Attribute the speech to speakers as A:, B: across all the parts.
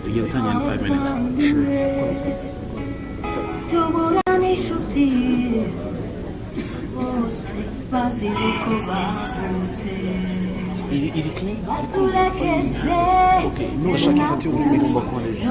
A: tugiye gutangira in 5 minutes.
B: iri clean okay ndashaka ifati ururimi ngomba kubonera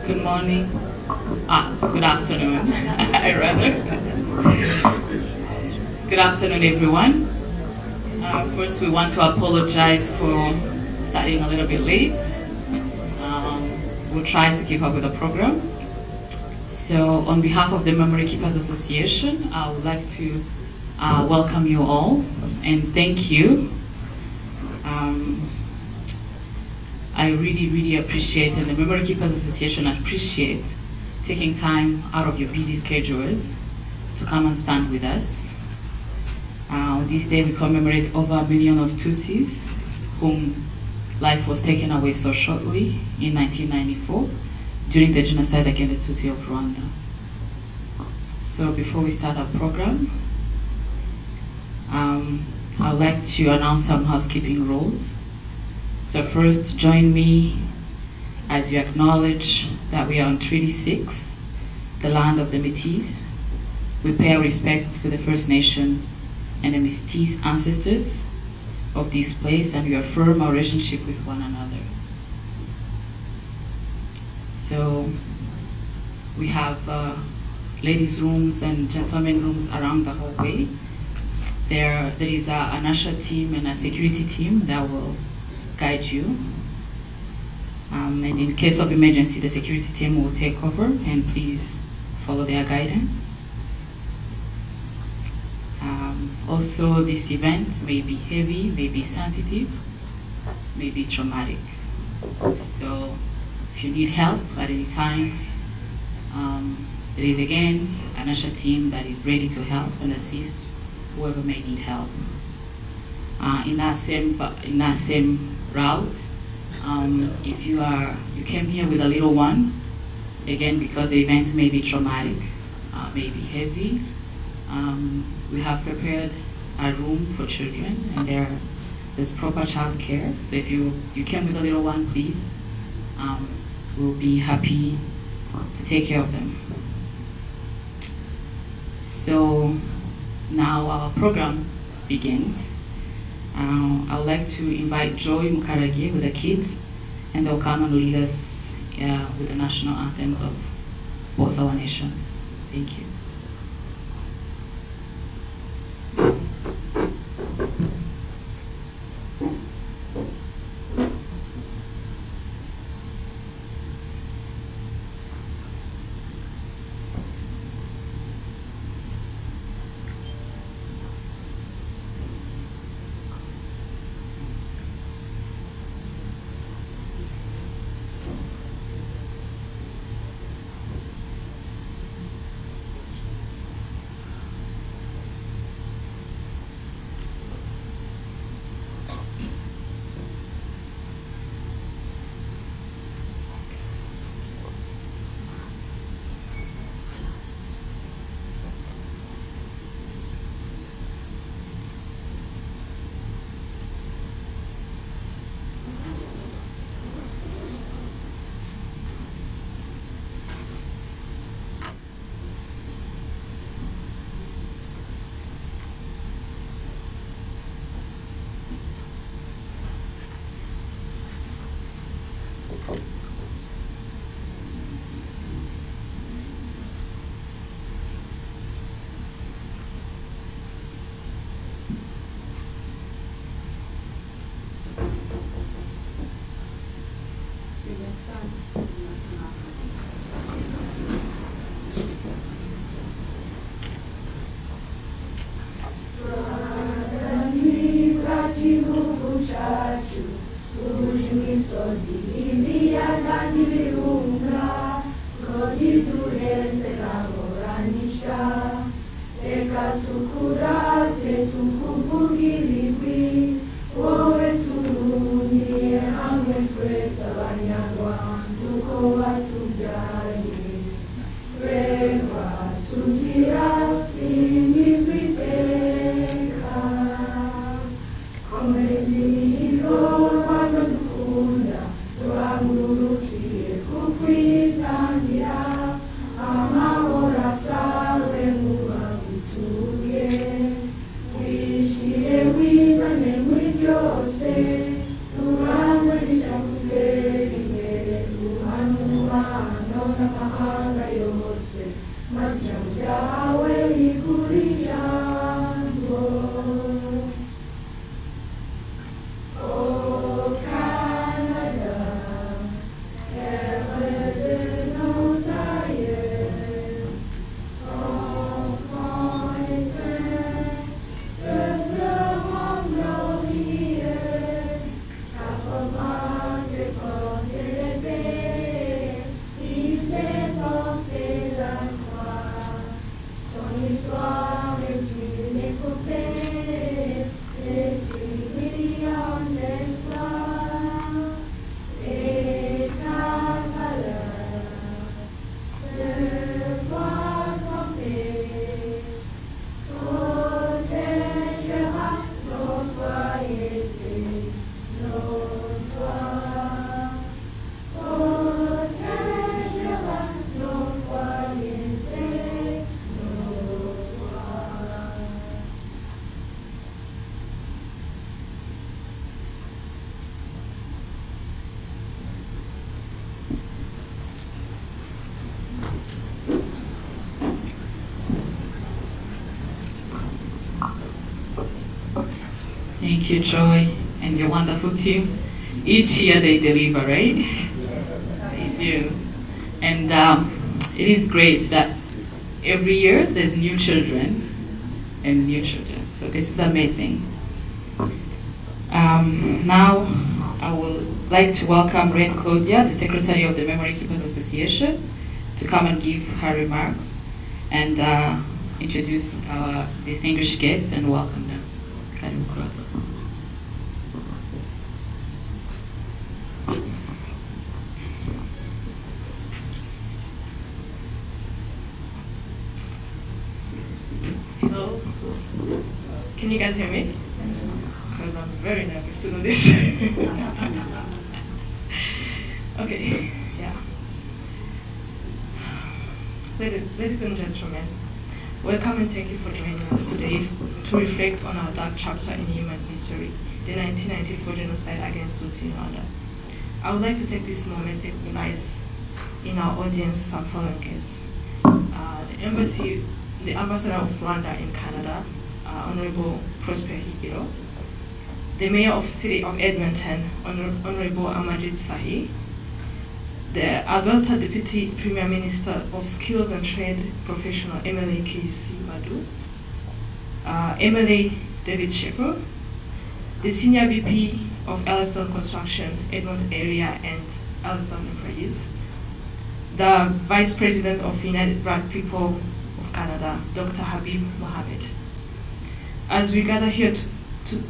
C: good morning, good afternoon, I rather. Good afternoon, everyone. First, we want to apologize for starting a little bit late. We'll try to keep up with the program. So, on behalf of the Memory Keepers Association, I would like to welcome you all and thank you. I really appreciate, and the Memory Keepers Association appreciate taking time out of your busy schedules to come and stand with us. This day we commemorate over 1 million of Tutsis whom life was taken away so shortly in 1994 during the genocide against the Tutsi of Rwanda. So before we start our program, I would like to announce some housekeeping rules. So first, join me as you acknowledge that we are on Treaty 6, the land of the Métis. We pay our respects to the First Nations and the Métis ancestors of this place, and we affirm our relationship with one another. So we have ladies' rooms and gentlemen rooms around the hallway. There is an usher team and a security team that will guide you. And in case of emergency, the security team will take over, and please follow their guidance. Also, this event may be heavy, may be sensitive, may be traumatic. So if you need help at any time, there is again an usher team that is ready to help and assist whoever may need help. In that same route, if you came here with a little one, again because the events may be traumatic, may be heavy, we have prepared a room for children, and there's proper child care. So if you came with a little one, please, we'll be happy to take care of them. So now our program begins. I would like to invite Joy Mukaragi with the kids, and they'll come and lead us with the national anthems of both our nations. Thank you.
D: Rwanda
C: Thank you, Joy, and your wonderful team. Each year they deliver, right? They do. And it is great that every year there's new children and new children. So this is amazing. Now I would like to welcome Reine Claudia, the Secretary of the Memory Keepers Association, to come and give her remarks and introduce our distinguished guests and welcome them. Karibu Claudia.
D: Hello. Can you guys hear me? Because I'm very nervous to do this. Okay, yeah. Ladies and gentlemen, welcome and thank you for joining us today to reflect on our dark chapter in human history, the 1994 genocide against Tutsi in Rwanda. I would like to take this moment to recognize in our audience some following guests. The Ambassador of Rwanda in Canada, Honorable Prosper Higiro, the Mayor of the City of Edmonton, Honorable Amajid Sahi, the Alberta Deputy Premier Minister of Skills and Trade Professional MLA Kaycee Madu, MLA David Shepherd, the Senior VP of Elliston Construction, Edmonton Area and Elliston Employees, the Vice President of United Black People of Canada, Dr. Habib Mohamed. As we gather here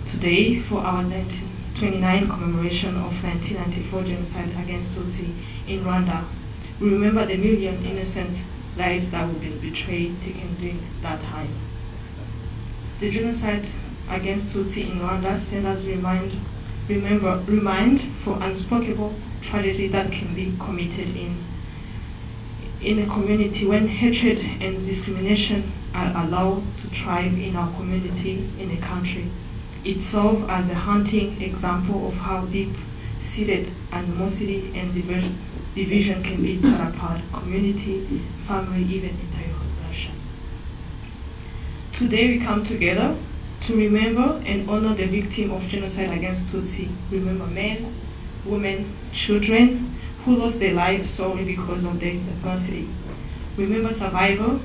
D: today for our 1929 commemoration of 1994 genocide against Tutsi in Rwanda, we remember the million innocent lives that have been betrayed, taken during that time. The genocide against Tutsi in Rwanda stands as remind for unspeakable tragedy that can be committed in a community when hatred and discrimination are allowed to thrive in our community, in a country. It serves as a haunting example of how deep-seated animosity and division can be torn apart community, family, even entire population. Today we come together to remember and honor the victim of genocide against Tutsi. Remember men, women, children who lost their lives solely because of their ethnicity. Remember survivors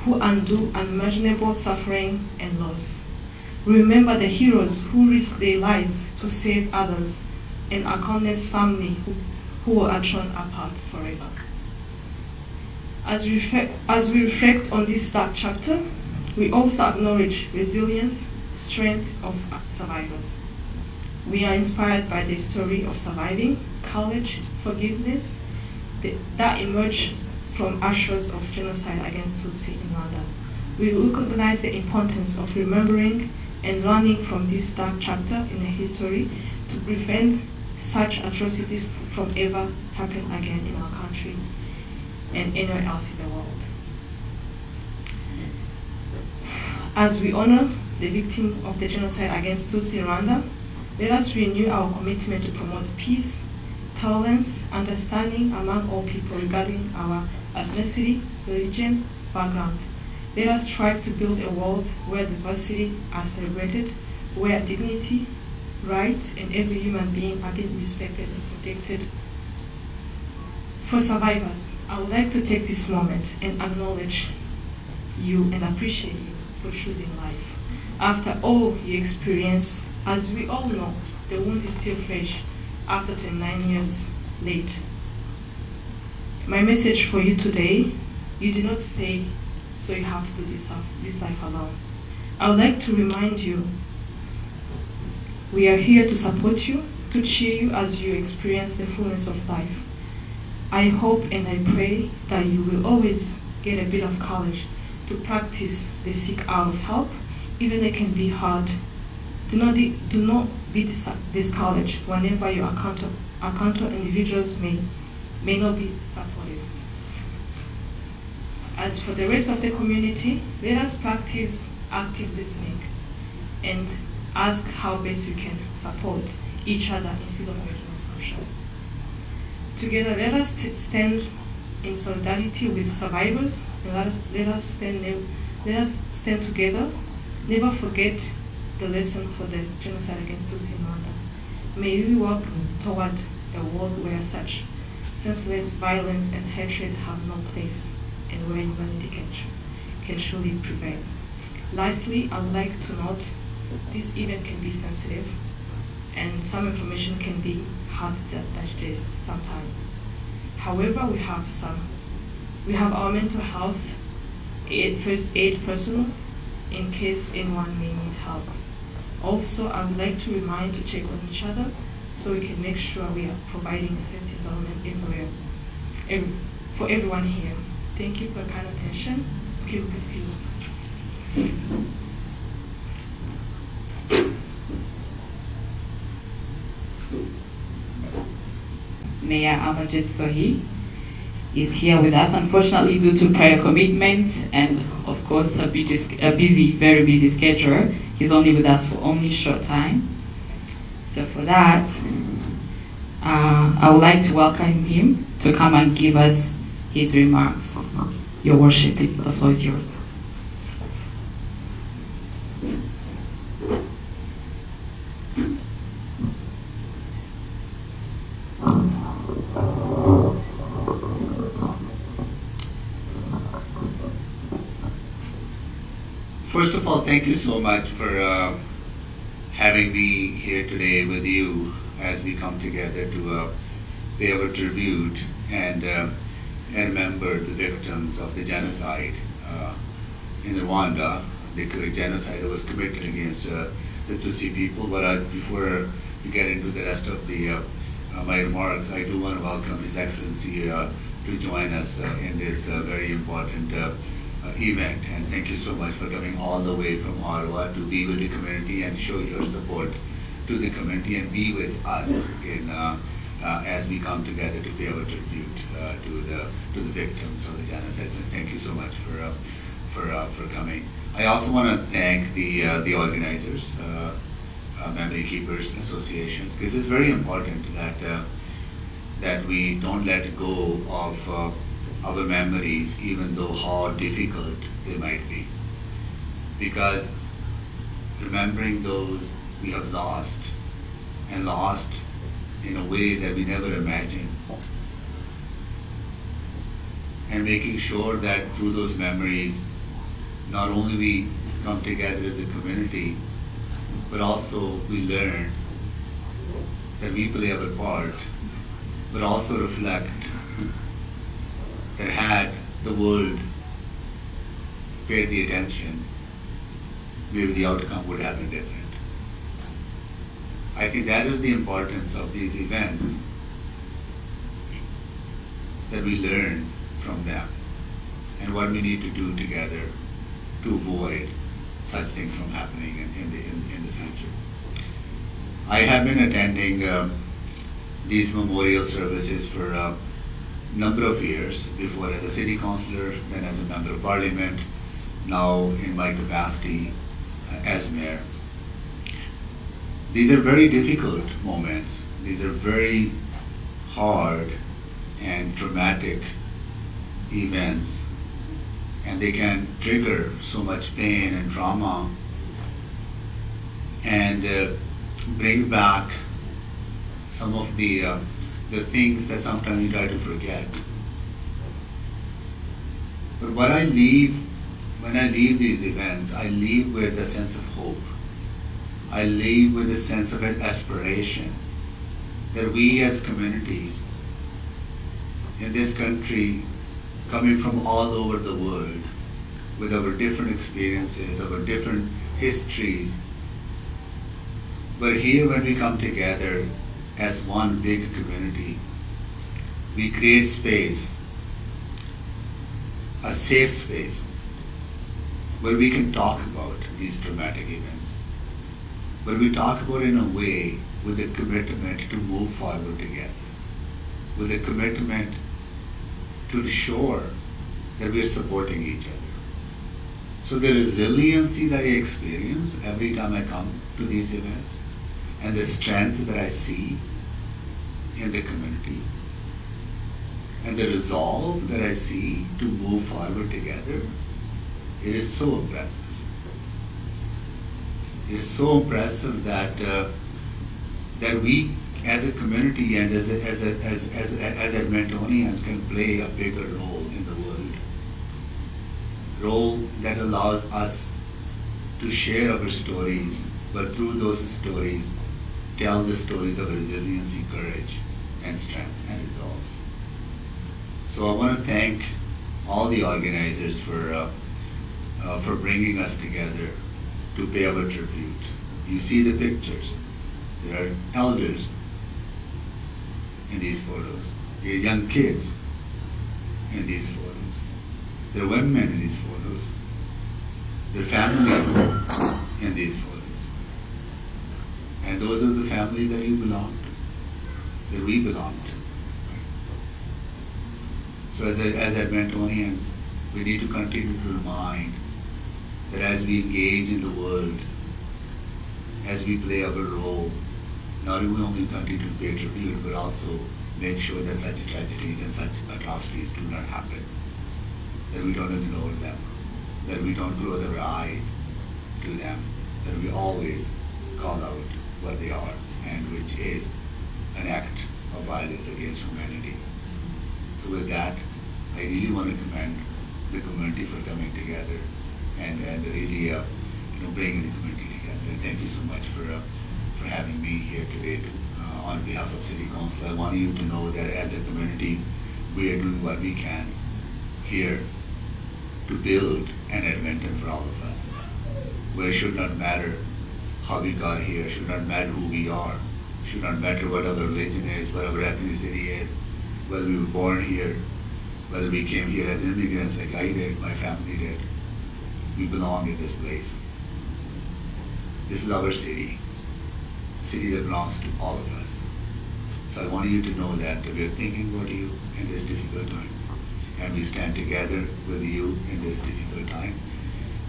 D: who endure unimaginable suffering and loss. Remember the heroes who risked their lives to save others, and our countless family who are torn apart forever. As we reflect on this dark chapter, we also acknowledge resilience, strength of survivors. We are inspired by the story of surviving, courage, forgiveness that emerged from ashes of genocide against Tutsi in Rwanda. We recognize the importance of remembering and learning from this dark chapter in the history to prevent such atrocities from ever happening again in our country and anywhere else in the world. As we honor the victim of the genocide against Tutsi in Rwanda, let us renew our commitment to promote peace, tolerance, understanding among all people regarding our ethnicity, religion, background. Let us strive to build a world where diversity is celebrated, where dignity, rights, and every human being are being respected and protected. For survivors, I would like to take this moment and acknowledge you and appreciate you for choosing life. After all you experience, as we all know, the wound is still fresh after 29 years late. My message for you today, you did not stay, so you have to do this life alone. I would like to remind you, we are here to support you, to cheer you as you experience the fullness of life. I hope and I pray that you will always get a bit of courage to practice the seek out of help, even it can be hard. Do not be discouraged whenever your encounter individuals may not be supportive. As for the rest of the community, let us practice active listening and ask how best you can support each other instead of making assumptions. Together, let us stand in solidarity with survivors, and let us stand together. Never forget the lesson for the genocide against Tutsi in Rwanda. May we work toward a world where such senseless violence and hatred have no place, and where humanity can truly prevail. Lastly, I would like to note this event can be sensitive, and some information can be hard to digest sometimes. However, we have our mental health first aid personnel in case anyone may need help. Also, I would like to remind to check on each other so we can make sure we are providing a safe environment everywhere, for everyone here. Thank you for your kind attention.
C: Mayor Amajit Sohi is here with us, unfortunately due to prior commitments and of course a busy, very busy schedule. He's only with us for only a short time. So for that, I would like to welcome him to come and give us his remarks. Your Worship, the floor is yours.
E: First of all, thank you so much for having me here today with you as we come together to pay our tribute and remember the victims of the genocide in Rwanda, the genocide that was committed against the Tutsi people. But before we get into the rest of my remarks, I do want to welcome His Excellency to join us in this very important event, and thank you so much for coming all the way from Ottawa to be with the community and show your support to the community and be with us in as we come together to pay our tribute to the victims of the genocide. So thank you so much for coming. I also want to thank the organizers, Memory Keepers Association, because it's very important that we don't let go of our memories, even though how difficult they might be. Because remembering those we have lost, and lost in a way that we never imagined, and making sure that through those memories, not only we come together as a community, but also we learn that we play our part, but also reflect that had the world paid the attention, maybe the outcome would have been different. I think that is the importance of these events, that we learn from them and what we need to do together to avoid such things from happening in the future. I have been attending these memorial services for a number of years, before as a city councillor, then as a member of parliament, now in my capacity as mayor. These are very difficult moments. These are very hard and traumatic events, and they can trigger so much pain and trauma and bring back some of the things that sometimes we try to forget. But when I leave these events, I leave with a sense of hope. I leave with a sense of aspiration that we as communities in this country, coming from all over the world, with our different experiences, our different histories, but here when we come together as one big community, we create space, a safe space, where we can talk about these traumatic events, but we talk about it in a way with a commitment to move forward together, with a commitment to ensure that we're supporting each other. So the resiliency that I experience every time I come to these events, and the strength that I see in the community, and the resolve that I see to move forward together, it is so impressive. is so impressive that that we as a community and as Edmontonians can play a bigger role in the world. Role that allows us to share our stories, but through those stories, tell the stories of resiliency, courage, and strength and resolve. So I want to thank all the organizers for bringing us together to pay our tribute. You see the pictures. There are elders in these photos. There are young kids in these photos. There are women in these photos. There are families in these photos. And those are the families that you belong to, that we belong to. So as Edmontonians, we need to continue to remind that as we engage in the world, as we play our role, not only continue to pay tribute, but also make sure that such tragedies and such atrocities do not happen, that we don't ignore them, that we don't close our eyes to them, that we always call out what they are, and which is an act of violence against humanity. So with that, I really want to commend the community for coming together and really bringing the community together. And thank you so much for having me here today on behalf of City Council. I want you to know that as a community, we are doing what we can here to build an Edmonton for all of us, where it should not matter how we got here, should not matter who we are, should not matter what our religion is, what our ethnicity is, whether we were born here, whether we came here as immigrants like I did, my family did. We belong in this place. This is our city that belongs to all of us. So I want you to know that we are thinking about you in this difficult time, and we stand together with you in this difficult time,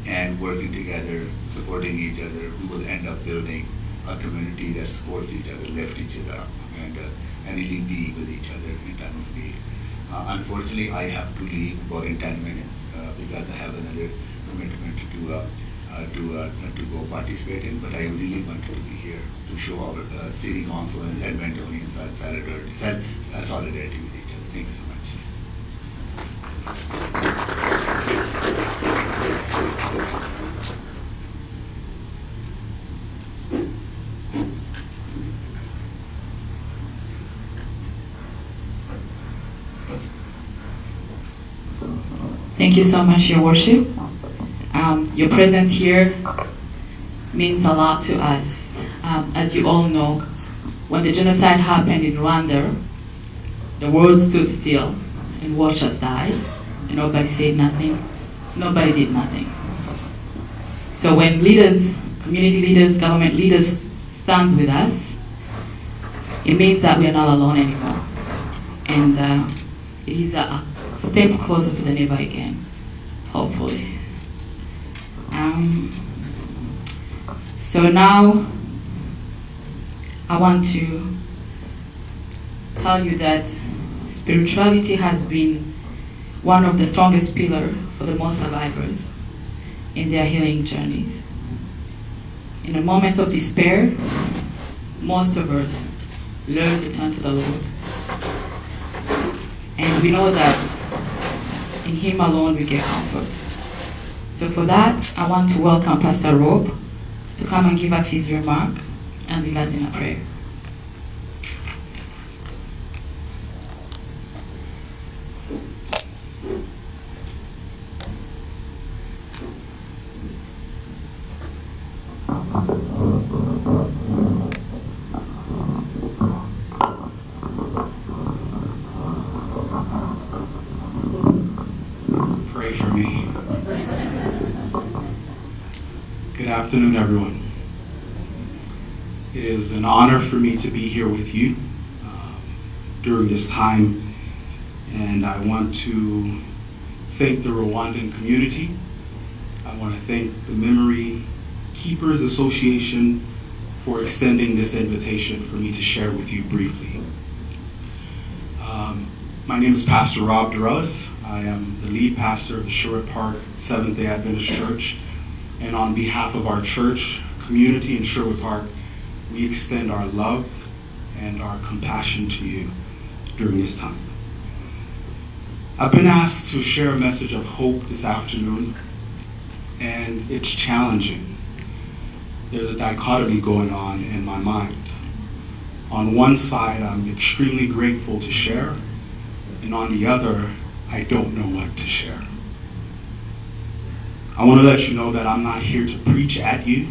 E: and working together, supporting each other, we will end up building a community that supports each other, lift each other up, and really be with each other in time of need. Unfortunately, I have to leave about in 10 minutes because I have another commitment to go participate in, but I really wanted to be here to show our City Council and Edmontonian solidarity with each other. Thank you so much.
C: Thank you so much, Your Worship. Your presence here means a lot to us. As you all know, when the genocide happened in Rwanda, the world stood still and watched us die, and nobody said nothing. Nobody did nothing. So when leaders, community leaders, government leaders stands with us, it means that we are not alone anymore. And it is a step closer to the never again, hopefully. So now I want to tell you that spirituality has been one of the strongest pillars for the most survivors in their healing journeys. In the moments of despair, most of us learn to turn to the Lord. And we know that in Him alone we get comfort. So for that, I want to welcome Pastor Rob to come and give us his remark and lead us in a prayer.
A: Pray for me. Good afternoon, everyone. It is an honor for me to be here with you during this time, and I want to thank the Rwandan community. I want to thank the Memory Keepers Association for extending this invitation for me to share with you briefly. My name is Pastor Rob Durelis. I am the lead pastor of the Sherwood Park Seventh-day Adventist Church, and on behalf of our church, community in Sherwood Park, we extend our love and our compassion to you during this time. I've been asked to share a message of hope this afternoon, and it's challenging. There's a dichotomy going on in my mind. On one side, I'm extremely grateful to share, and on the other, I don't know what to share. I want to let you know that I'm not here to preach at you.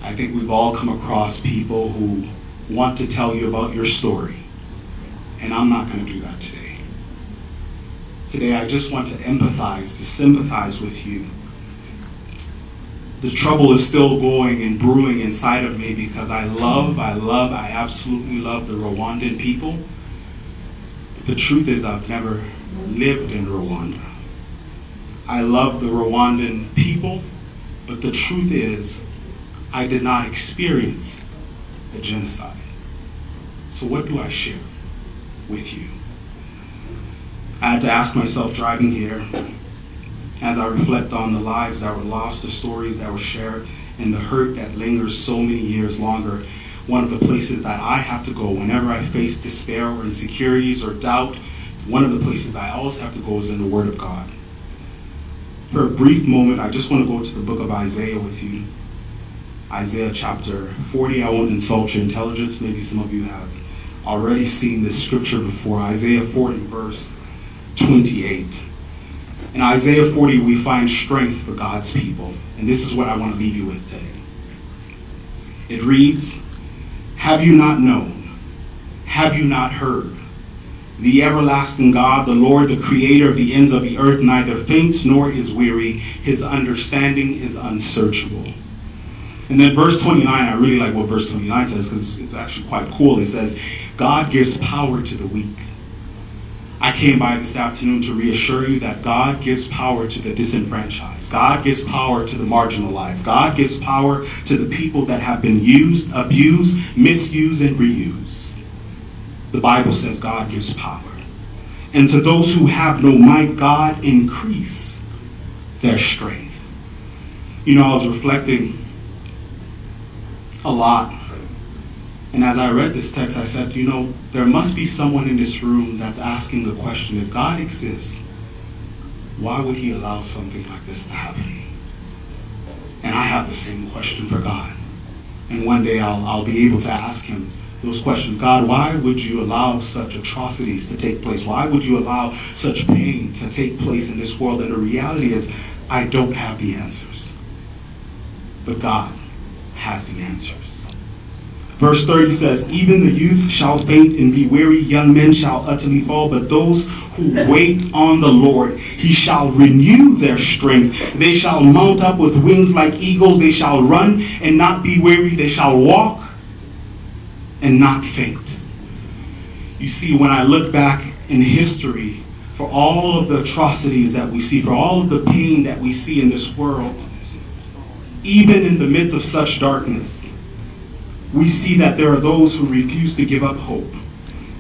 A: I think we've all come across people who want to tell you about your story, and I'm not going to do that today. Today, I just want to empathize, to sympathize with you. The trouble is still going and brewing inside of me because I absolutely love the Rwandan people. But the truth is I've never lived in Rwanda. I love the Rwandan people, but the truth is I did not experience a genocide. So what do I share with you? I had to ask myself driving here, as I reflect on the lives that were lost, the stories that were shared, and the hurt that lingers so many years longer. One of the places that I have to go whenever I face despair or insecurities or doubt, one of the places I always have to go is in the Word of God. For a brief moment, I just want to go to the book of Isaiah with you. Isaiah chapter 40. I won't insult your intelligence. Maybe some of you have already seen this scripture before. Isaiah 40, verse 28. In Isaiah 40, we find strength for God's people. And this is what I want to leave you with today. It reads, "Have you not known? Have you not heard? The everlasting God, the Lord, the creator of the ends of the earth, neither faints nor is weary. His understanding is unsearchable." And then verse 29, I really like what verse 29 says because it's actually quite cool. It says, "God gives power to the weak." I came by this afternoon to reassure you that God gives power to the disenfranchised. God gives power to the marginalized. God gives power to the people that have been used, abused, misused, and reused. The Bible says God gives power. And to those who have no might, God increase their strength. You know, I was reflecting a lot. And as I read this text, I said, you know, there must be someone in this room that's asking the question, if God exists, why would he allow something like this to happen? And I have the same question for God. And one day I'll be able to ask him those questions. God, why would you allow such atrocities to take place? Why would you allow such pain to take place in this world? And the reality is, I don't have the answers. But God has the answers. Verse 30 says, "Even the youth shall faint and be weary, young men shall utterly fall, but those who wait on the Lord, he shall renew their strength. They shall mount up with wings like eagles. They shall run and not be weary. They shall walk and not faint." You see, when I look back in history, for all of the atrocities that we see, for all of the pain that we see in this world, even in the midst of such darkness, we see that there are those who refuse to give up hope.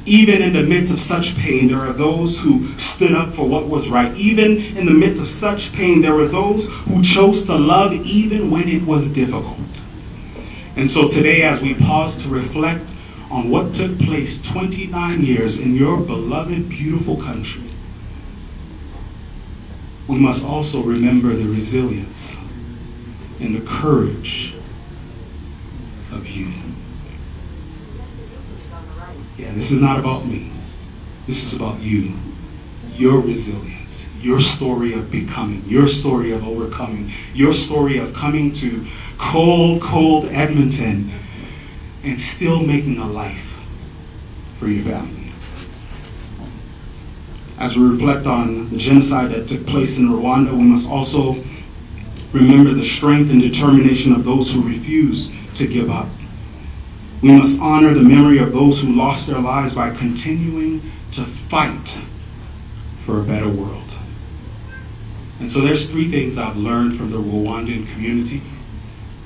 A: Even in the midst of such pain, there are those who stood up for what was right. Even in the midst of such pain, there were those who chose to love even when it was difficult. And so today, as we pause to reflect on what took place 29 years in your beloved, beautiful country, we must also remember the resilience and the courage of you. Yeah, this is not about me. This is about you. Your resilience, your story of becoming, your story of overcoming, your story of coming to cold, cold Edmonton and still making a life for your family. As we reflect on the genocide that took place in Rwanda, we must also remember the strength and determination of those who refuse to give up. We must honor the memory of those who lost their lives by continuing to fight for a better world. And so there's three things I've learned from the Rwandan community.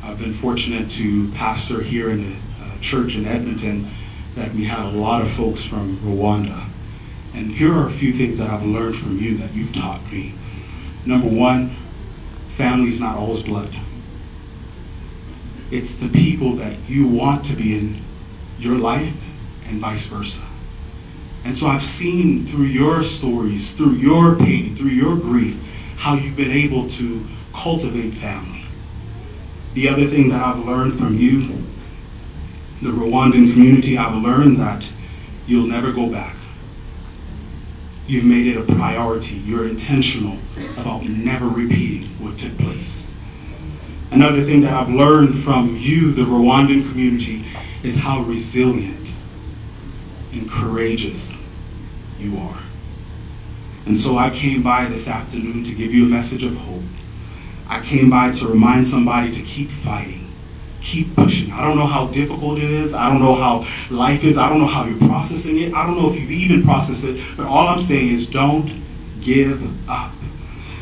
A: I've been fortunate to pastor here in a church in Edmonton that we had a lot of folks from Rwanda. And here are a few things that I've learned from you that you've taught me. Number one, family's not always blood. It's the people that you want to be in your life and vice versa. And so I've seen through your stories, through your pain, through your grief, how you've been able to cultivate family. The other thing that I've learned from you, the Rwandan community, I've learned that you'll never go back. You've made it a priority. You're intentional about never repeating what took place. Another thing that I've learned from you, the Rwandan community, is how resilient and courageous you are. And so I came by this afternoon to give you a message of hope. I came by to remind somebody to keep fighting, keep pushing. I don't know how difficult it is. I don't know how life is. I don't know how you're processing it. I don't know if you've even processed it, but all I'm saying is don't give up.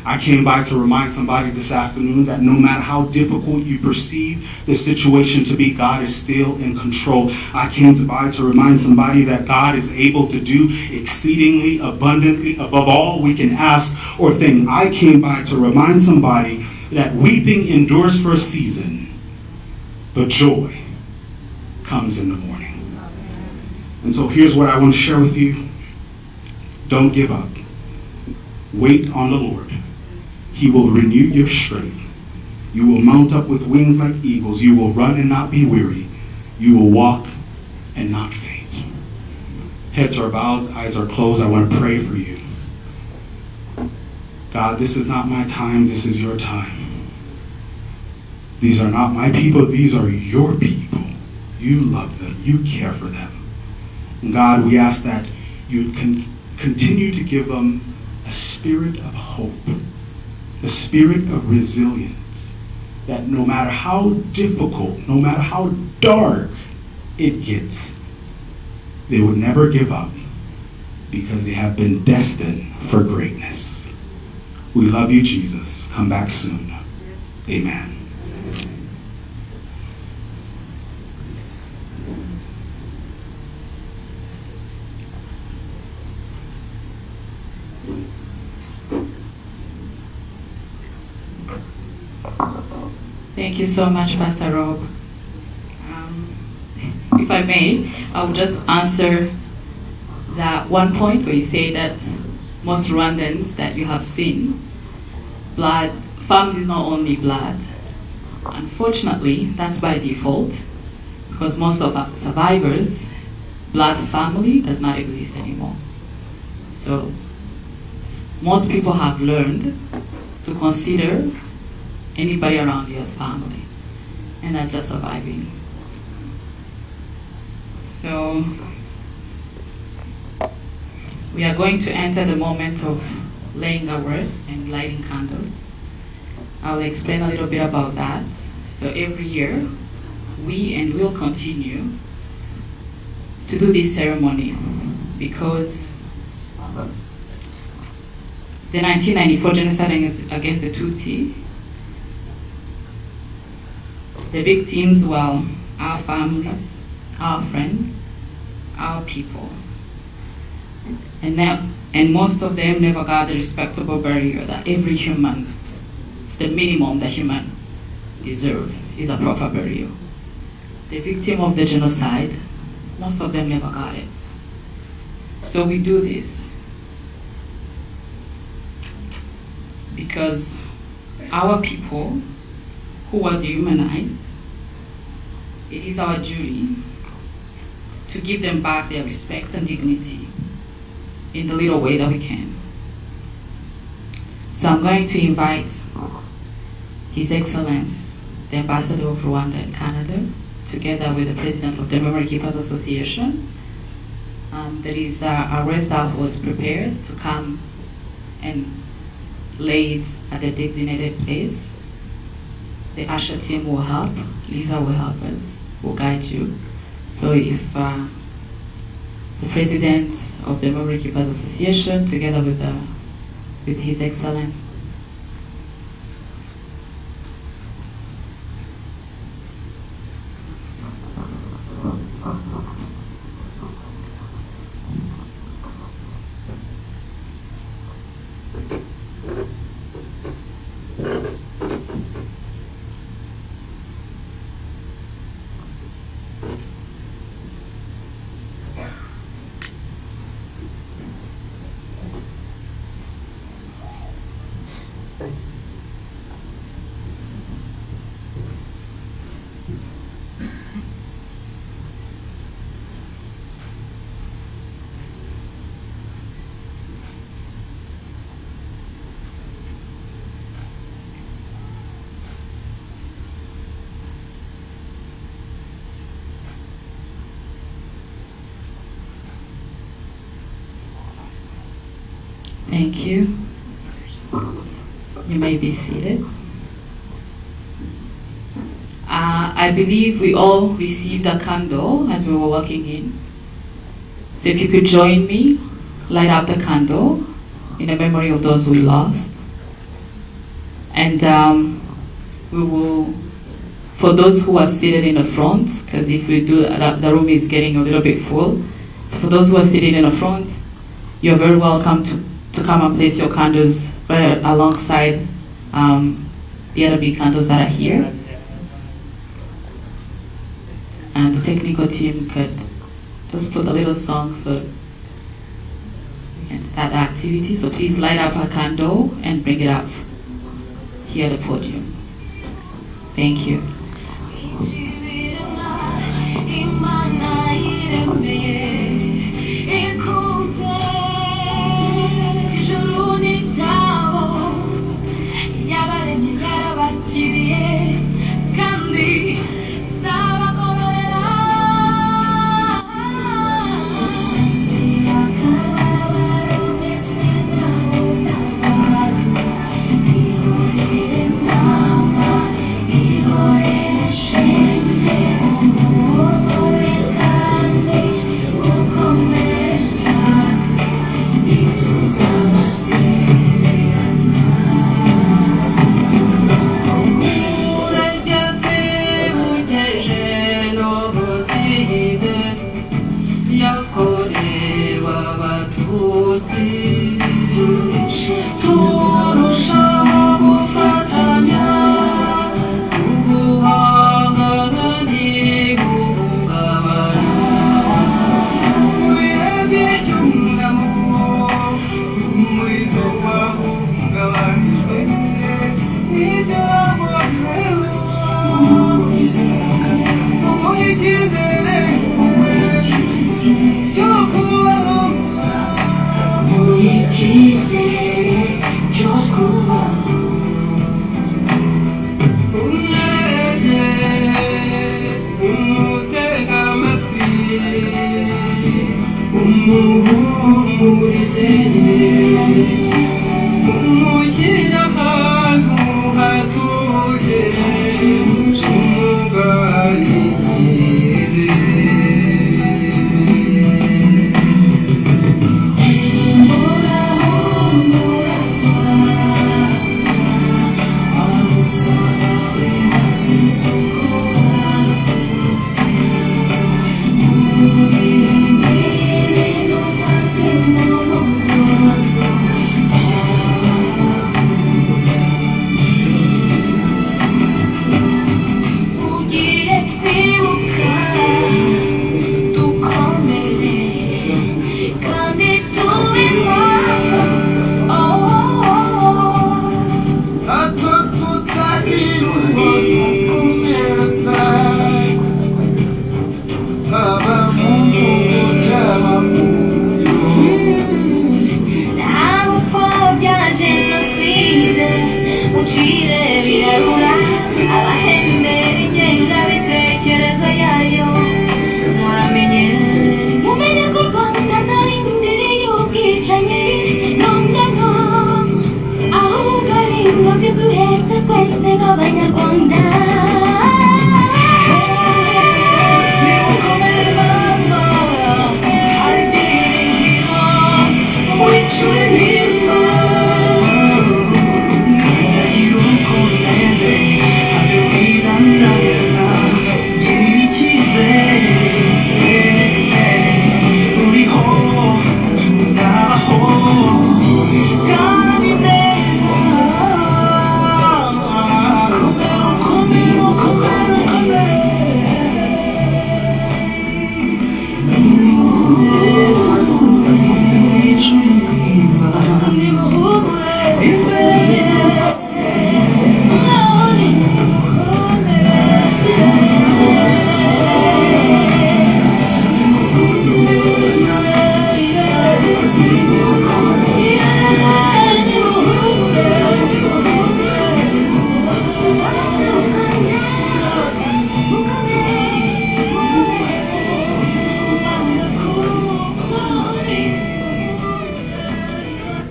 A: I came by to remind somebody this afternoon that no matter how difficult you perceive the situation to be, God is still in control. I came by to remind somebody that God is able to do exceedingly abundantly above all we can ask or think. I came by to remind somebody that weeping endures for a season, but joy comes in the morning. And so here's what I want to share with you. Don't give up. Wait on the Lord. He will renew your strength. You will mount up with wings like eagles. You will run and not be weary. You will walk and not faint. Heads are bowed, eyes are closed. I want to pray for you. God, this is not my time. This is your time. These are not my people. These are your people. You love them. You care for them. And God, we ask that you continue to give them a spirit of hope, a spirit of resilience, that no matter how difficult, no matter how dark it gets, they would never give up because they have been destined for greatness. We love you, Jesus. Come back soon. Amen.
C: Thank you so much, Pastor Rob. If I may, I will just answer that one point where you say that most Rwandans that you have seen, family is not only blood. Unfortunately, that's by default, because most of our survivors, blood family does not exist anymore. So most people have learned to consider anybody around you as family, and that's just surviving. So we are going to enter the moment of laying our words and lighting candles. I'll explain a little bit about that. So every year we will continue to do this ceremony because the 1994 genocide against the Tutsi, the victims were our families, our friends, our people. And most of them never got the respectable burial that every human, it's the minimum that human deserve, is a proper burial. The victim of the genocide, most of them never got it. So we do this because our people who were dehumanized, it is our duty to give them back their respect and dignity in the little way that we can. So I'm going to invite His Excellency, the Ambassador of Rwanda in Canada, together with the President of the Memory Keepers Association. There is a rest that was prepared to come and lay it at the designated place. The usher team will help. Lisa will help us, will guide you. So if the President of the Memory Keepers Association, together with His Excellency, Thank you. You may be seated. I believe we all received a candle as we were walking in. So if you could join me, light up the candle in the memory of those we lost. And we will, for those who are seated in the front, because if we do, the room is getting a little bit full. So for those who are sitting in the front, you're very welcome to come and place your candles right alongside the other big candles that are here. And the technical team could just put a little song so we can start the activity. So please light up a candle and bring it up here at the podium. Thank you.
F: Come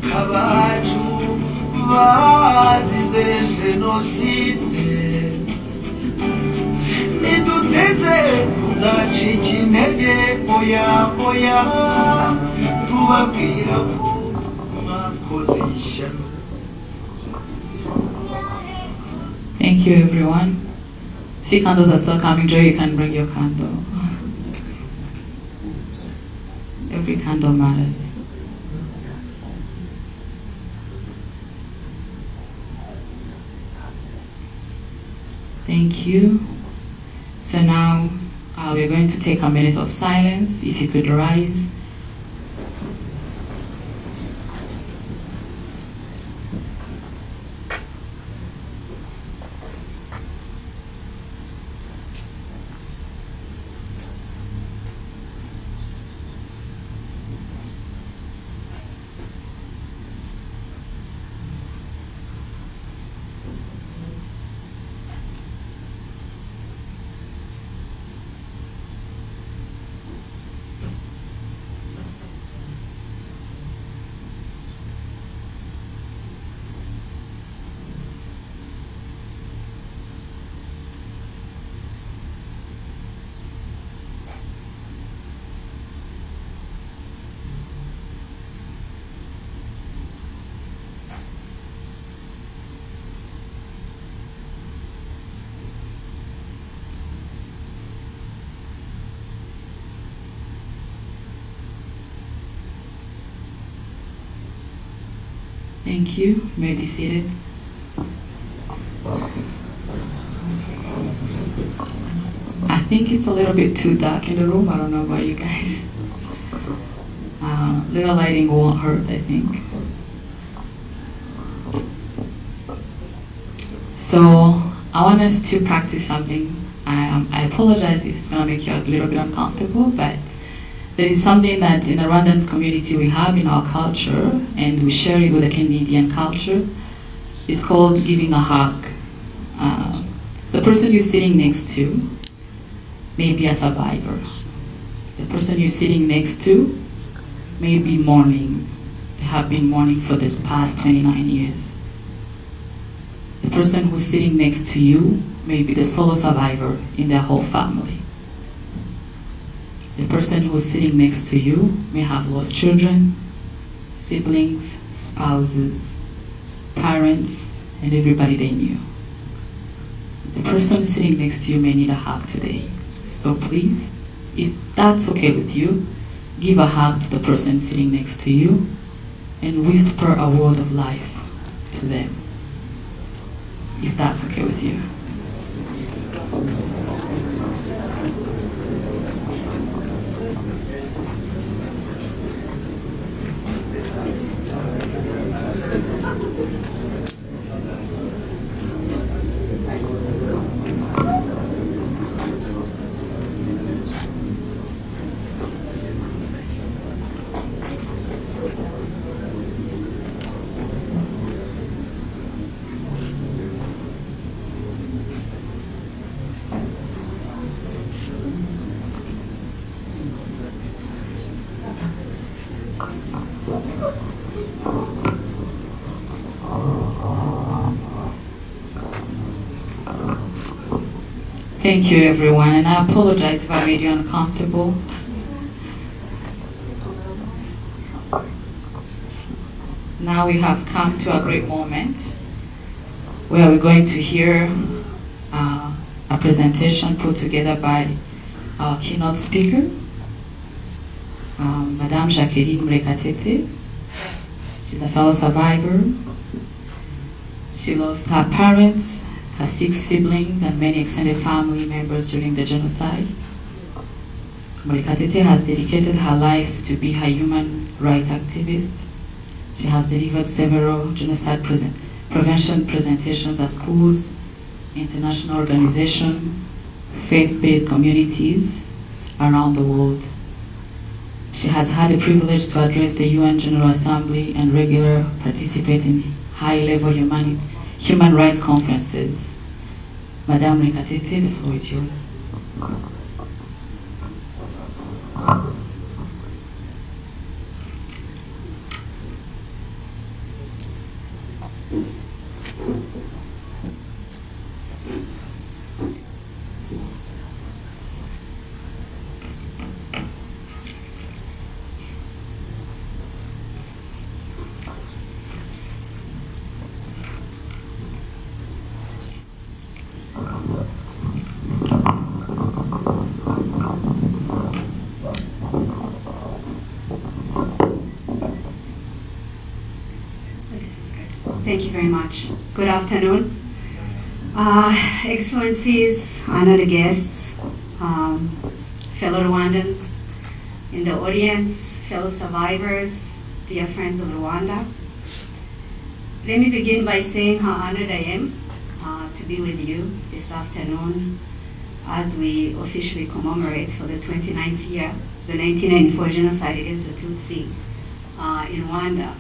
F: abacu bazize jenoside niduteze kuzacika intege oya oya tubabwira ko mwakoze ishyano.
C: Thank you, everyone. See, candles are still coming. Joy, you can bring your candle. Every candle matters. Thank you. So now we're going to take a minute of silence. If you could rise. Thank you. You may be seated. I think it's a little bit too dark in the room. I don't know about you guys. Little lighting won't hurt, I think. So I want us to practice something. I apologize if it's going to make you a little bit uncomfortable, but there is something that in the Rwandan community we have in our culture, and we share it with the Canadian culture. It's called giving a hug. The person you're sitting next to may be a survivor. The person you're sitting next to may be mourning. They have been mourning for the past 29 years. The person who's sitting next to you may be the solo survivor in their whole family. The person who's sitting next to you may have lost children, siblings, spouses, parents, and everybody they knew. The person sitting next to you may need a hug today. So please, if that's okay with you, give a hug to the person sitting next to you and whisper a word of life to them, if that's okay with you. Thank you, everyone, and I apologize if I made you uncomfortable. Now we have come to a great moment where we're going to hear a presentation put together by our keynote speaker, Madame Jacqueline Mrekatete. She's a fellow survivor. She lost her parents, her 6 siblings, and many extended family members during the genocide. Mrekatete has dedicated her life to be a human rights activist. She has delivered several genocide prevention presentations at schools, international organizations, faith-based communities around the world. She has had the privilege to address the UN General Assembly and regular participate in high-level human rights conferences. Madame Mrekatete, the floor is yours.
G: This is good. Thank you very much. Good afternoon. Excellencies, honored guests, fellow Rwandans in the audience, fellow survivors, dear friends of Rwanda. Let me begin by saying how honored I am to be with you this afternoon as we officially commemorate for the 29th year the 1994 genocide against the Tutsi in Rwanda.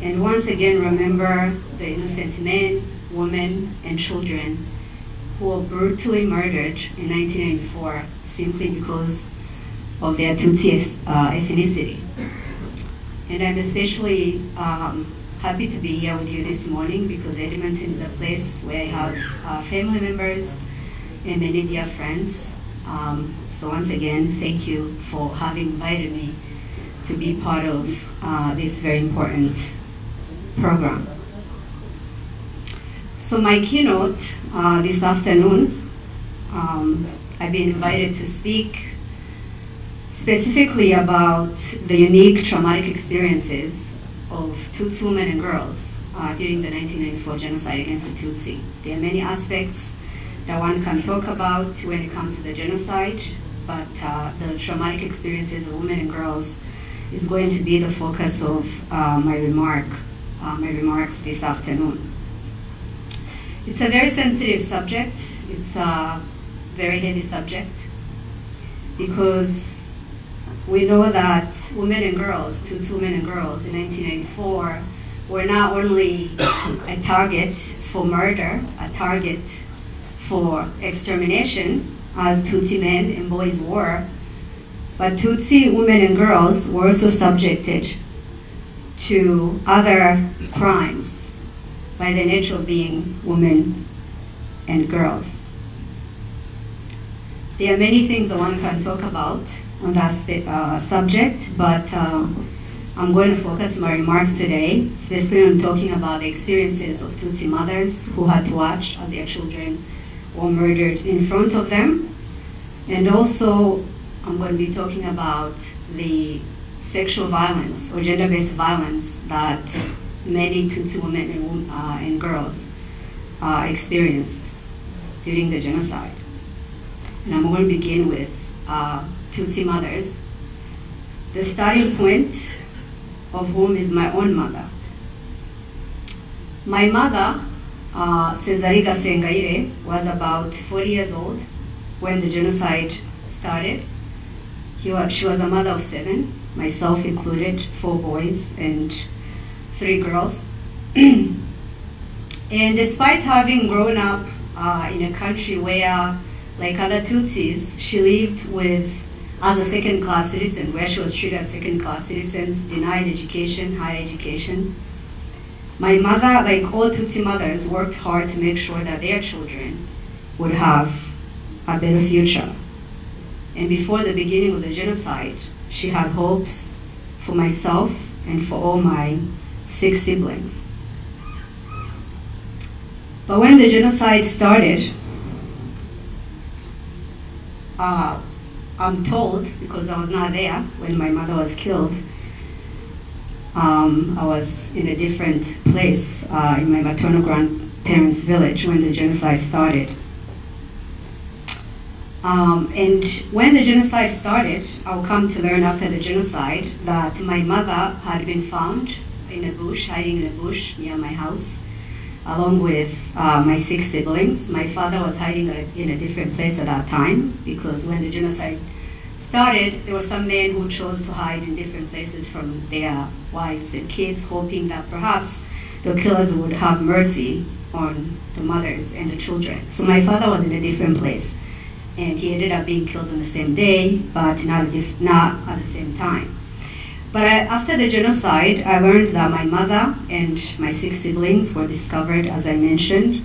G: And once again remember the innocent men, women, and children who were brutally murdered in 1994 simply because of their Tutsi ethnicity. And I'm especially happy to be here with you this morning because Edmonton is a place where I have family members and many dear friends. So once again, thank you for having invited me to be part of this very important program. So my keynote this afternoon, I've been invited to speak specifically about the unique traumatic experiences of Tutsi women and girls during the 1994 genocide against the Tutsi. There are many aspects that one can talk about when it comes to the genocide, but the traumatic experiences of women and girls is going to be the focus of my remarks this afternoon. It's a very sensitive subject. It's a very heavy subject because we know that women and girls, Tutsi women and girls in 1994 were not only a target for murder, a target for extermination, as Tutsi men and boys were, but Tutsi women and girls were also subjected to other crimes by the nature of being women and girls. There are many things that one can talk about on that subject, but I'm going to focus my remarks today, especially on talking about the experiences of Tutsi mothers who had to watch as their children were murdered in front of them. And also, I'm going to be talking about the sexual violence or gender-based violence that many Tutsi women and girls experienced during the genocide. And I'm going to begin with Tutsi mothers, the starting point of whom is my own mother. My mother, Cesariga Sengaire, was about 40 years old when the genocide started. She was a mother of 7, myself included, 4 boys and 3 girls. And despite having grown up in a country where, like other Tutsis, she lived as a second-class citizen, where she was treated as second-class citizens, denied education, higher education. My mother, like all Tutsi mothers, worked hard to make sure that their children would have a better future. And before the beginning of the genocide, she had hopes for myself and for all my 6 siblings. But when the genocide started, I'm told, because I was not there when my mother was killed, I was in a different place in my maternal grandparents' village when the genocide started. And when the genocide started, I'll come to learn after the genocide that my mother had been found in a bush, hiding in a bush near my house, along with my 6 siblings. My father was hiding in a different place at that time because when the genocide started, there were some men who chose to hide in different places from their wives and kids, hoping that perhaps the killers would have mercy on the mothers and the children. So my father was in a different place, and he ended up being killed on the same day, but not at the same time. But after the genocide, I learned that my mother and my 6 siblings were discovered, as I mentioned,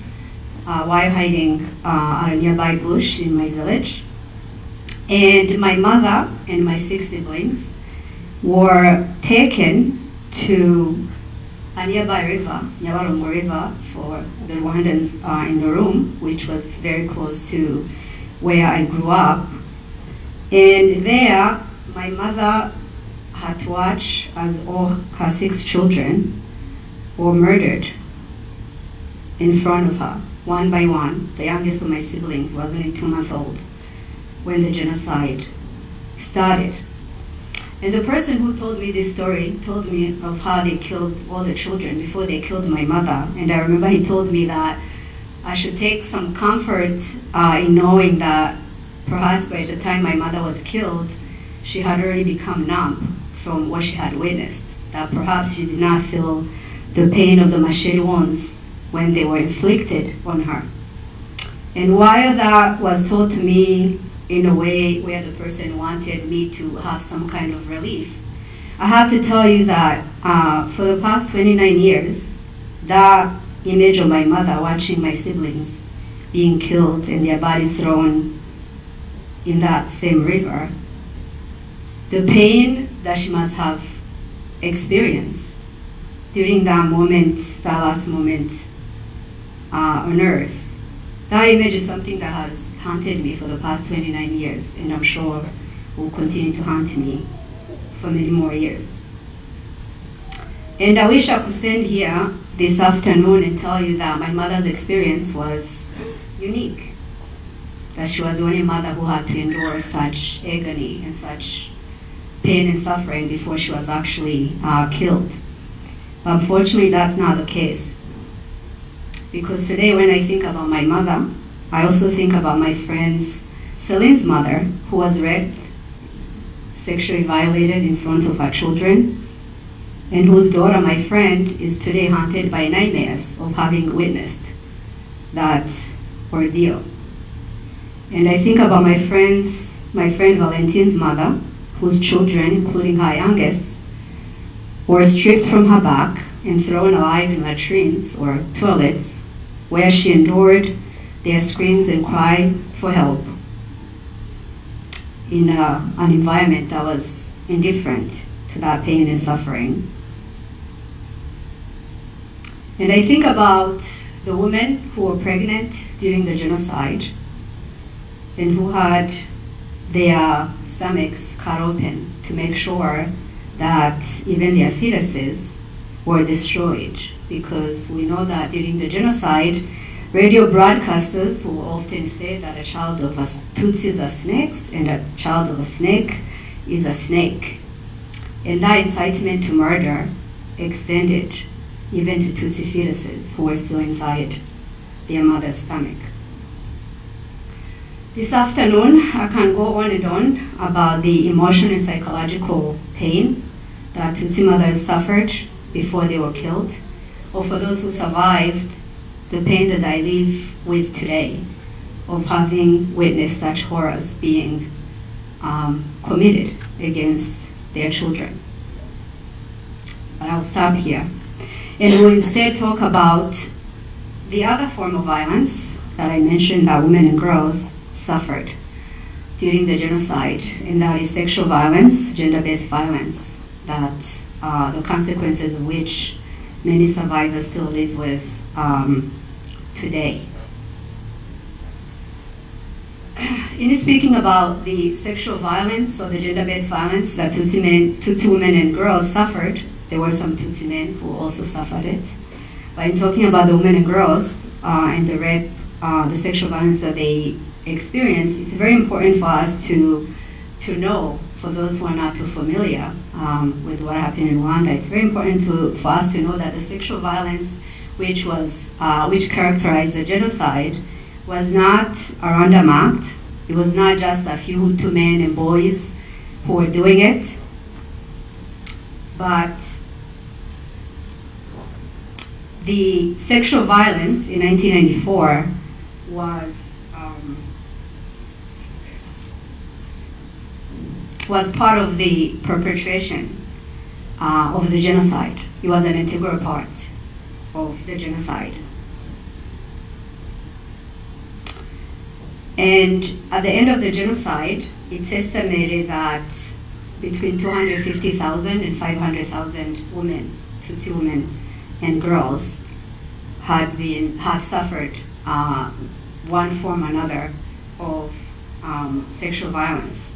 G: while hiding at a nearby bush in my village. And my mother and my 6 siblings were taken to a nearby river, Nyabarongo River, for the Rwandans in the room, which was very close to where I grew up. And there, my mother had to watch as all her 6 children were murdered in front of her, one by one. The youngest of my siblings was only 2 months old when the genocide started. And the person who told me this story told me of how they killed all the children before they killed my mother. And I remember he told me that I should take some comfort in knowing that perhaps by the time my mother was killed, she had already become numb from what she had witnessed, that perhaps she did not feel the pain of the machete wounds when they were inflicted on her. And while that was told to me in a way where the person wanted me to have some kind of relief, I have to tell you that for the past 29 years, that image of my mother watching my siblings being killed and their bodies thrown in that same river, the pain that she must have experienced during that moment, that last moment on earth, that image is something that has haunted me for the past 29 years, and I'm sure will continue to haunt me for many more years. And I wish I could stand here this afternoon and tell you that my mother's experience was unique, that she was the only mother who had to endure such agony and such pain and suffering before she was actually killed. But unfortunately, that's not the case. Because today when I think about my mother, I also think about my friend's Celine's mother, who was raped, sexually violated in front of her children, and whose daughter, my friend, is today haunted by nightmares of having witnessed that ordeal. And I think about my friend Valentine's mother, whose children, including her youngest, were stripped from her back and thrown alive in latrines or toilets, where she endured their screams and cry for help in an environment that was indifferent to that pain and suffering. And I think about the women who were pregnant during the genocide and who had their stomachs cut open to make sure that even their fetuses were destroyed, because we know that during the genocide, radio broadcasters will often say that a child of Tutsis are snakes and a child of a snake is a snake. And that incitement to murder extended even to Tutsi fetuses who were still inside their mother's stomach. This afternoon, I can go on and on about the emotional and psychological pain that Tutsi mothers suffered before they were killed, or for those who survived, the pain that I live with today of having witnessed such horrors being committed against their children. But I'll stop here. And we'll instead talk about the other form of violence that I mentioned that women and girls suffered during the genocide, and that is sexual violence, gender-based violence, that the consequences of which many survivors still live with today. In speaking about the sexual violence or the gender-based violence that Tutsi women and girls suffered, there were some Tutsi men who also suffered it. But in talking about the women and girls and the rape, the sexual violence that they experienced, it's very important for us to know, for those who are not too familiar with what happened in Rwanda, it's very important for us to know that the sexual violence which characterized the genocide was not a random act. It was not just a few Hutu men and boys who were doing it, but the sexual violence in 1994 was part of the perpetration of the genocide. It was an integral part of the genocide. And at the end of the genocide, it's estimated that between 250,000 and 500,000 women, Tutsi women and girls, had suffered one form or another of sexual violence.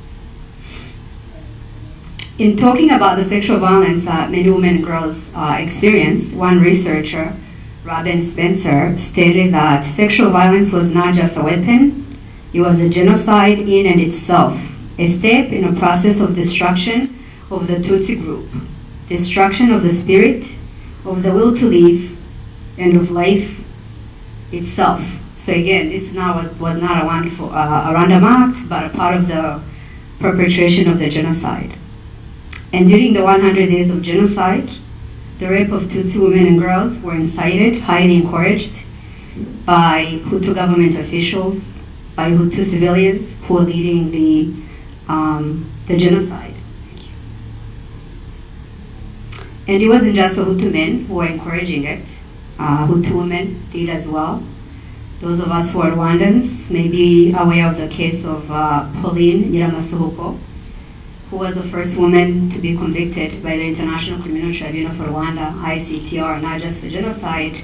G: In talking about the sexual violence that many women and girls experienced, one researcher, Robin Spencer, stated that sexual violence was not just a weapon, it was a genocide in and itself, a step in a process of destruction of the Tutsi group, destruction of the spirit, of the will to live, and of life itself. So again, this now was not a wonderful, a random act, but a part of the perpetration of the genocide. And during the 100 days of genocide, the rape of Tutsi women and girls were incited, highly encouraged by Hutu government officials, by Hutu civilians who were leading the genocide. Thank you. And it wasn't just the Hutu men who were encouraging it. Hutu women did as well. Those of us who are Rwandans may be aware of the case of Pauline Nyiramasuhuko, who was the first woman to be convicted by the International Criminal Tribunal for Rwanda, ICTR, not just for genocide,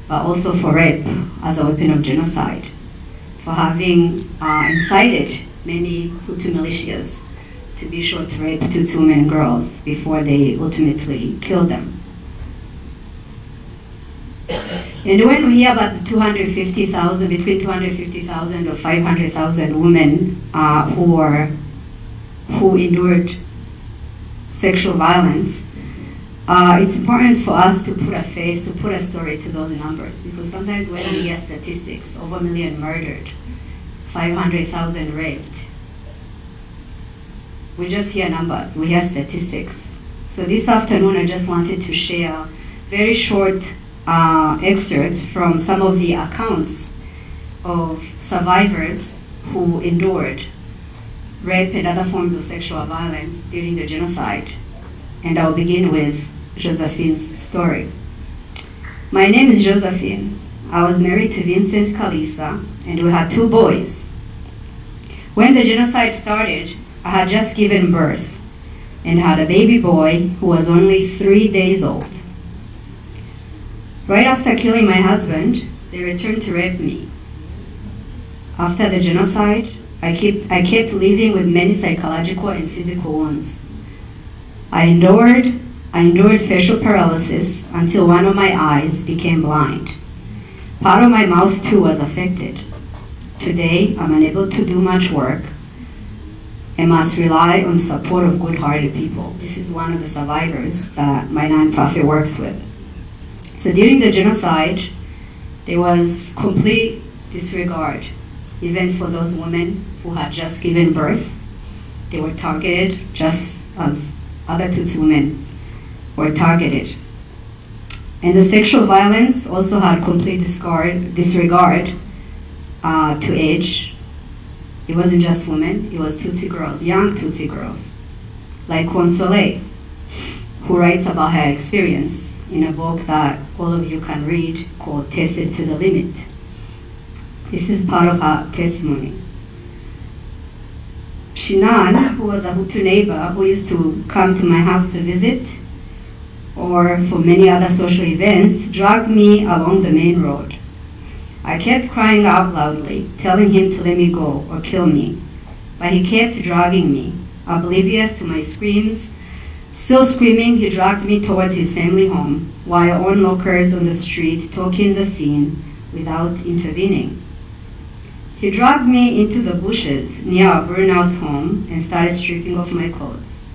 G: but also for rape as a weapon of genocide, for having incited many Hutu militias to be sure to rape Tutsi women and girls before they ultimately killed them. And when we hear about the 250,000, between 250,000 or 500,000 women who endured sexual violence, it's important for us to put a face, to put a story to those numbers, because sometimes when we hear statistics, over 1 million murdered, 500,000 raped, we just hear numbers, we hear statistics. So this afternoon I just wanted to share very short excerpts from some of the accounts of survivors who endured rape and other forms of sexual violence during the genocide. And I'll begin with Josephine's story. My name is Josephine. I was married to Vincent Kalisa, and we had 2 boys. When the genocide started, I had just given birth and had a baby boy who was only 3 days old. Right after killing my husband, they returned to rape me. After the genocide, I kept living with many psychological and physical wounds. I endured facial paralysis until one of my eyes became blind. Part of my mouth too was affected. Today, I'm unable to do much work and must rely on support of good-hearted people. This is one of the survivors that my nonprofit works with. So during the genocide, there was complete disregard, even for those women who had just given birth. They were targeted just as other Tutsi women were targeted. And the sexual violence also had complete disregard to age. It wasn't just women, it was Tutsi girls, young Tutsi girls, like Console, who writes about her experience in a book that all of you can read called Tested to the Limit. This is part of her testimony. Shinan, who was a Hutu neighbor who used to come to my house to visit, or for many other social events, dragged me along the main road. I kept crying out loudly, telling him to let me go or kill me, but he kept dragging me, oblivious to my screams. Still screaming, he dragged me towards his family home, while onlookers on the street talking the scene without intervening. He dragged me into the bushes near our burnout home and started stripping off my clothes.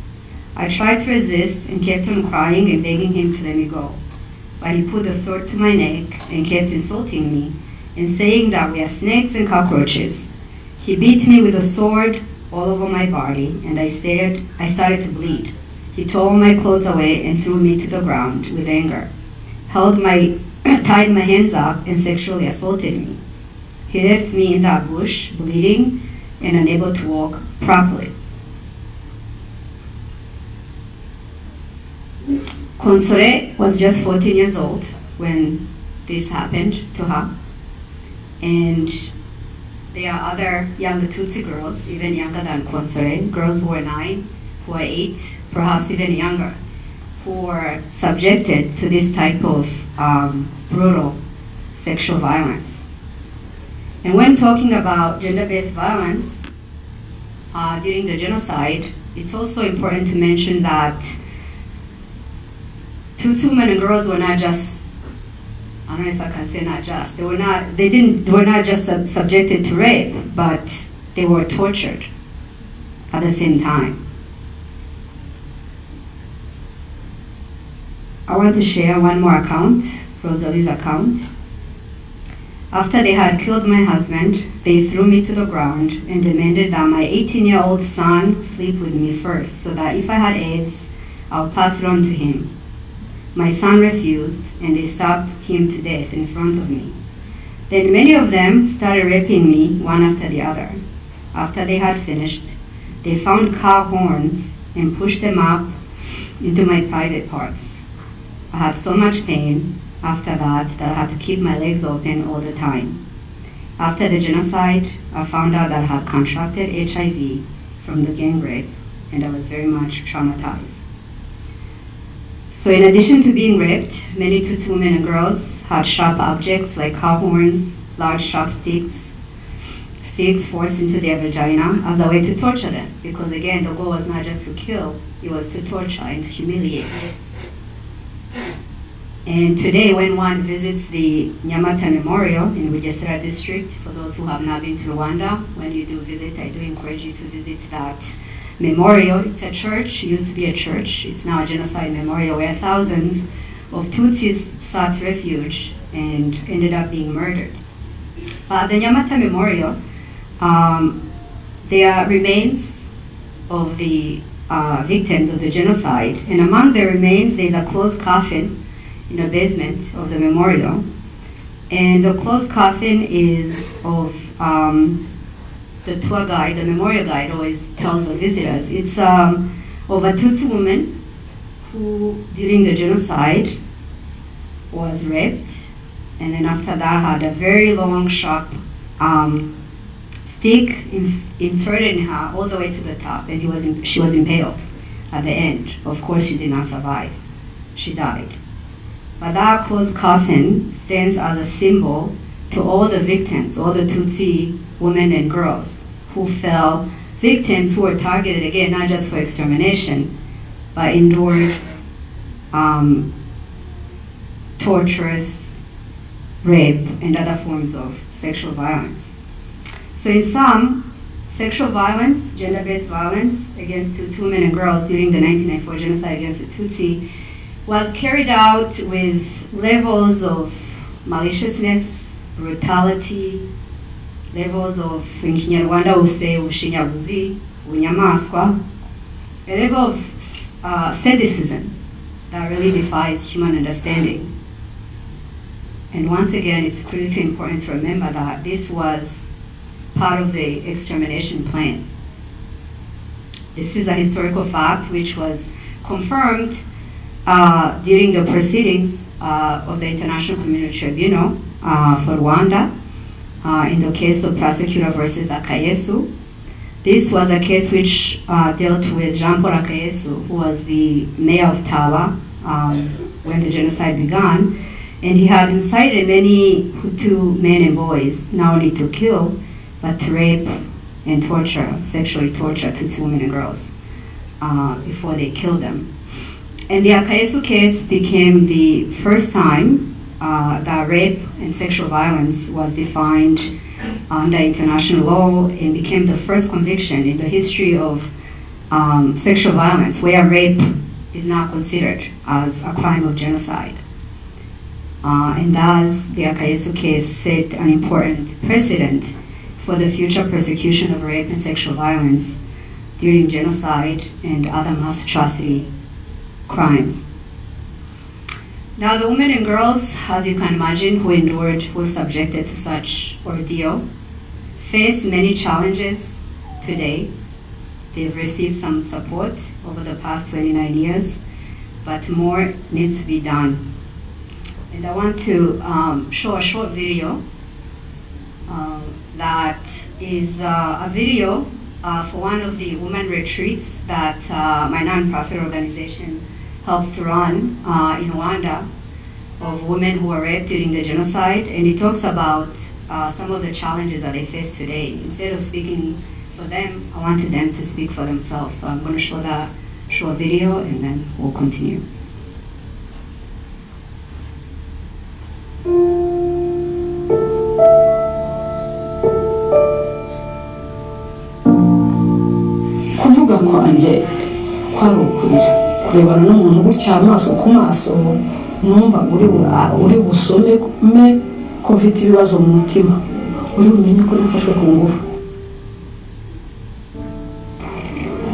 G: I tried to resist and kept on crying and begging him to let me go, but he put the sword to my neck and kept insulting me and saying that we are snakes and cockroaches. He beat me with a sword all over my body, and I started to bleed. He tore my clothes away and threw me to the ground with anger, tied my hands up and sexually assaulted me. He left me in that bush, bleeding and unable to walk properly. Consore was just 14 years old when this happened to her. And there are other younger Tutsi girls, even younger than Consore, girls who are 9, who are 8, perhaps even younger, who were subjected to this type of brutal sexual violence. And when talking about gender-based violence during the genocide, it's also important to mention that Tutsi women and girls were not just, I don't know if I can say not just, they were not just subjected to rape, but they were tortured at the same time. I want to share one more account, Rosalie's account. After they had killed my husband, they threw me to the ground and demanded that my 18-year-old son sleep with me first, so that if I had AIDS, I'll pass it on to him. My son refused, and they stabbed him to death in front of me. Then many of them started raping me one after the other. After they had finished, they found cow horns and pushed them up into my private parts. I had so much pain after that I had to keep my legs open all the time. After the genocide, I found out that I had contracted HIV from the gang rape, and I was very much traumatized. So in addition to being raped, many Tutsi women and girls had sharp objects like cow horns, large sharp sticks forced into their vagina as a way to torture them. Because again, the goal was not just to kill, it was to torture and to humiliate. And today, when one visits the Nyamata Memorial in Bugesera district, for those who have not been to Rwanda, when you do visit, I do encourage you to visit that memorial. It's a church, it used to be a church. It's now a genocide memorial where thousands of Tutsis sought refuge and ended up being murdered. The Nyamata Memorial, there are remains of the victims of the genocide, and among the remains there's a closed coffin in a basement of the memorial. And the closed coffin is of the tour guide, the memorial guide always tells the visitors. It's of a Tutsi woman who, during the genocide, was raped, and then after that had a very long, sharp stick inserted in her all the way to the top, and she was impaled at the end. Of course, she did not survive. She died. But that closed coffin stands as a symbol to all the victims, all the Tutsi women and girls who fell victims, who were targeted, again, not just for extermination, but endured torturous rape and other forms of sexual violence. So in sum, sexual violence, gender-based violence against Tutsi women and girls during the 1994 genocide against the Tutsi was carried out with levels of maliciousness, brutality, levels of, in Kinyarwanda we say, ubushinyaguzi, ubunyamaswa, a level of sadism that really defies human understanding. And once again, it's critically important to remember that this was part of the extermination plan. This is a historical fact which was confirmed during the proceedings of the International Criminal Tribunal for Rwanda in the case of Prosecutor versus Akayesu. This was a case which dealt with Jean-Paul Akayesu, who was the mayor of Tawa when the genocide began, and he had incited many Hutu men and boys not only to kill, but to rape and torture, sexually torture Tutsi women and girls before they killed them. And the Akayesu case became the first time that rape and sexual violence was defined under international law, and became the first conviction in the history of sexual violence where rape is now considered as a crime of genocide. And thus, the Akayesu case set an important precedent for the future persecution of rape and sexual violence during genocide and other mass atrocity crimes. Now, the women and girls, as you can imagine, who endured, who were subjected to such ordeal, face many challenges today. They've received some support over the past 29 years, but more needs to be done. And I want to show a short video that is a video for one of the women retreats that my nonprofit organization helps to run in Rwanda, of women who were raped during the genocide, and it talks about some of the challenges that they face today. Instead of speaking for them, I wanted them to speak for themselves. So I'm going to show that short video and then we'll continue.
H: Kuvuga kwanjye kwari ukurira, kurebana n'umuntu gutya amaso ku maso, numva uri busome ko mfite ibibazo mu mutima, uri bumenye ko nafashwe ku ngufu.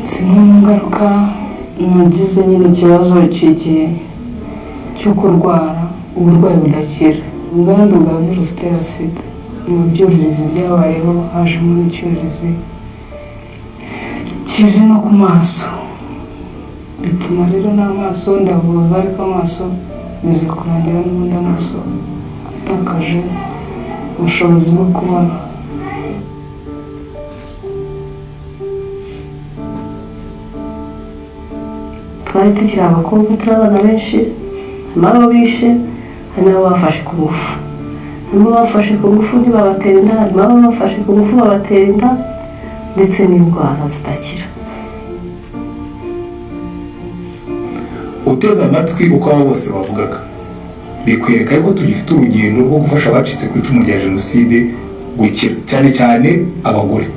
H: Zimwe mu ngaruka nagize nyine ikibazo cyo kurwara uburwayi budakira, ubwandu bwa virusi itera sida. Mu byuririzi byabayeho hajemo n'icyuririzi kije no ku maso, bituma rero n'amaso ndavuza, ariko amaso bize kurangira n'ubundi amaso atakaje ubushobozi bwo kubona. Twari tukiri abakobwa, turi abana benshi, harimo abo bishe, hari n'abo bafashe ku ngufu. Harimo abafashe ku ngufu ntibabatera inda, harimo abo bafashe ku ngufu babatera inda, ndetse n'indwara zidakira.
I: Uteze amatwi uko abo bose bavugaga, bikwereka ko tugifite urugendo rwo gufasha abacitse ku icumu rya jenoside gukira, cyane cyane abagore.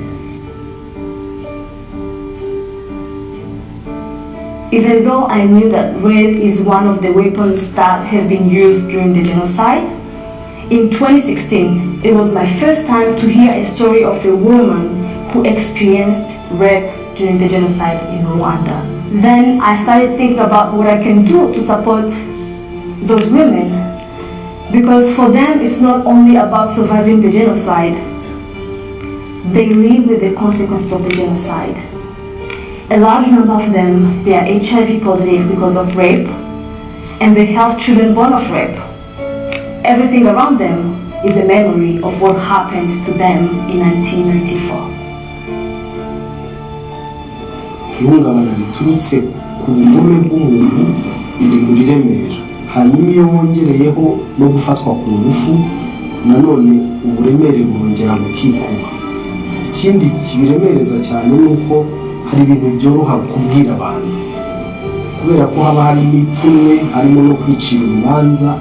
J: Even though I knew that rape is one of the weapons that have been used during the genocide, in 2016, it was my first time to hear a story of a woman who experienced rape during the genocide in Rwanda. Then I started thinking about what I can do to support those women, because for them it's not only about surviving the genocide, they live with the consequences of the genocide. A large number of them, they are HIV positive because of rape, and they have children born of rape. Everything around them is a memory of what happened to them in 1994.
K: Ihungabana riturutse ku bugome bw'umuntu biri muri Remera, hanyuma iyo wongereyeho no gufatwa ku ngufu, nanone uburemere bwongera bukikuba. Ikindi kibiremereza cyane nuko hari ibintu byoroha kubwira abantu, kubera ko haba harimo ipfunwe, harimo no kwicira urubanza,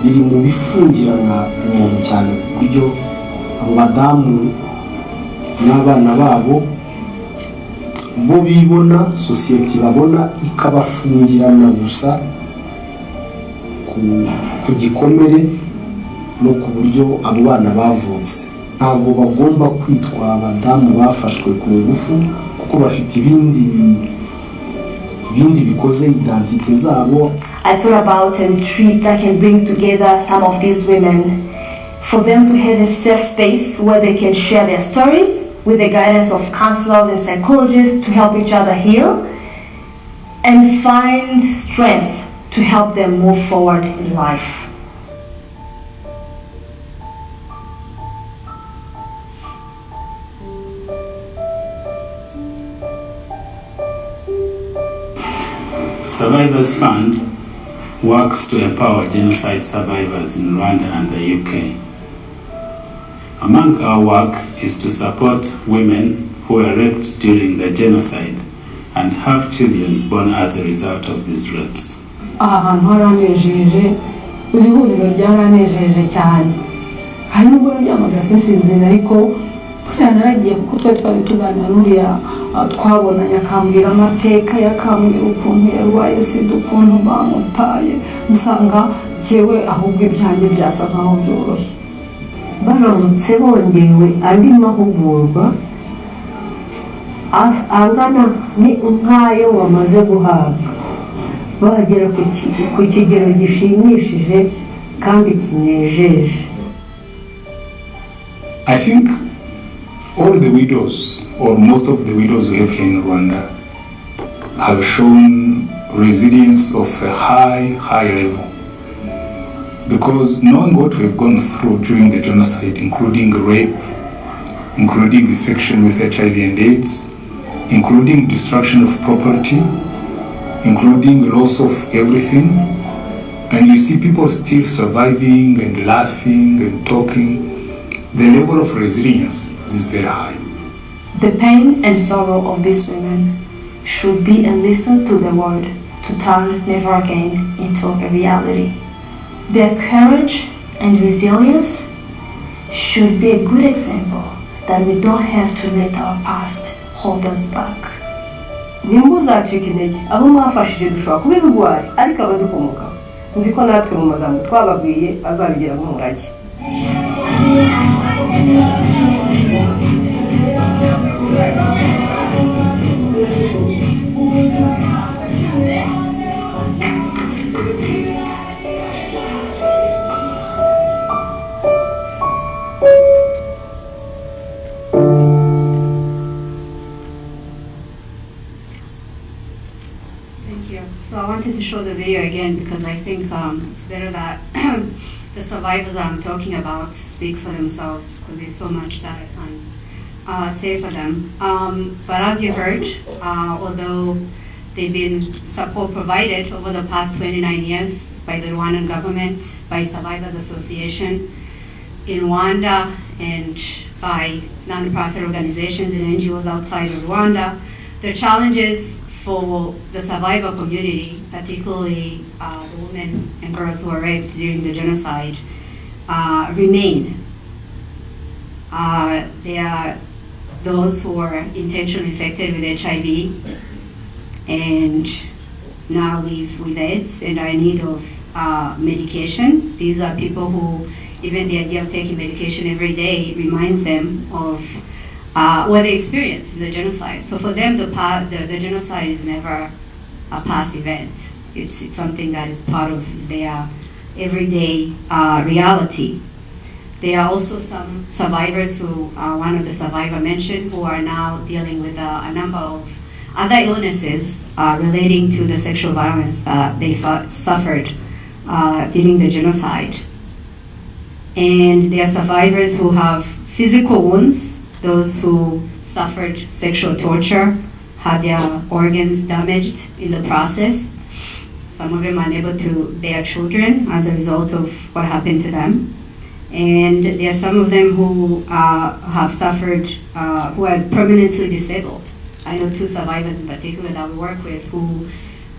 K: biri mu bifungirana umuntu cyane ku buryo abo badamu n'abana babo bo bibona, sosiyete babona ikabafungirana gusa ku gikomere no ku buryo abo bana bavutse. Ntabwo bagomba kwitwa abadamu bafashwe ku ngufu, kuko bafite ibindi bikoze identite zabo.
J: I thought about a retreat that can bring together some of these women, for them to have a safe space where they can share their stories with the guidance of counselors and psychologists to help each other heal and find strength to help them move forward in life.
L: Survivors Fund works to empower genocide survivors in Rwanda and the UK. Among our work is to support women who were raped during the genocide and have children born as a result of these rapes.
H: Ahantu haranejeje, iri huriro ryaranejeje cyane. Hari nubwo ryamaga sinsinzira, ariko buriya naragiye kuko twari tuganira n'uriya twabonanye, akambwira amateka, yakambwira ukuntu yarwaye sida, ukuntu bamutaye, nsanga jewe ahubwo ibyanjye byasa nkaho byoroshye.
M: Baramutse bongewe andi mahugurwa angana nk'ayo wamaze guhabwa, bagera ku kigero gishimishije kandi kinejeje.
I: I think all the widows, or most of the widows we have here in Rwanda, have shown resilience of a high level. Because knowing what we've gone through during the genocide, including rape, including infection with HIV and AIDS, including destruction of property, including loss of everything, and you see people still surviving and laughing and talking, the level of resilience is very high.
J: The pain and sorrow of these women should be a lesson to the world to turn never again into a reality. Their courage and resilience should be a good example that we don't have to let our past hold us back.
M: ntimuzacike intege abo mwafashije dushobora kuba ibigwari ariko abadukomokaho nzi ko natwe mu magambo twababwiye azabigiramo umurage.
G: So I wanted to show the video again because I think it's better that the survivors that I'm talking about speak for themselves, because there's so much that I can say for them. But as you heard, although they've been support provided over the past 29 years by the Rwandan government, by Survivors Association in Rwanda, and by non-profit organizations and NGOs outside of Rwanda, the challenges for the survivor community, particularly the women and girls who were raped during the genocide, remain. There are those who were intentionally infected with HIV and now live with AIDS and are in need of medication. These are people who, even the idea of taking medication every day reminds them of what they experienced in the genocide. So for them, the genocide is never a past event. It's something that is part of their everyday reality. There are also some survivors who, one of the survivors mentioned, who are now dealing with a number of other illnesses relating to the sexual violence that they suffered during the genocide. And there are survivors who have physical wounds, those who suffered sexual torture, had their organs damaged in the process. Some of them are unable to bear children as a result of what happened to them. And there are some of them who have suffered, who are permanently disabled. I know two survivors in particular that we work with who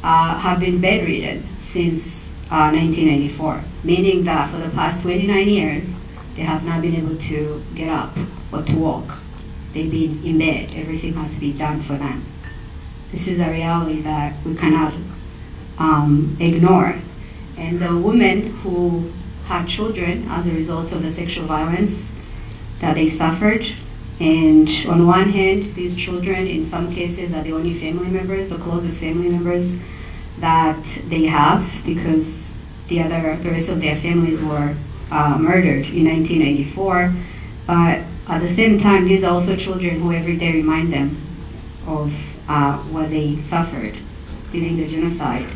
G: have been bedridden since 1994, meaning that for the past 29 years, they have not been able to get up or to walk. They've been in bed. Everything has to be done for them. This is a reality that we cannot ignore. And the women who had children as a result of the sexual violence that they suffered, and on one hand, these children in some cases are the only family members, the closest family members that they have, because the rest of their families were murdered in 1994. But at the same time, these are also children who every day remind them of what they suffered during the genocide.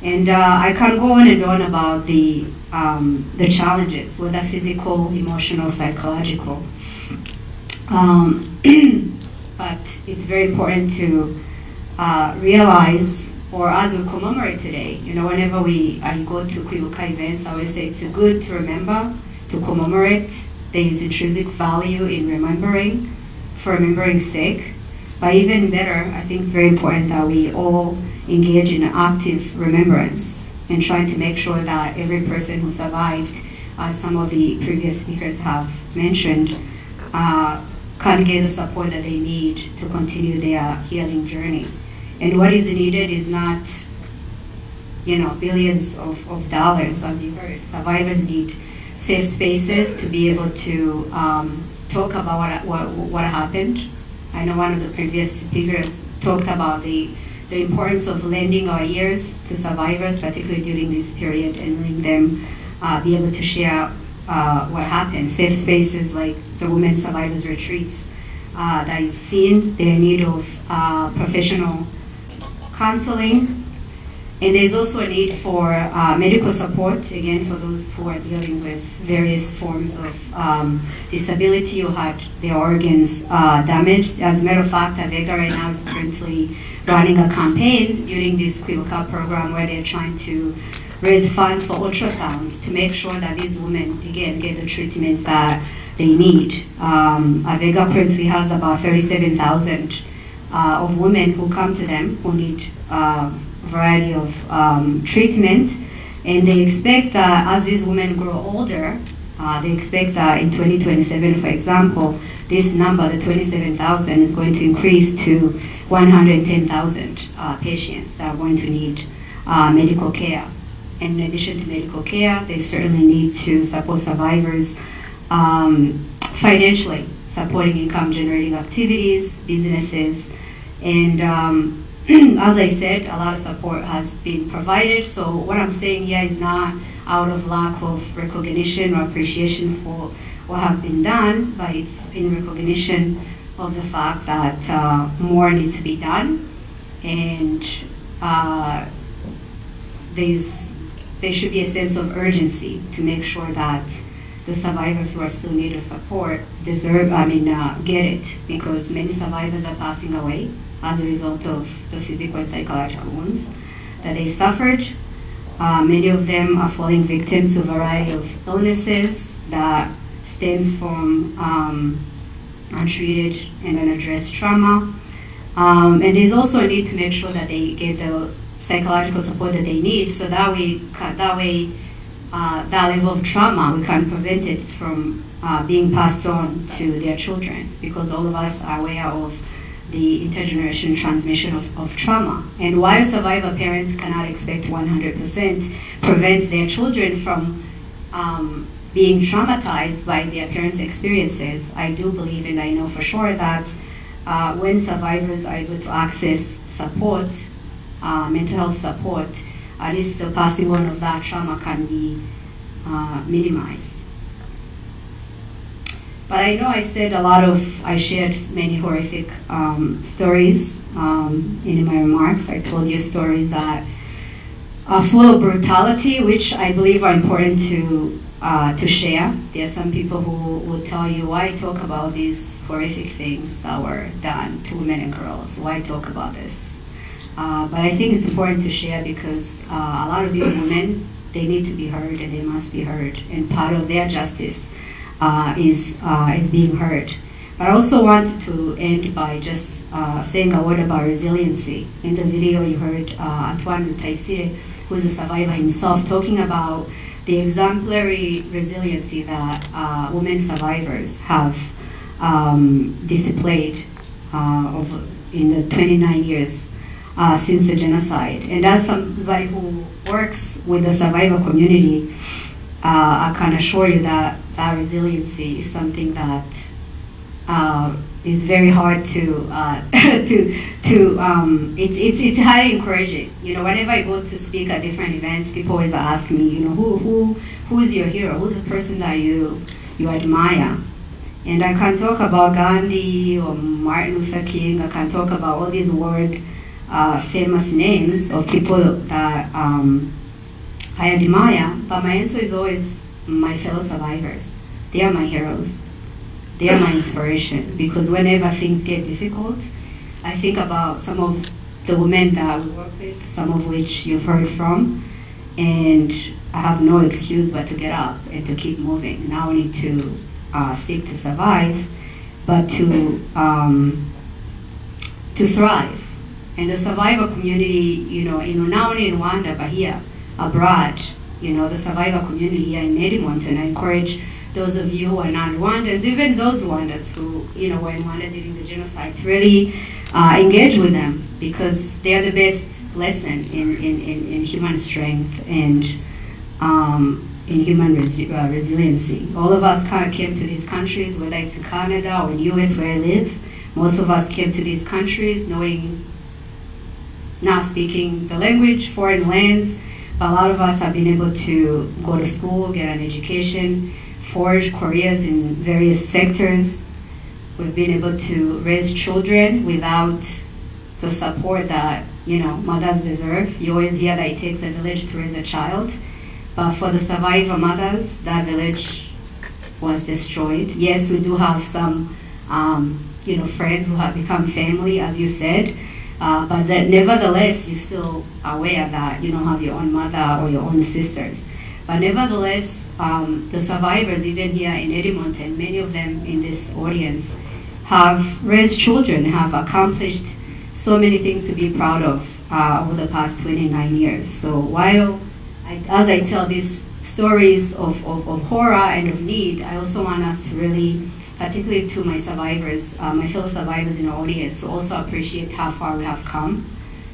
G: And I can go on and on about the challenges, whether physical, emotional, psychological. But it's very important to realize, or as we commemorate today, whenever I go to Kwibuka events, I always say it's good to remember, to commemorate. There is intrinsic value in remembering, for remembering's sake. But even better, I think it's very important that we all engage in active remembrance and trying to make sure that every person who survived, as some of the previous speakers have mentioned, can get the support that they need to continue their healing journey. And what is needed is not, billions of dollars, as you heard. Survivors need safe spaces to be able to talk about what happened. I know one of the previous speakers talked about the importance of lending our ears to survivors, particularly during this period, and letting them be able to share what happened. Safe spaces like the Women Survivors Retreats that you've seen, they're in need of professional counseling And there's also a need for medical support, again, for those who are dealing with various forms of disability or had their organs damaged. As a matter of fact, Avega right now is currently running a campaign during this Kwibuka program where they're trying to raise funds for ultrasounds to make sure that these women, again, get the treatment that they need. Avega currently has about 37,000 of women who come to them who need variety of treatment, and they expect that as these women grow older, they expect that in 2027, for example, this number, the 27,000, is going to increase to 110,000 patients that are going to need medical care. And in addition to medical care, they certainly need to support survivors financially, supporting income-generating activities, businesses, and as I said, a lot of support has been provided. So what I'm saying here is not out of lack of recognition or appreciation for what have been done, but it's in recognition of the fact that more needs to be done, and there should be a sense of urgency to make sure that the survivors who are still in need of support get it, because many survivors are passing away as a result of the physical and psychological wounds that they suffered. Many of them are falling victims to a variety of illnesses that stems from untreated and unaddressed trauma. And there's also a need to make sure that they get the psychological support that they need, so that level of trauma, we can prevent it from being passed on to their children, because all of us are aware of the intergenerational transmission of trauma. And while survivor parents cannot expect 100% prevent their children from being traumatized by their parents' experiences, I do believe, and I know for sure, that when survivors are able to access support, mental health support, at least the passing on of that trauma can be minimized. But I know I shared many horrific stories in my remarks. I told you stories that are full of brutality, which I believe are important to share. There are some people who will tell you, why talk about these horrific things that were done to women and girls? Why talk about this? But I think it's important to share, because a lot of these women, they need to be heard, and they must be heard. And part of their justice is being heard. But I also want to end by just saying a word about resiliency. In the video you heard Antoine Kaycee, who is a survivor himself, talking about the exemplary resiliency that women survivors have displayed in the 29 years since the genocide. And as somebody who works with the survivor community, I can assure you that that resiliency is something that is very hard it's highly encouraging. You know, whenever I go to speak at different events, people always ask me, you know, who's your hero? Who's the person that you admire? And I can talk about Gandhi or Martin Luther King. I can talk about all these famous names of people that I admire, but my answer is always my fellow survivors. They are my heroes. They are my inspiration, because whenever things get difficult, I think about some of the women that we work with, some of which you've heard from, and I have no excuse but to get up and to keep moving. Not only to seek to survive, but to thrive. And the survivor community, not only in Rwanda, but here, abroad, the survivor community here in Edmonton, I encourage those of you who are not Rwandans, even those Rwandans who, were in Rwanda during the genocide, to really engage with them, because they are the best lesson in human strength and in human resiliency. All of us came to these countries, whether it's in Canada or in US where I live. Most of us came to these countries not speaking the language, foreign lands, but a lot of us have been able to go to school, get an education, forge careers in various sectors. We've been able to raise children without the support that mothers deserve. You always hear that it takes a village to raise a child, but for the survivor mothers, that village was destroyed. Yes, we do have some, friends who have become family, as you said, but that nevertheless, you're still aware that you don't have your own mother or your own sisters. But nevertheless, the survivors, even here in Edmonton, many of them in this audience, have raised children, have accomplished so many things to be proud of over the past 29 years. So while, as I tell these stories of horror and of need, I also want us to really, particularly to my survivors, my fellow survivors in the audience, to also appreciate how far we have come,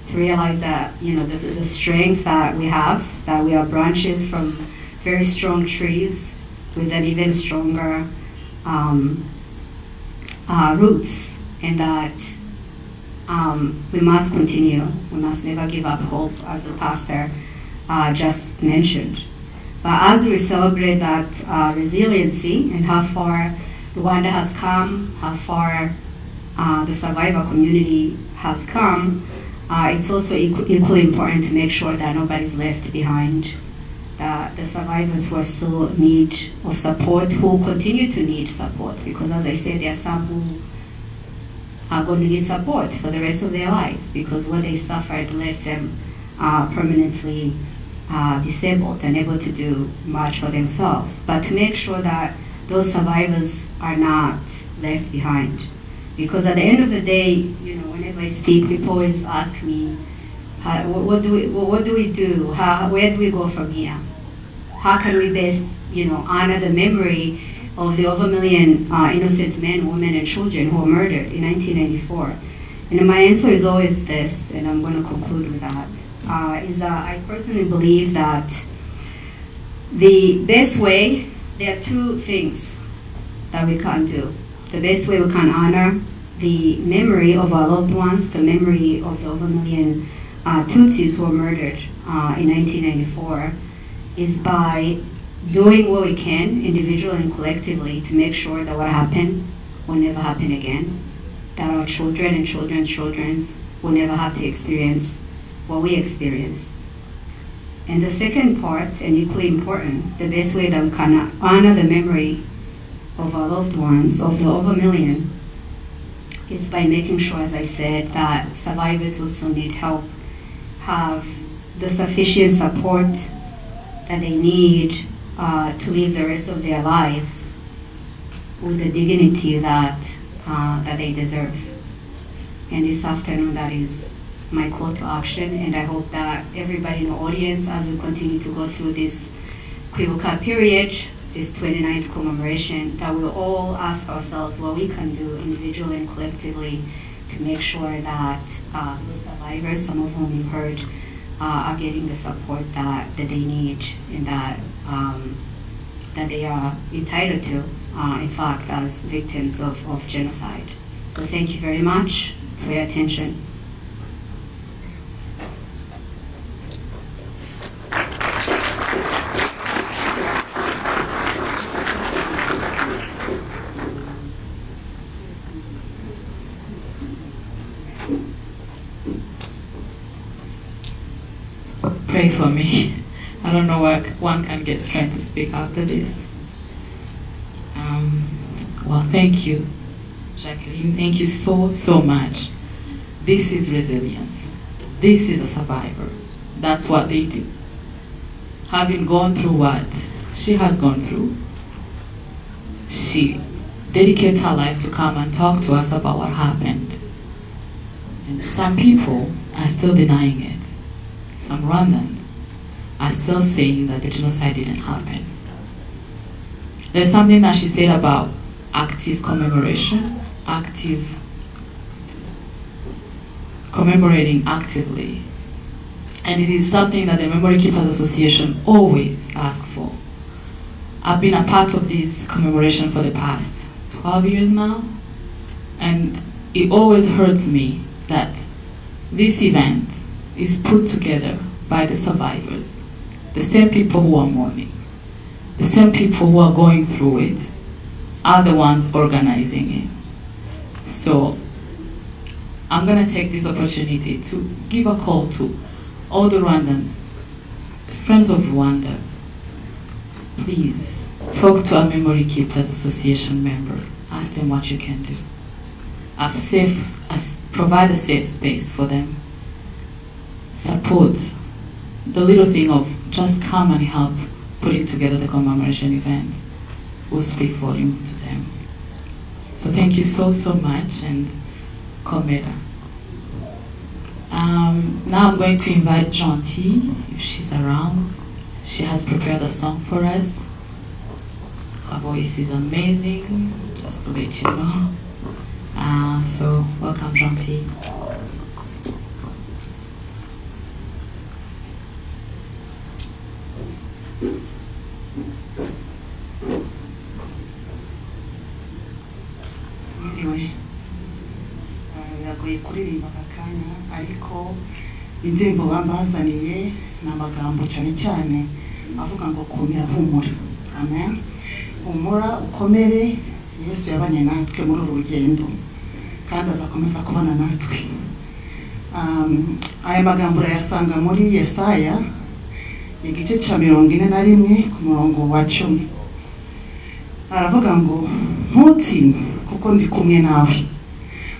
G: to realize that, the strength that we have, that we are branches from very strong trees with an even stronger roots, and that we must continue. We must never give up hope, as the pastor just mentioned. But as we celebrate that resiliency and how far Rwanda has come, how far the survivor community has come, it's also equally important to make sure that nobody's left behind, that the survivors who are still in need of support, who continue to need support, because as I said, there are some who are going to need support for the rest of their lives, because what they suffered left them permanently disabled, unable to do much for themselves. But to make sure that those survivors are not left behind. Because at the end of the day, whenever I speak, people always ask me, what do we do? Where do we go from here? How can we best, honor the memory of the over 1 million innocent men, women, and children who were murdered in 1994? And my answer is always this, and I'm going to conclude with that, is that I personally believe that the best way, there are two things that we can do. The best way we can honor the memory of our loved ones, the memory of the over 1 million Tutsis who were murdered in 1994, is by doing what we can, individually and collectively, to make sure that what happened will never happen again, that our children and children's children will never have to experience what we experienced. And the second part, and equally important, the best way that we can honor the memory of our loved ones, of the over 1 million, is by making sure, as I said, that survivors who still need help have the sufficient support that they need to live the rest of their lives with the dignity that they deserve. And this afternoon, that is my call to action, and I hope that everybody in the audience, as we continue to go through this Kwibuka period, this 29th commemoration, that we'll all ask ourselves what we can do individually and collectively to make sure that the survivors, some of whom you heard, are getting the support that they need and that they are entitled to, in fact, as victims of genocide. So thank you very much for your attention.
C: Pray for me. I don't know where one can get strength to speak after this. Well, thank you, Jacqueline. Thank you so much. This is resilience. This is a survivor. That's what they do. Having gone through what she has gone through, she dedicates her life to come and talk to us about what happened. And some people are still denying it. Some Rwandans are still saying that the genocide didn't happen. There's something that she said about active commemoration, commemorating actively. And it is something that the Memory Keepers Association always asks for. I've been a part of this commemoration for the past 12 years now, and it always hurts me that this event is put together by the survivors, the same people who are mourning, the same people who are going through it, are the ones organizing it. So I'm going to take this opportunity to give a call to all the Rwandans, friends of Rwanda. Please talk to our Memory Keepers Association member. Ask them what you can do. Provide a safe space for them. Support the little thing of just come and help putting together the commemoration event will speak volume to them. So thank you so much, and Komera. Now I'm going to invite Gentil, if she's around. She has prepared a song for us. Her voice is amazing, just to let you know. So welcome, Gentil.
N: Anyway, biragoye kuririmba aka kanya, ariko indirimbo bambazaniye ni amagambo cyane cyane avuga ngo komera humura. Amen. Humura ukomere, Yesu yabanye natwe muri uru rugendo kandi azakomeza kubana natwe. Aya magambo urayasanga muri Yesaya igice cya 41 ku murongo wa 10. Aravuga ngo ntutinye kuko ndi kumwe nawe,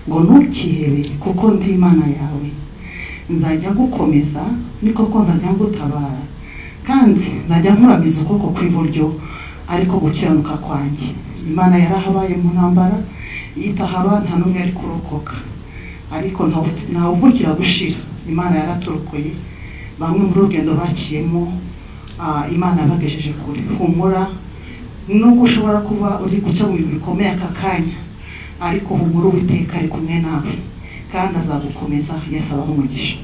N: ngo ntukihebe kuko ndi Imana yawe, nzajya gukomeza ni koko nzajya ngutabara, kandi nzajya nkuramiza ukuboko kw'iburyo ariko gukiranuka kwanjye. Imana yarahabaye mu ntambara, itahaba nta n'umwe ari kurokoka, ariko ntawe uvukira gushira. Imana yaraturokoye, bamwe mu rugendo baciyemo Imana yabagejeje kure. Humura, nubwo ushobora kuba uri guca mu bintu bikomeye aka kanya, ariko humura, Uwiteka ari kumwe nawe kandi azagukomeza. Yesu abahe umugisha.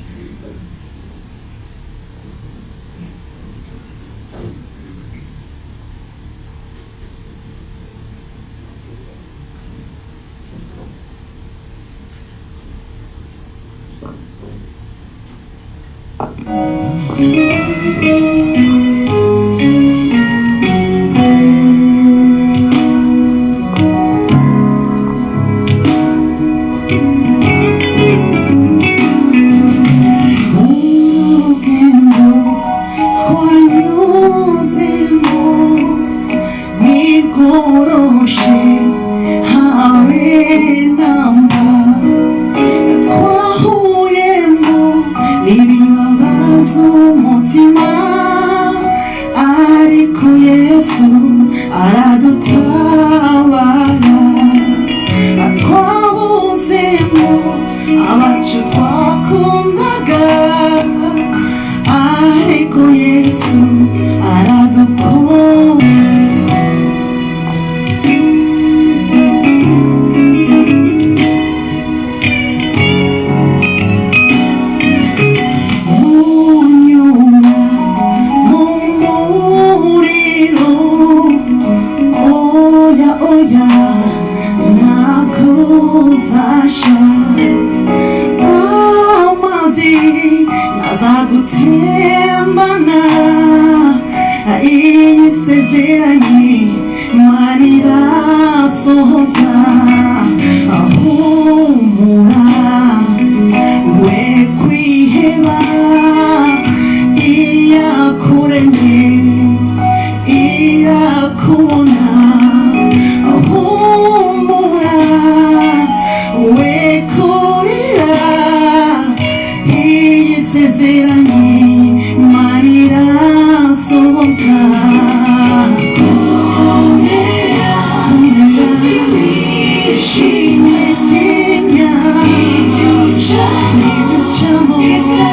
O: It's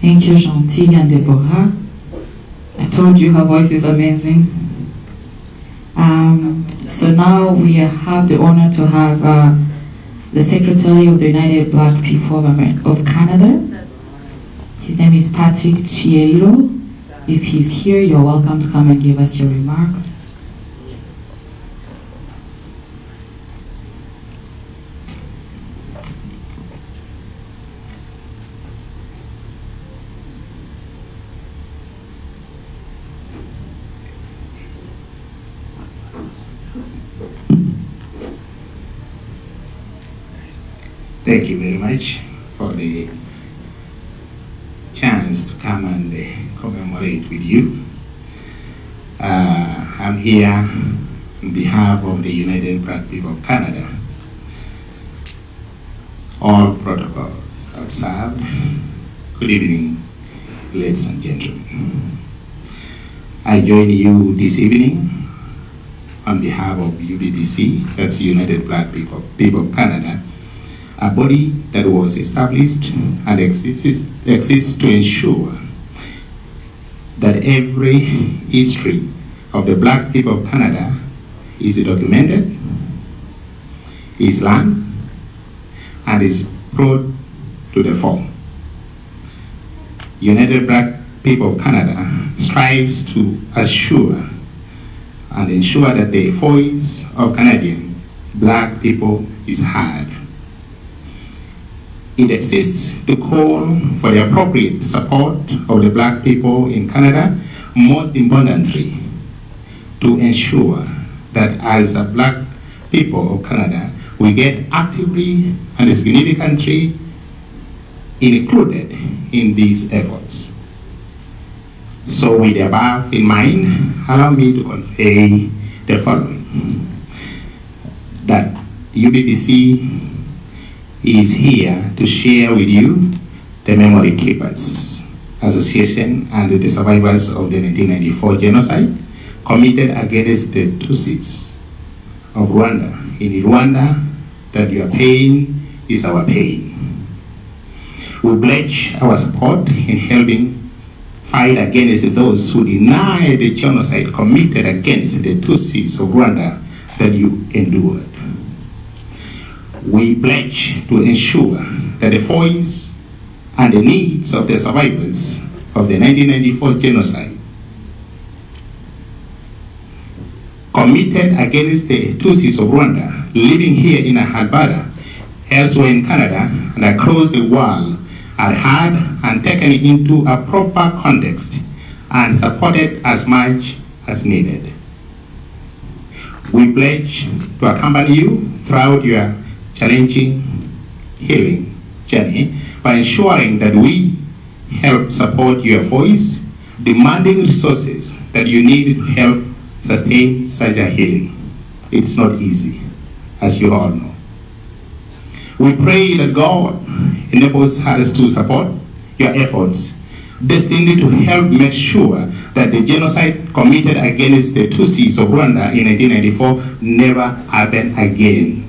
C: Thank you, Gentil and Deborah. I told you her voice is amazing. So now we have the honor to have the Secretary of the United Black People of Canada. His name is Patrick Higiro. If he's here, you're welcome to come and give us your remarks.
E: Thank you very much for the chance to come and commemorate with you. I'm here on behalf of the United Black People of Canada. All protocols observed. Good evening, ladies and gentlemen. I join you this evening on behalf of UBPC, that's United Black People of Canada, a body that was established and exists to ensure that every history of the Black people of Canada is documented, is learned, and is brought to the fore. United Black People of Canada strives to assure and ensure that the voice of Canadian Black people is heard. It exists to call for the appropriate support of the Black people in Canada, most importantly, to ensure that as a Black people of Canada, we get actively and significantly included in these efforts. So with the above in mind, allow me to convey the following. That UBPC is here to share with you the Memory Keepers Association and the survivors of the 1994 genocide committed against the Tutsis of Rwanda. In Rwanda, that your pain is our pain. We pledge our support in helping fight against those who deny the genocide committed against the Tutsis of Rwanda that you endured. We pledge to ensure that the voice and the needs of the survivors of the 1994 genocide committed against the Tutsis of Rwanda living here in Alberta, elsewhere in Canada, and across the world are heard and taken into a proper context and supported as much as needed. We pledge to accompany you throughout your challenging healing journey by ensuring that we help support your voice, demanding resources that you need to help sustain such a healing. It's not easy, as you all know. We pray that God enables us to support your efforts, destined to help make sure that the genocide committed against the Tutsis of Rwanda in 1994 never happen again.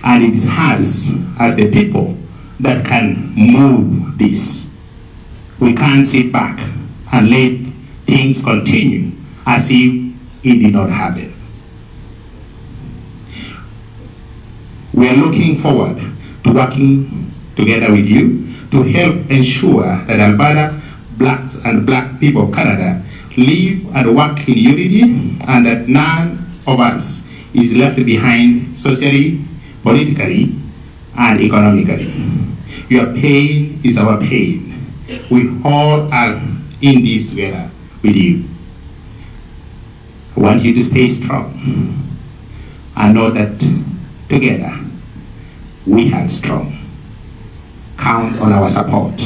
E: And it is us, as the people, that can move this. We can't sit back and let things continue as if it did not happen. We are looking forward to working together with you to help ensure that Alberta Blacks and Black people of Canada live and work in unity, and that none of us is left behind socially, politically, and economically. Your pain is our pain. We all are in this together with you. I want you to stay strong and know that together we are strong. Count on our support.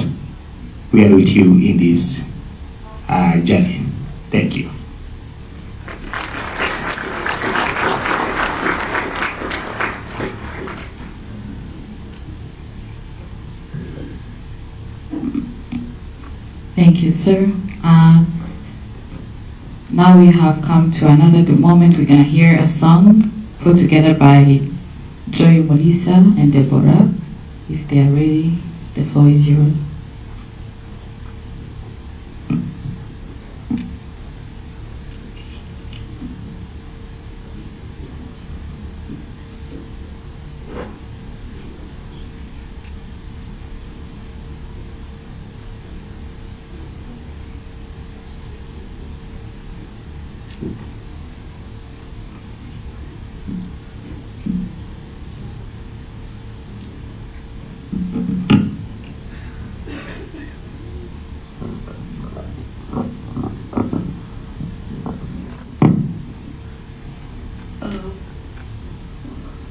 E: We are with you in this journey. Thank you.
C: Thank you, sir. Now we have come to another good moment. We're going to hear a song put together by Joy, Melissa, and Deborah. If they are ready, the floor is yours. Hello.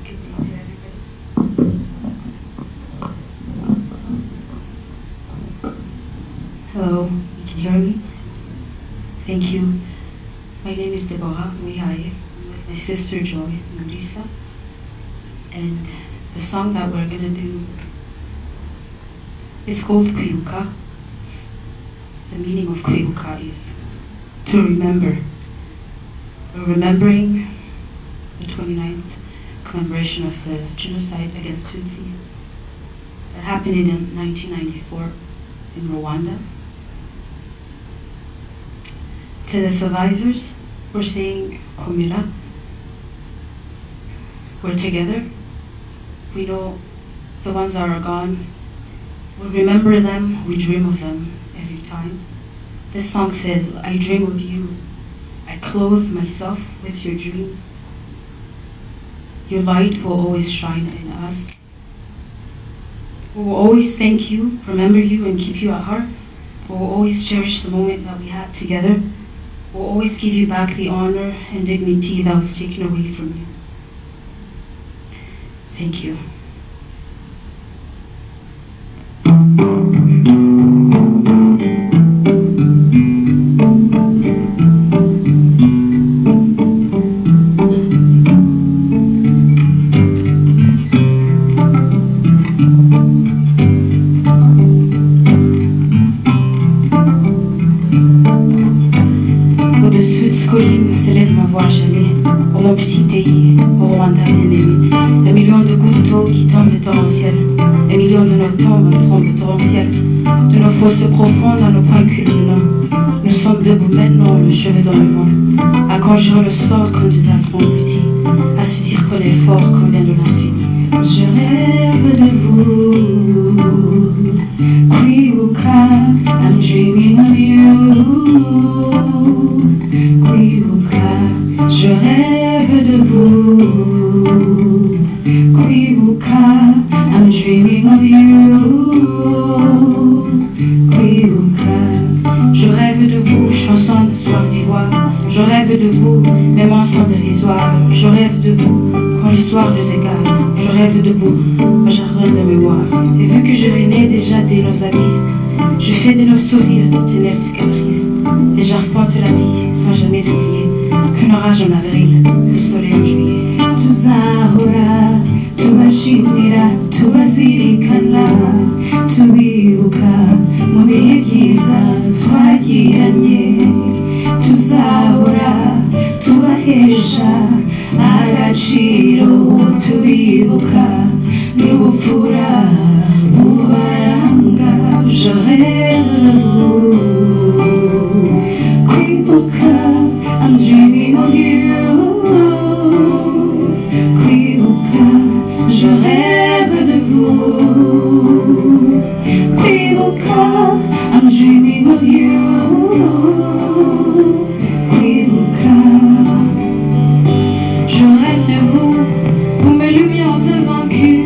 C: Good evening to everybody. Hello, you can hear me? Thank you. My name is Deborah Mwihaye. I'm with my sister Joy Marisa. And the song that we're gonna do is called Kwibuka. The meaning of Kwibuka is to remember. We're remembering the 29th commemoration of the genocide against Tutsi that happened in 1994 in Rwanda. To the survivors, we're saying Komera. We're together. We know the ones that are gone. We remember them, we dream of them every time. This song says, I dream of you. I clothe myself with your dreams. Your light will always shine in us. We will always thank you, remember you, and keep you at heart. We will always cherish the moment that we had together. We will always give you back the honor and dignity that was taken away from you. Thank you. Au-dessus de ce colline s'élève ma voix jamais. Oh mon petit pays, au Rwanda bien-aimé. Un million de gouttes d'eau qui tombent des torrentiels. Un million de nos tombes torrentielles. De nos fosses profondes à nos points culminants. Nous sommes debout maintenant, le cheveu dans le vent. À conjurer le sort comme des astres engloutis. À se dire qu'on est fort, qu'on vient de l'infini. Je rêve de vous. Kwibuka, I'm dreaming of you. Kwibuka, je rêve de vous. Kwibuka, I'm dreaming of you. Kwibuka, je rêve de vous, chanson de soir d'ivoire. Je rêve de vous, mes mensonges dérisoires. Je rêve de vous, quand l'histoire nous égare. Je rêve de vous, un jardin de mémoire. Et vu que je renais déjà dès nos abysses, je fais de nos sourires d'éternelles cicatrices. Et j'arpente la vie sans jamais oublier qu'un orage en avril, le soleil en juillet. Tuzahora, tubashimira, tubazirikana, tubibuka mu bihe byiza twagiranye. Tuzahora, tubahesha agaciro, tubibuka n'ubupfura bubaranga. Je rêve de vous. Kwibuka, I'm dreaming of you. Kwibuka, je rêve de vous. Kwibuka, I'm dreaming of you. Kwibuka, je rêve de vous, vous mes lumières invaincues.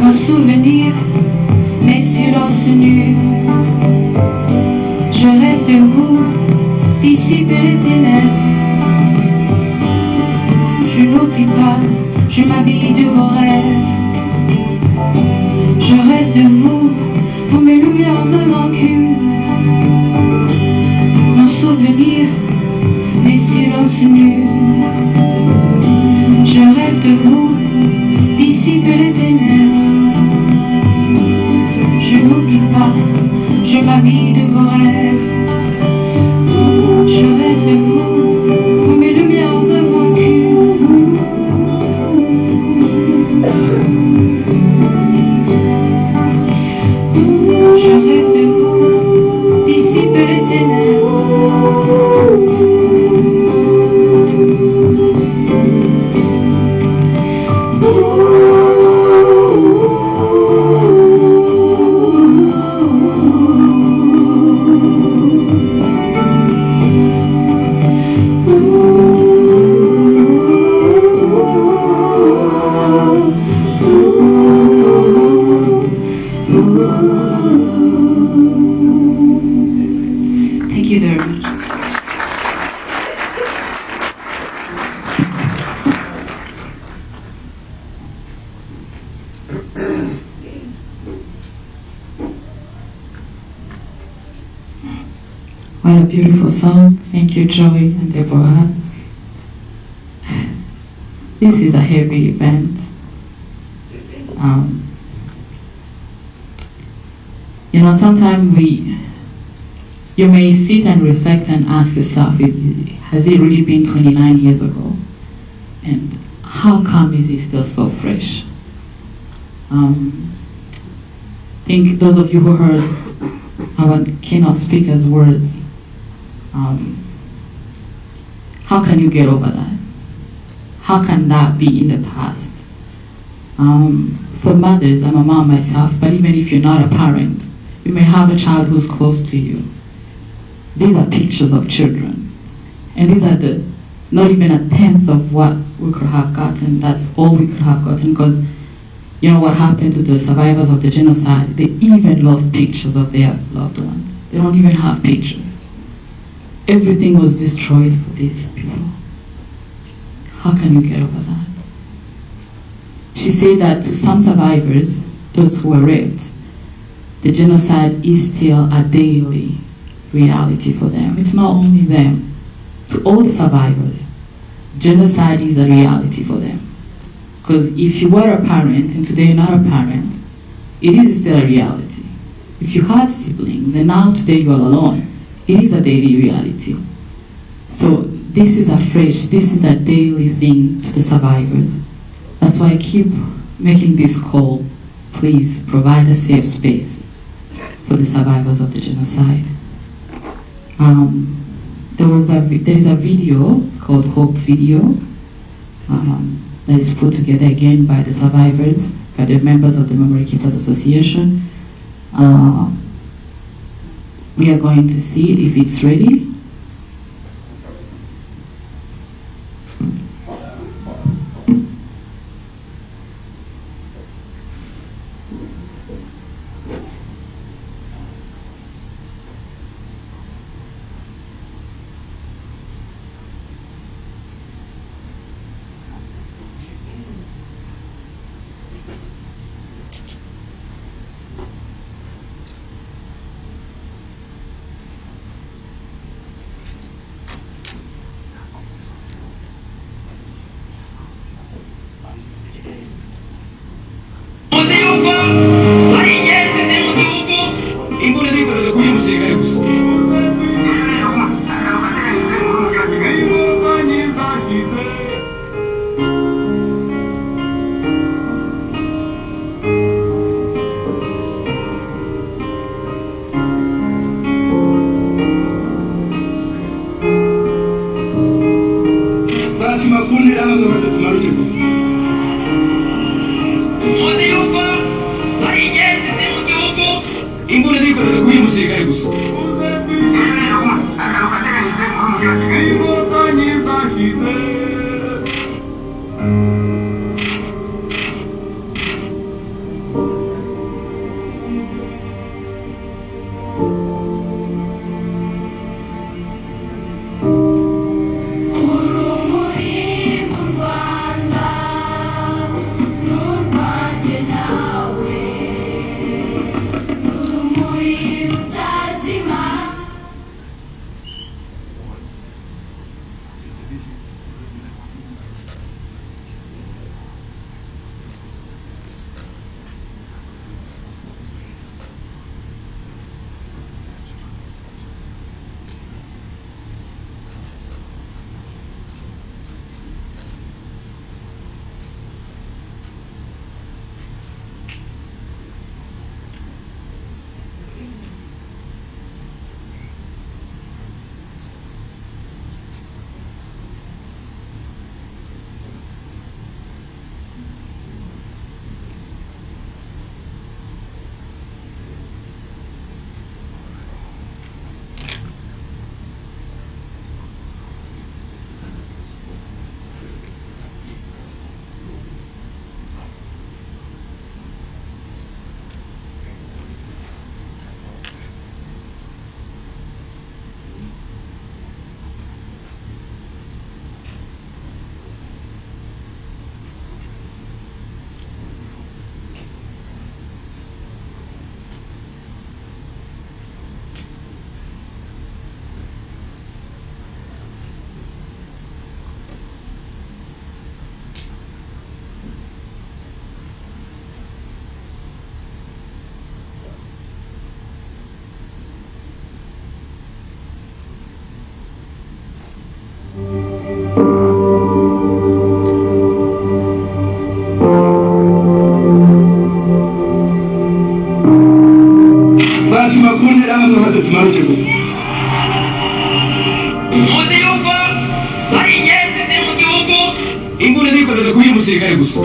C: Vos souvenirs, mes silences nus. Je rêve de vous, dissiper les ténèbres. Je n'oublie pas, je m'habille de vos rêves. Je rêve de vous, vous mes lumières invaincues. Mon souvenir, mes silences nus. Je rêve de vous, dissiper les ténèbres. Je n'oublie pas, je m'habille de vos rêves. Je rêve de vous, vous mes lumières invaincues. Je rêve de vous. you very much. What a beautiful song. Thank you, Joey and Deborah. This is a heavy event. Sometimes you may sit and reflect and ask yourself, has it really been 29 years ago? And how come is it still so fresh? I think those of you who heard our keynote speaker's words, how can you get over that? How can that be in the past? For mothers, I'm a mom myself, but even if you're not a parent, you may have a child who's close to you. These are pictures of children. And these are not even a tenth of what we could have gotten. That's all we could have gotten, because you know what happened to the survivors of the genocide? They even lost pictures of their loved ones. They don't even have pictures. Everything was destroyed for these people. How can you get over that? She said that to some survivors, those who were raped, the genocide is still a daily reality for them. It's not only them. To all the survivors, genocide is a reality for them. Because if you were a parent and today you're not a parent, it is still a reality. If you had siblings and now today you are alone, it is a daily reality. So this is a daily thing to the survivors. That's why I keep making this call. Please provide a safe space for the survivors of the genocide. There is a video, it's called Hope Video, that is put together again by the survivors, by the members of the Memory Keepers Association. We are going to see it if it's ready.
A: umusirikare gusa.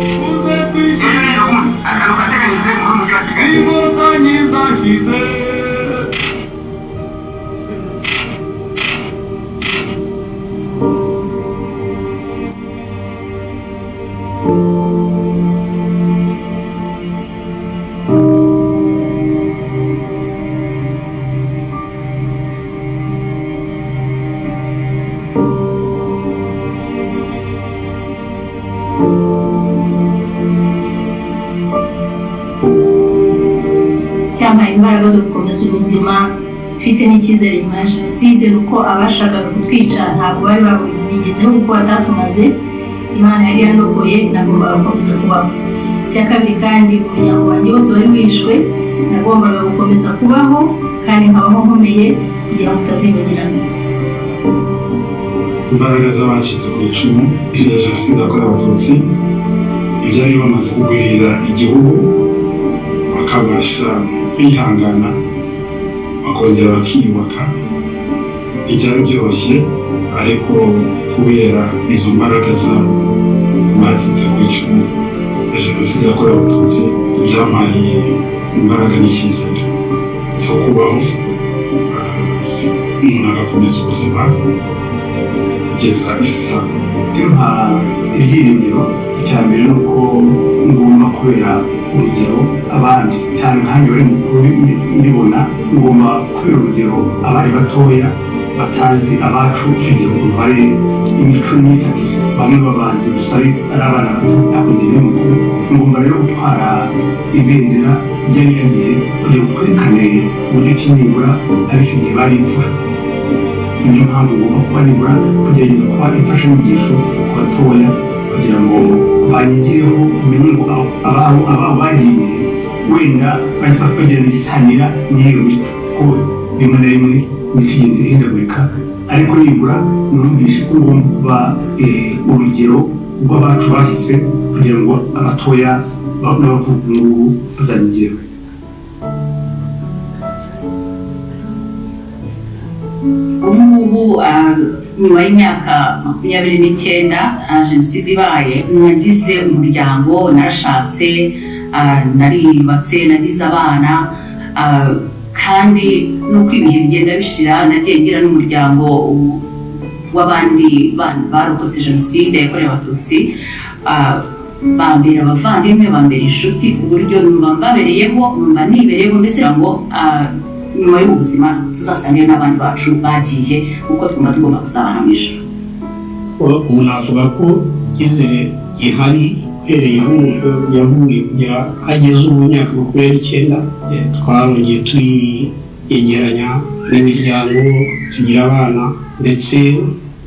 O: cyampaye imbaraga zo gukomeza ubuzima mfite n'icyizere nyuma ya jenoside nuko abashakaga kutwica ntabwo bari babigezeho kuko batatumaze imana yari yanogoye nagombaga gukomeza kubaho. Icya kabiri kandi umuryango wanjye wose wari wishwe nagombaga gukomeza kubaho kandi nkabaho nkomeye kugira ngo utazibagirana.
L: Imbaraga z'abacitse ku icumu rya jenoside yakorewe abatutsi ibyari bamaze kugwirira igihugu bakabasha kwihangana bakongera bakiyubaka ibyari byoroshye, ariko kubera izo mbaraga zabo bacitse ku icumu rya jenoside yakorewe abatutsi byampaye imbaraga n'icyizere cyo kubaho umuntu agakomeza ubuzima kugeza isa.
K: Nta ibyiringiro icya mbere ni uko ngomba kubera urugero abandi cyane nkanjye bari mukuru mbibona, ngomba kubera urugero abari batoya batazi abacu icyo gihe ukuntu bari imico n'imyifatire, bamwe babazi gusa ari abana bato akugiriye mukuru. Ngomba rero gutwara ibendera ryari icyo gihe kugira ngo twerekane uburyo ki nibura ari icyo gihe bari imfura. Niyo mpamvu ngomba kuba nibura kugerageza kuba imfashanyigisho ku batoya kugira ngo banyigireho umenye ngo ababo bagiye wenda bagenda bisanira n'iyo mico, ko rimwe na rimwe imico igenda ihindagurika, ariko nibura numvise ko ngomba kuba urugero rw'abacu bahise kugira ngo abatoya n'abavuga n'ubu bazanyigireho.
C: Ubu nyuma y'imyaka 29 jenoside ibaye, nagize umuryango, narashatse, naribatse, nagize abana, kandi nuko ibihe bigenda bishira nagiye ngira n'umuryango w'abandi barokotse jenoside yakorewe abatutsi, bambera abavandimwe, bambera inshuti, ku buryo numva mbabereyeho, numva nibereyeho, mbese ngo nyuma y'ubuzima tuzasangira n'abandi bacu bagiye kuko twumva tugomba kuzabana mu ijuru.
P: Umuntu avuga ko icyizere gihari uhereye aho yavuye kugera ageze mu myaka 29, twarongeye twiyegeranya n'imiryango, tugira abana, ndetse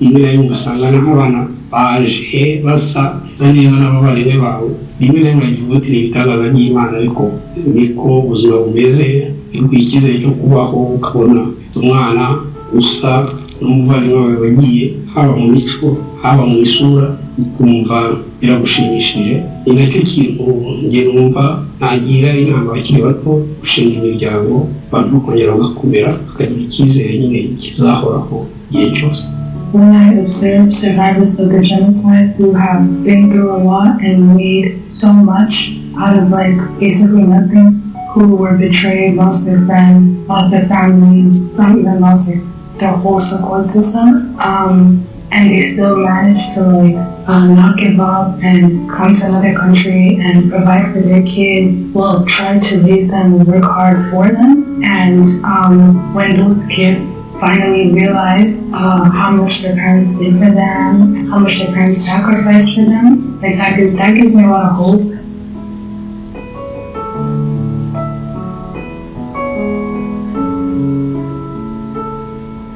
P: rimwe na rimwe ugasanga n'abana baje basa neza n'abavandimwe bawe. Rimwe na rimwe agira uti ni ibitangaza by'Imana, ariko niko ubuzima bumeze. Biguha icyizere cyo kubaho, ukabona ufite umwana usa n'umuvandimwe wawe wagiye, haba mu mico haba mu isura, ukumva biragushimishije. Ni nacyo kintu njye numva nagira inama abakiri bato, gushinga imiryango, abantu bakongera bagakomera, bakagira icyizere nyine kizahoraho igihe cyose.
Q: When I observe survivors of the genocide who have been through a lot and made so much out of basically nothing, who were betrayed, lost their friends, lost their families, some even lost their whole support system, and they still managed to not give up and come to another country and provide for their kids, well, try to raise them and work hard for them. And when those kids finally realize how much their parents did for them, how much their parents sacrificed for them, that gives me a lot of hope.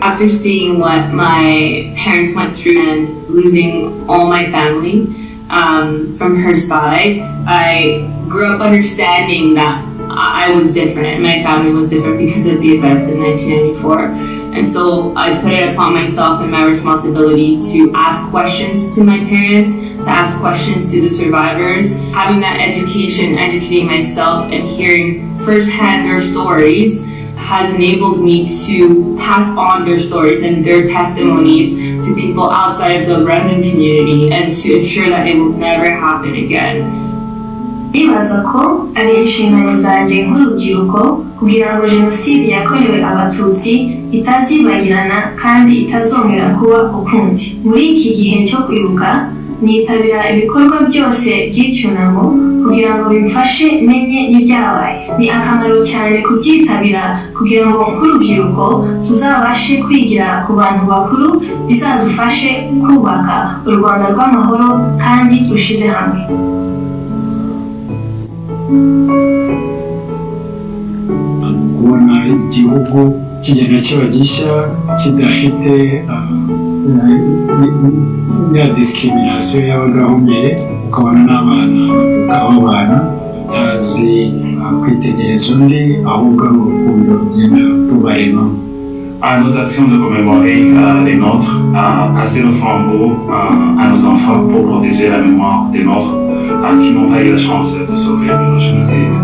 R: After seeing what my parents went through and losing all my family from her side, I grew up understanding that I was different and my family was different because of the events in 1994. And so I put it upon myself and my responsibility to ask questions to my parents, to ask questions to the survivors. Having that education, educating myself and hearing firsthand their stories has enabled me to pass on their stories and their testimonies to people outside of the Rwandan community and to ensure that it will never happen again.
J: Ndibaza ko ari inshingano zanjye nk'urubyiruko kugira ngo jenoside yakorewe abatutsi itazibagirana kandi itazongera kuba ukundi. Muri iki gihe cyo kwibuka nitabira ibikorwa byose by'icyunamo kugira ngo bimfashe menye n'ibyabaye. Ni akamaro cyane kubyitabira kugira ngo nk'urubyiruko tuzabashe kwigira ku bantu bakuru bizadufashe kubaka u Rwanda rw'amahoro kandi rushize hamwe.
P: Kubona igihugu kigenda kiba gishya kidafite ya discrimination yabagaho mbere, ukabona n'abana bavukaho abana batazi kwitegereza undi ahubwo ari urukundo rugenda rubarema.
L: À nos actions de commémorer les nôtres, à passer le flambeau à nos enfants pour protéger la mémoire des morts qui n'ont pas eu la chance de s'ouvrir le génocide.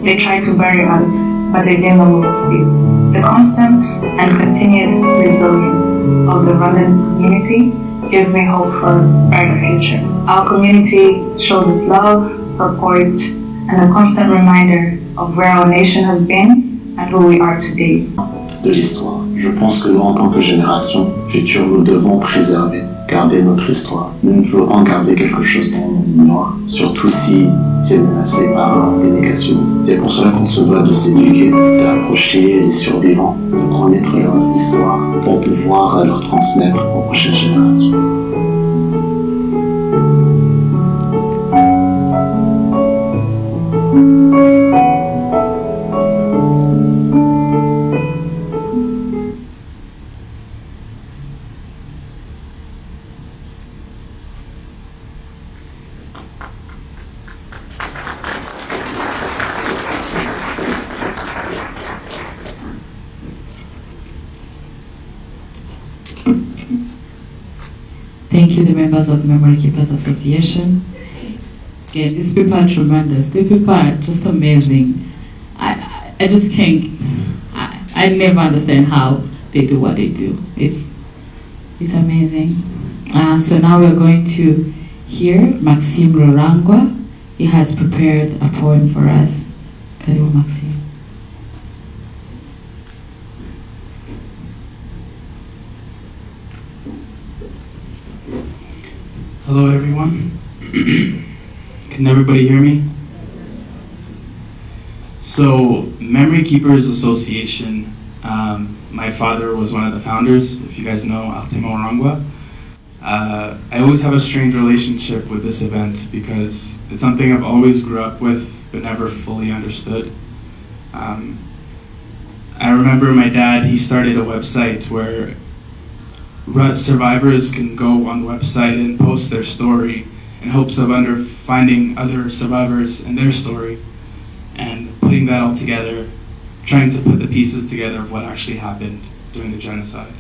Q: They tried to bury us, but they didn't know the seeds. The constant and continued resilience of the Rwandan community gives me hope for a brighter future. Our community shows its love, support, and a constant reminder of where our nation has been and who we are today.
S: De l'histoire. Je pense que nous, en tant que génération future, nous devons préserver, garder notre histoire. Nous ne pouvons pas garder quelque chose dont on ignore, surtout si c'est menacé par des négationnistes. C'est pour cela qu'on se doit de s'éduquer, d'approcher les survivants, de connaître leur histoire pour pouvoir leur transmettre aux prochaines générations.
C: Thank you, the members of the Memory Keepers Association. Again, these people are tremendous. These people are just amazing. I just can't, I never understand how they do what they do. It's amazing. So now we're going to hear Maxime Rorangwa. He has prepared a poem for us. Karibu Maxime.
A: Hello everyone. Can everybody hear me? So, Memory Keepers Association, my father was one of the founders, if you guys know Artemo Rangwa. I always have a strange relationship with this event because it's something I've always grew up with but never fully understood. I remember my dad, he started a website where survivors can go on the website and post their story in hopes of finding other survivors and their story and putting that all together, trying to put the pieces together of what actually happened during the genocide.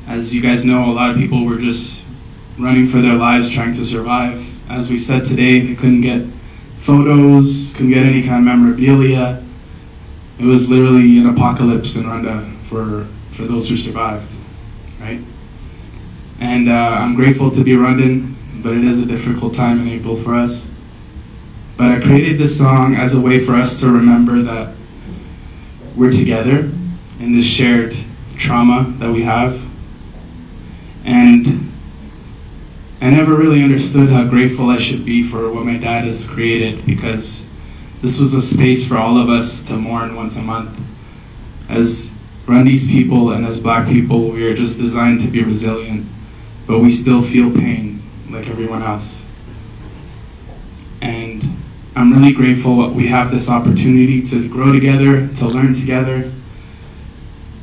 A: As you guys know, a lot of people were just running for their lives trying to survive. As we said today, they couldn't get photos, couldn't get any kind of memorabilia. It was literally an apocalypse in Rwanda for those who survived. Right? And I'm grateful to be Rwandan, but it is a difficult time in April for us. But I created this song as a way for us to remember that we're together in this shared trauma that we have. And I never really understood how grateful I should be for what my dad has created, because this was a space for all of us to mourn once a month. As Rwandese people and as Black people, we are just designed to be resilient, but we still feel pain like everyone else. And I'm really grateful that we have this opportunity to grow together, to learn together.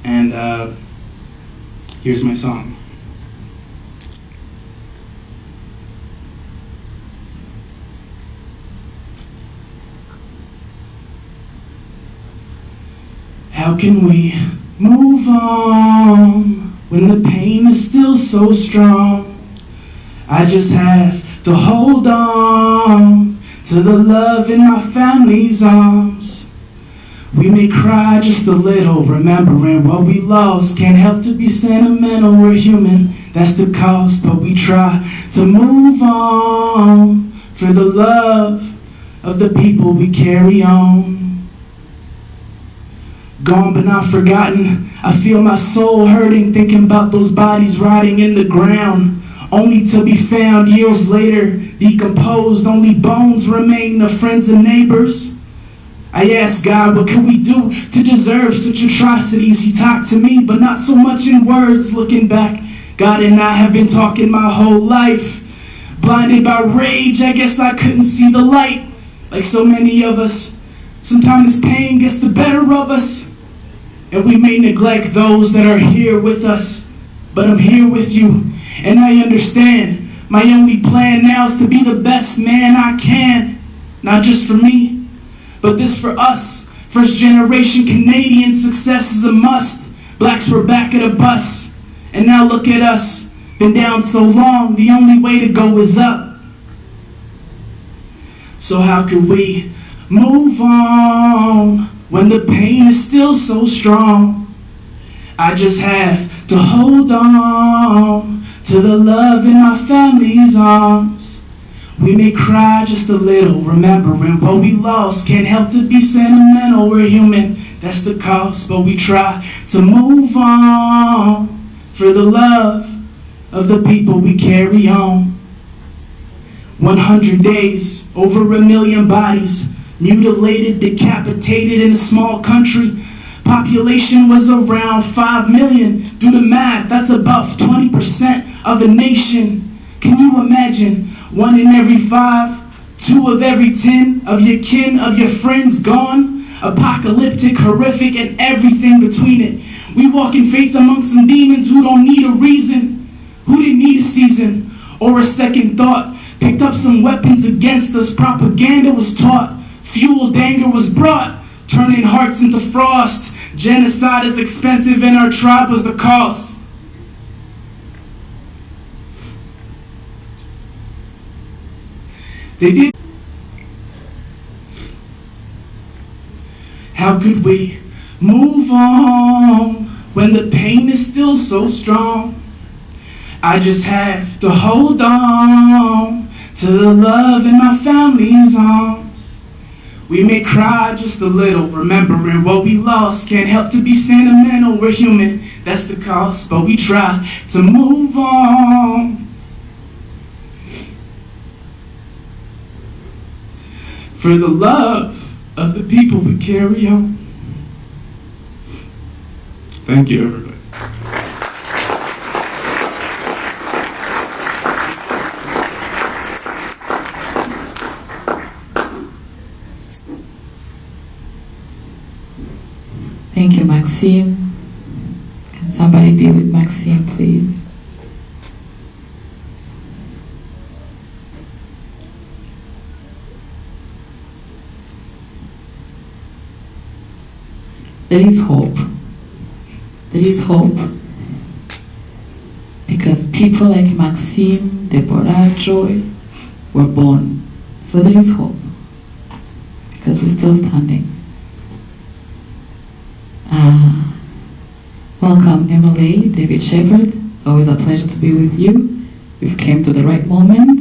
A: And here's my song. How can we move on when the pain is still so strong? I just have to hold on to the love in my family's arms.
T: We may cry just a little, remembering what we lost. Can't help to be sentimental, we're human, that's the cost. But we try to move on for the love of the people we carry on. Gone but not forgotten, I feel my soul hurting, thinking about those bodies rotting in the ground, only to be found years later, decomposed. Only bones remain of friends and neighbors. I asked God, what can we do to deserve such atrocities? He talked to me, but not so much in words. Looking back, God and I have been talking my whole life. Blinded by rage, I guess I couldn't see the light. Like so many of us, sometimes pain gets the better of us, and we may neglect those that are here with us. But I'm here with you, and I understand. My only plan now is to be the best man I can. Not just for me, but this for us. First generation Canadian, success is a must. Blacks were back at a bus, and now look at us. Been down so long, the only way to go is up. So how could we move on when the pain is still so strong? I just have to hold on to the love in my family's arms. We may cry just a little, remembering what we lost. Can't help to be sentimental, we're human, that's the cost. But we try to move on for the love of the people we carry on. 100 days, over 1 million bodies, mutilated, decapitated in a small country. Population was around 5 million. Do the math, that's about 20% of a nation. Can you imagine? 1 in every 5, 2 of every 10 of your kin, of your friends gone. Apocalyptic, horrific, and everything between it. We walk in faith among some demons who don't need a reason, who didn't need a season or a second thought. Picked up some weapons against us, propaganda was taught, fueled anger was brought, turning hearts into frost. Genocide is expensive and our tribe was the cost. They did. How could we move on when the pain is still so strong? I just have to hold on to the love in my family's arms. We may cry just a little, remembering what we lost. Can't help to be sentimental, we're human, that's the cost. But we try to move on for the love of the people we carry on. Thank you, everybody.
C: Thank you, Maxime. Can somebody be with Maxime, please? There is hope. There is hope because people like Maxime, Deborah, Joy were born. So there is hope because we're still standing. Welcome, MLA David Shepherd. It's always a pleasure to be with you. You've came to the right moment.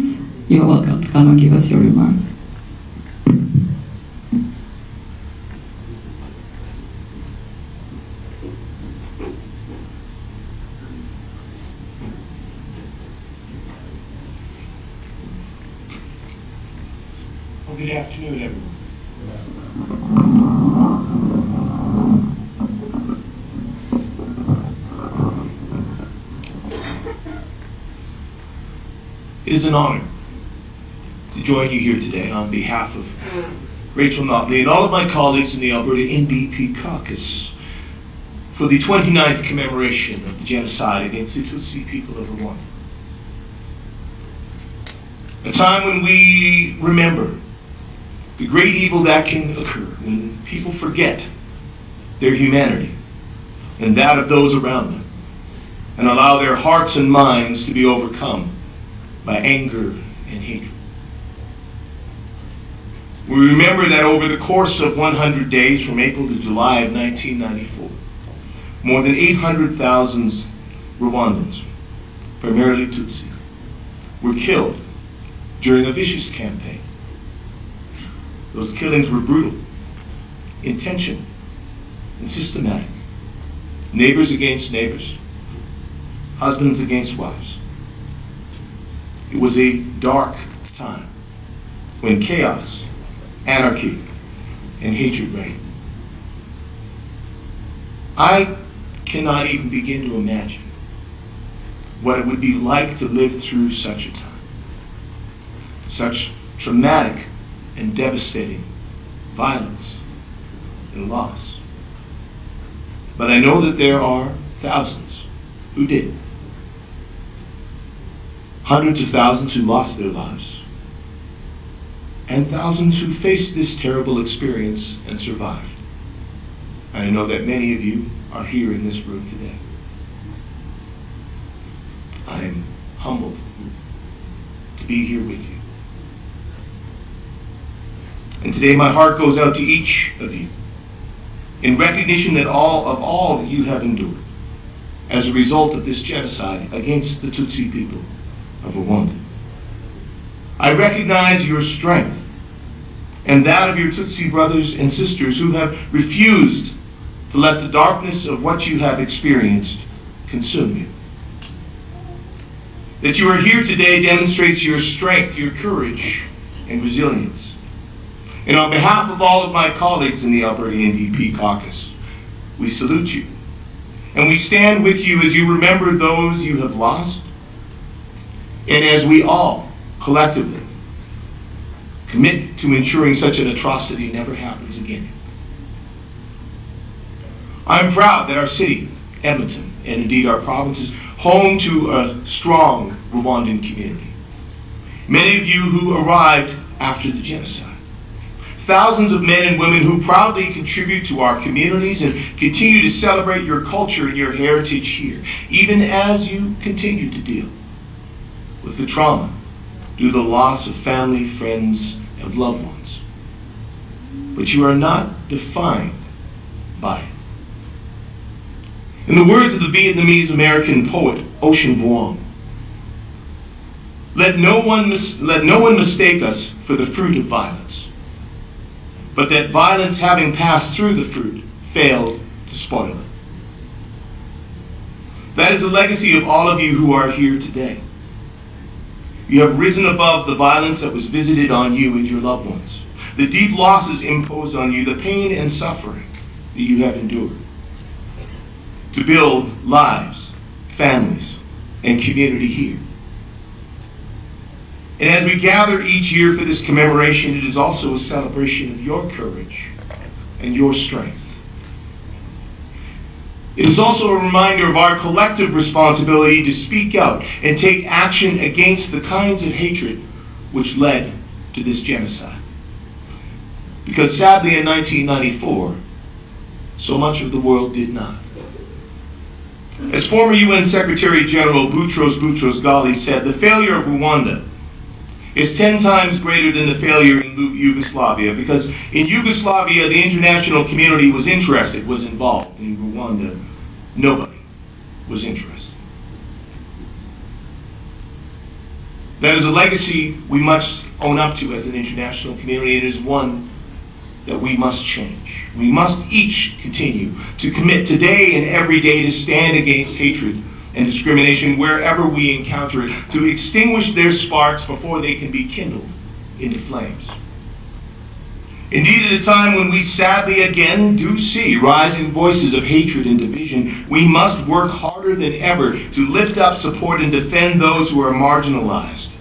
C: You're welcome to come and give us your remarks.
U: Well, good afternoon, everyone. It is an honor to join you here today on behalf of Rachel Notley and all of my colleagues in the Alberta NDP caucus for the 29th commemoration of the genocide against the Tutsi people of Rwanda. A time when we remember the great evil that can occur when people forget their humanity and that of those around them and allow their hearts and minds to be overcome by anger and hatred. We remember that over the course of 100 days from April to July of 1994, more than 800,000 Rwandans, primarily Tutsi, were killed during a vicious campaign. Those killings were brutal, intentional, and systematic. Neighbors against neighbors, husbands against wives. It was a dark time when chaos, anarchy, and hatred reigned. I cannot even begin to imagine what it would be like to live through such a time. Such traumatic and devastating violence and loss. But I know that there are thousands who did. Hundreds of thousands who lost their lives. And thousands who faced this terrible experience and survived. And I know that many of you are here in this room today. I am humbled to be here with you. And today my heart goes out to each of you in recognition that all you have endured as a result of this genocide against the Tutsi people of Rwanda. I recognize your strength and that of your Tutsi brothers and sisters who have refused to let the darkness of what you have experienced consume you. That you are here today demonstrates your strength, your courage, and resilience. And on behalf of all of my colleagues in the Alberta NDP caucus, we salute you. And we stand with you as you remember those you have lost, and as we all, collectively, commit to ensuring such an atrocity never happens again. I'm proud that our city, Edmonton, and indeed our province, is home to a strong Rwandan community. Many of you who arrived after the genocide. Thousands of men and women who proudly contribute to our communities and continue to celebrate your culture and your heritage here, even as you continue to deal with the trauma due to the loss of family, friends, and loved ones. But you are not defined by it. In the words of the Vietnamese-American poet Ocean Vuong, let no one mistake us for the fruit of violence, but that violence having passed through the fruit failed to spoil it. That is the legacy of all of you who are here today. You have risen above the violence that was visited on you and your loved ones, the deep losses imposed on you, the pain and suffering that you have endured, to build lives, families, and community here. And as we gather each year for this commemoration, it is also a celebration of your courage and your strength. It is also a reminder of our collective responsibility to speak out and take action against the kinds of hatred which led to this genocide. Because sadly in 1994, so much of the world did not. As former UN Secretary General Boutros Ghali said, the failure of Rwanda is 10 times greater than the failure in Yugoslavia, because in Yugoslavia the international community was interested, was involved. In Rwanda, nobody was interested. That is a legacy we must own up to as an international community. It is one that we must change. We must each continue to commit today and every day to stand against hatred and discrimination wherever we encounter it, to extinguish their sparks before they can be kindled into flames. Indeed, at a time when we sadly again do see rising voices of hatred and division, we must work harder than ever to lift up, support, and defend those who are marginalized,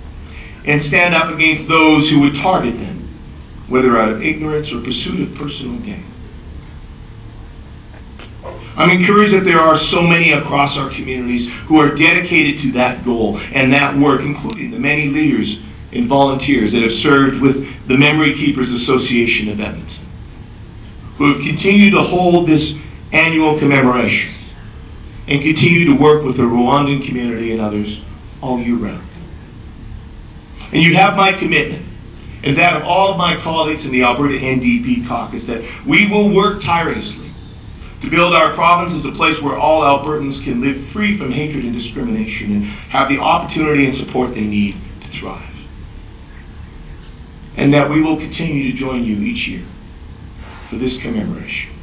U: and stand up against those who would target them, whether out of ignorance or pursuit of personal gain. I'm encouraged that there are so many across our communities who are dedicated to that goal and that work, including the many leaders and volunteers that have served with the Memory Keepers Association of Edmonton, who have continued to hold this annual commemoration and continue to work with the Rwandan community and others all year round. And you have my commitment and that of all of my colleagues in the Alberta NDP caucus, that we will work tirelessly to build our province as a place where all Albertans can live free from hatred and discrimination and have the opportunity and support they need to thrive. And that we will continue to join you each year for this commemoration,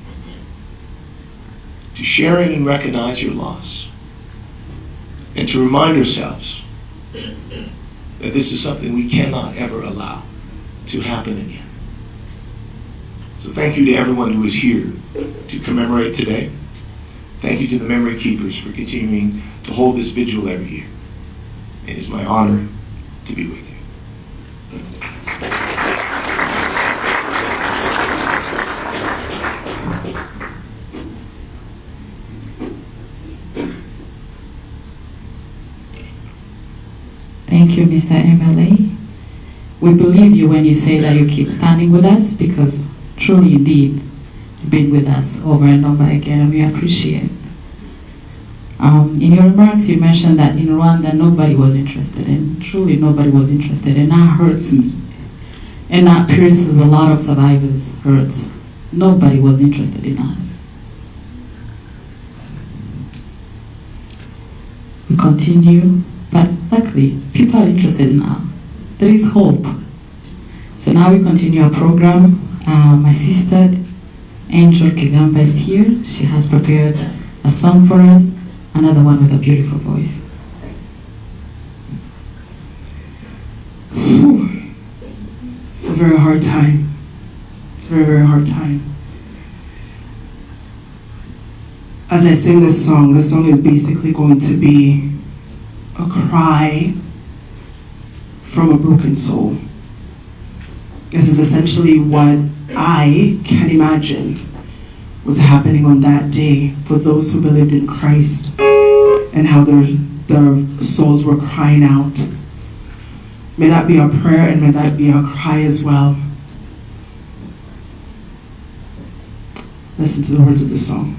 U: to share it and recognize your loss, and to remind ourselves that this is something we cannot ever allow to happen again. So thank you to everyone who is here to commemorate today. Thank you to the memory keepers for continuing to hold this vigil every year. It is my honor to be with you.
C: Thank you, Mr. MLA. We believe you when you say that you keep standing with us, because truly indeed, you've been with us over and over again, and we appreciate it. In your remarks, you mentioned that in Rwanda, nobody was interested, and truly nobody was interested, and that hurts me. And that pierces a lot of survivors' hurts. Nobody was interested in us. We continue, but luckily, people are interested now. There is hope. So now we continue our program. My sister, Angel Kigamba, is here. She has prepared a song for us, another one with a beautiful voice.
B: It's a very hard time. It's a very, very hard time. As I sing this song is basically going to be a cry from a broken soul. This is essentially what I can imagine was happening on that day for those who believed in Christ, and how their souls were crying out. May that be our prayer, and may that be our cry as well. Listen to the words of the song.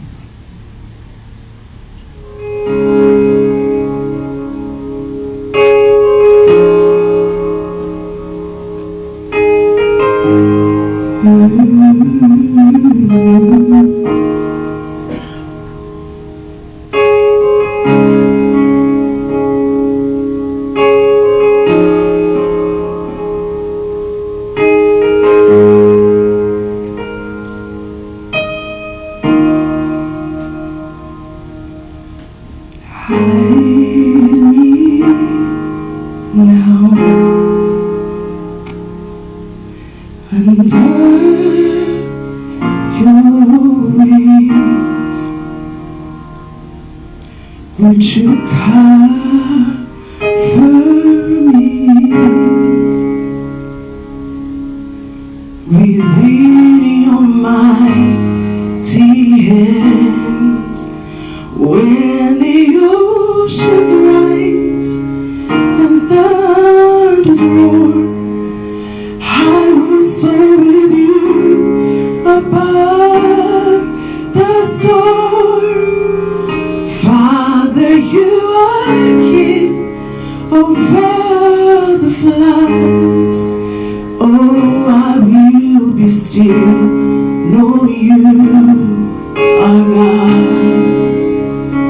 B: Would you cover me within your mighty hands? When the oceans rise and thunders roar, I will soar with you above the storm. Father, you are king over the floods. Oh, I will be still, know you are God.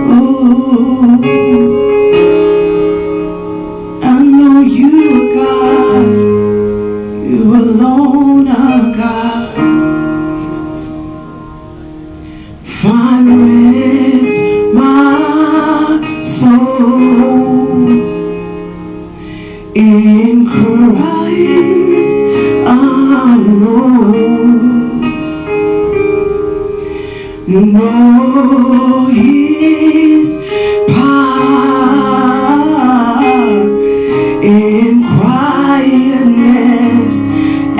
B: Oh, I know you are God. You alone are God. Find rest, my soul, in Christ alone. Know His power in quietness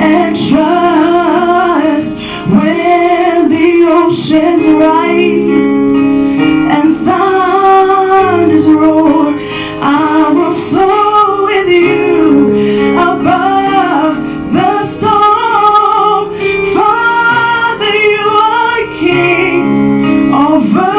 B: and trust. When the oceans rise and thunders roar, I will soar with you above the storm. Father, you are king over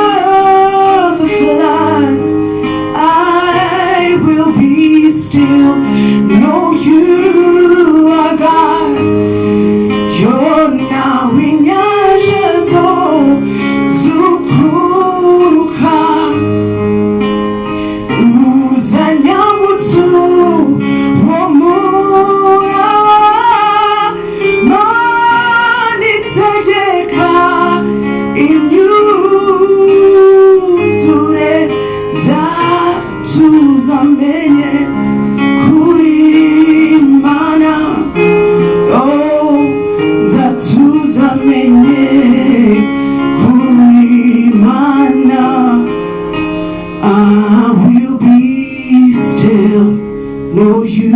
T: know you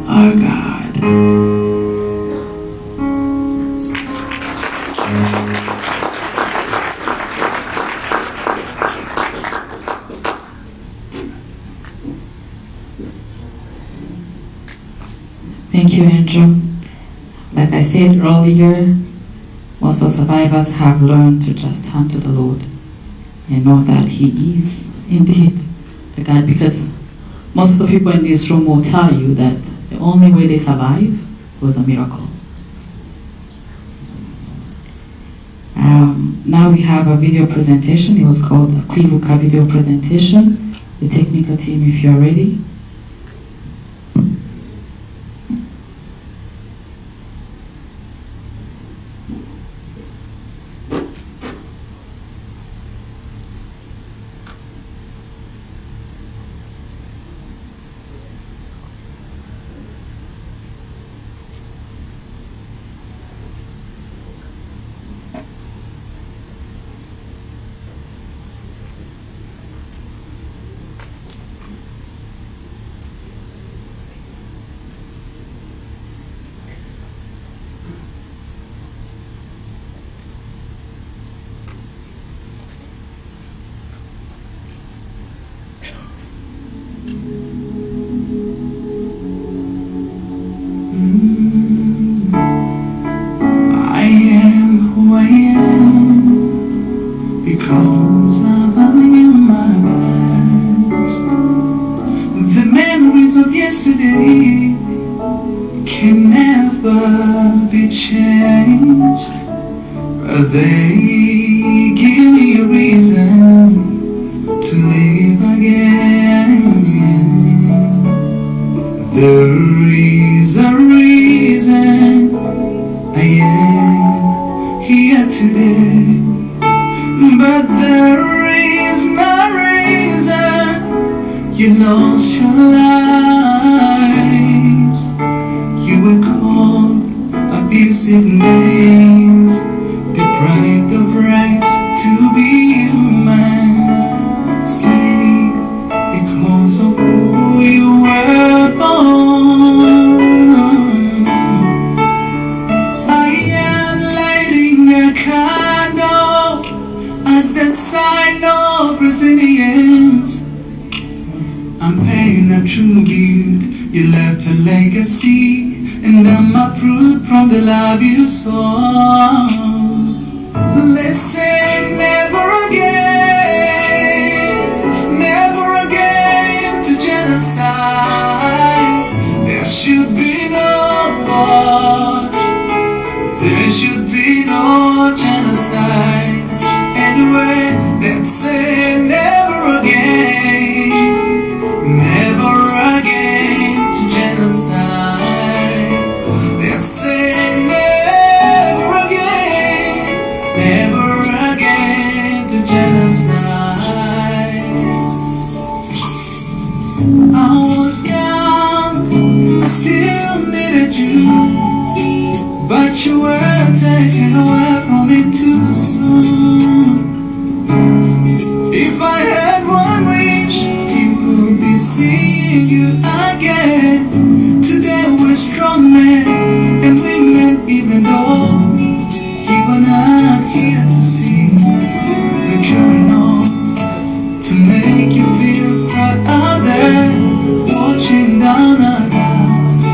T: are God.
C: Thank you, Andrew. Like I said earlier, most of survivors have learned to just turn to the Lord and know that He is indeed the God, because most of the people in this room will tell you that the only way they survived was a miracle. Now we have a video presentation. It was called a Kwibuka video presentation. The technical team, if you're ready.
T: Because I value my past. The memories of yesterday can never be changed, but they give me a reason to live again. There is a reason I am here today. But there is no reason you lost your lives. You were called abusive names, deprived of rights to be humans, slave because of who you were born. I am lighting a candle as the sign of resilience. I'm paying a tribute. You left a legacy, and I'm a fruit from the love you saw. Let's say never again to genocide. There should be no war. There should be no genocide. Anyway, let's say never again to genocide. Let's say never again to genocide. I was young, I still needed you, but you were taken away from me too soon. If I had one wish, it would be seeing you again. Today we're strong men and women, even though you were not here to see. We're carrying on to make you feel proud out there, watching down on us.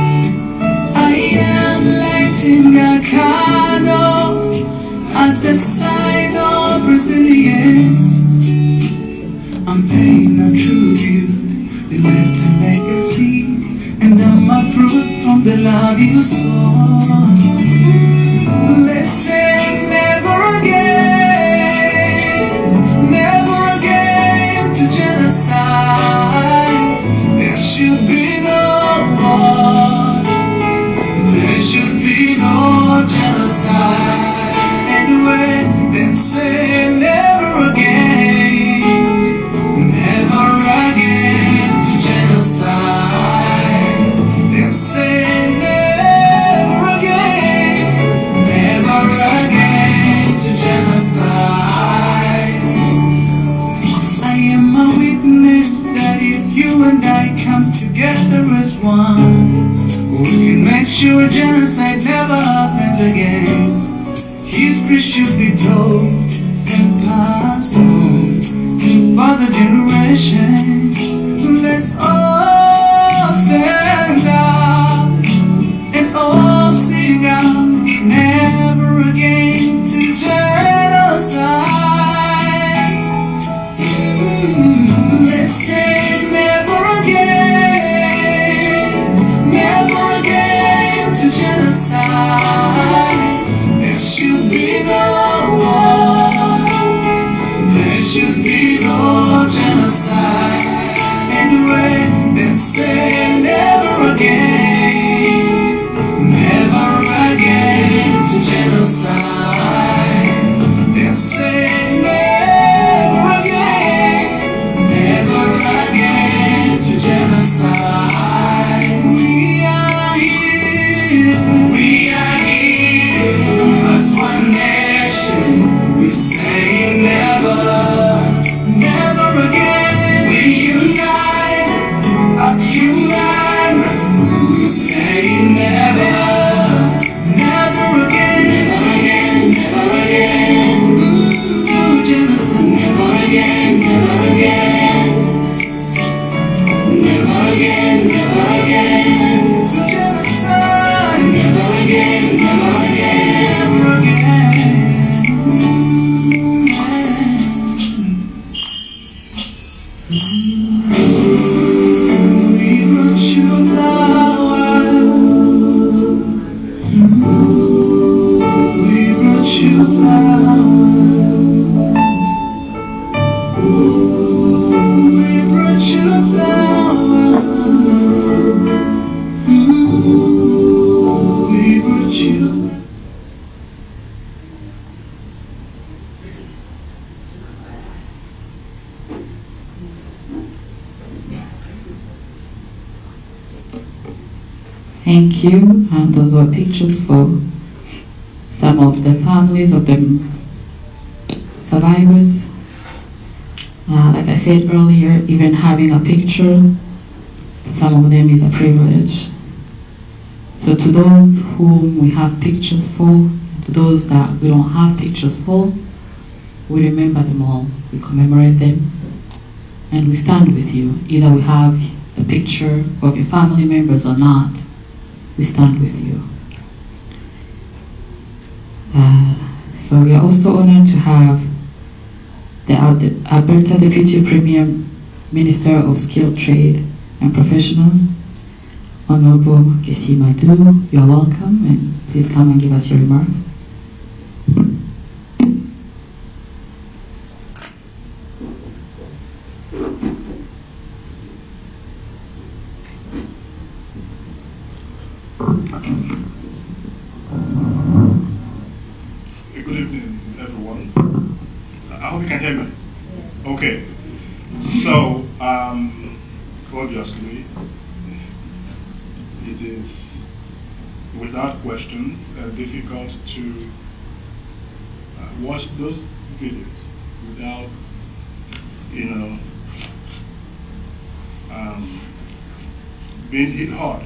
T: I am lighting a candle as the sign of resilience. I'm paying a tribute. You left a legacy, and I'm a fruit from the love you saw. Let's say never again to genocide. There should be no war. There should be no genocide. Anyway, then say never again to genocide. Then say never again
F: one who can make sure genocide never happens again. History should be told and passed on to further generations. Let's all stand up and all sing out, never again to genocide. Let's say never again to genocide. There should be no war, there should be no genocide. Anyway, let's say never again to genocide. Let's say never again to genocide. We are here as one nation. We say never again. We unite as humans. We say never again to genocide. Never again to genocide. Never again. We brought you flowers. We brought you flowers. We brought you flowers. We brought you.
C: Thank you. And those were pictures for some of the families of the survivors. Like I said earlier, even having a picture, some of them is a privilege. So to those whom we have pictures for, to those that we don't have pictures for, we remember them all, we commemorate them, and we stand with you. Either we have the picture of your family members or not, we stand with you. So we are also honored to have the Alberta Deputy Premier Minister of Skilled Trade and Professionals, Honorable Kaycee Madu. You are welcome, and please come and give us your remarks.
D: Good evening, everyone. I hope you can hear me. Okay. So, obviously, it is without question difficult to watch those videos without, being hit hard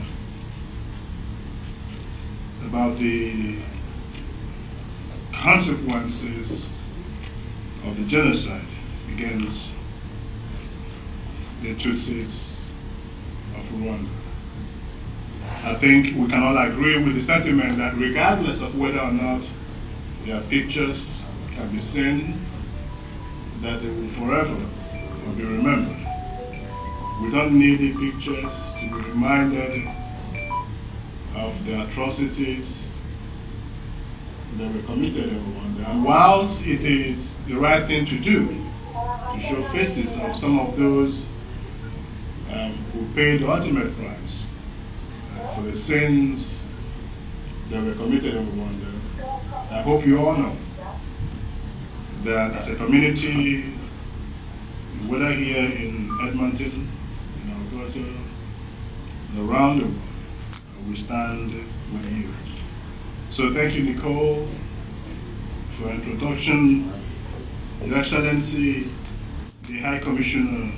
D: about the consequences of the genocide against the Tutsi of Rwanda. I think we can all agree with the sentiment that regardless of whether or not their pictures can be seen, that they will forever be remembered. We don't need the pictures to be reminded of the atrocities that were committed in Rwanda. And whilst it is the right thing to do, to show faces of some of those who paid the ultimate price for the sins that were committed in Rwanda, I hope you all know that as a community, whether here in Edmonton, in Alberta, and around the world, we stand with you. So thank you, Nicole, for introduction. Your Excellency, the High Commissioner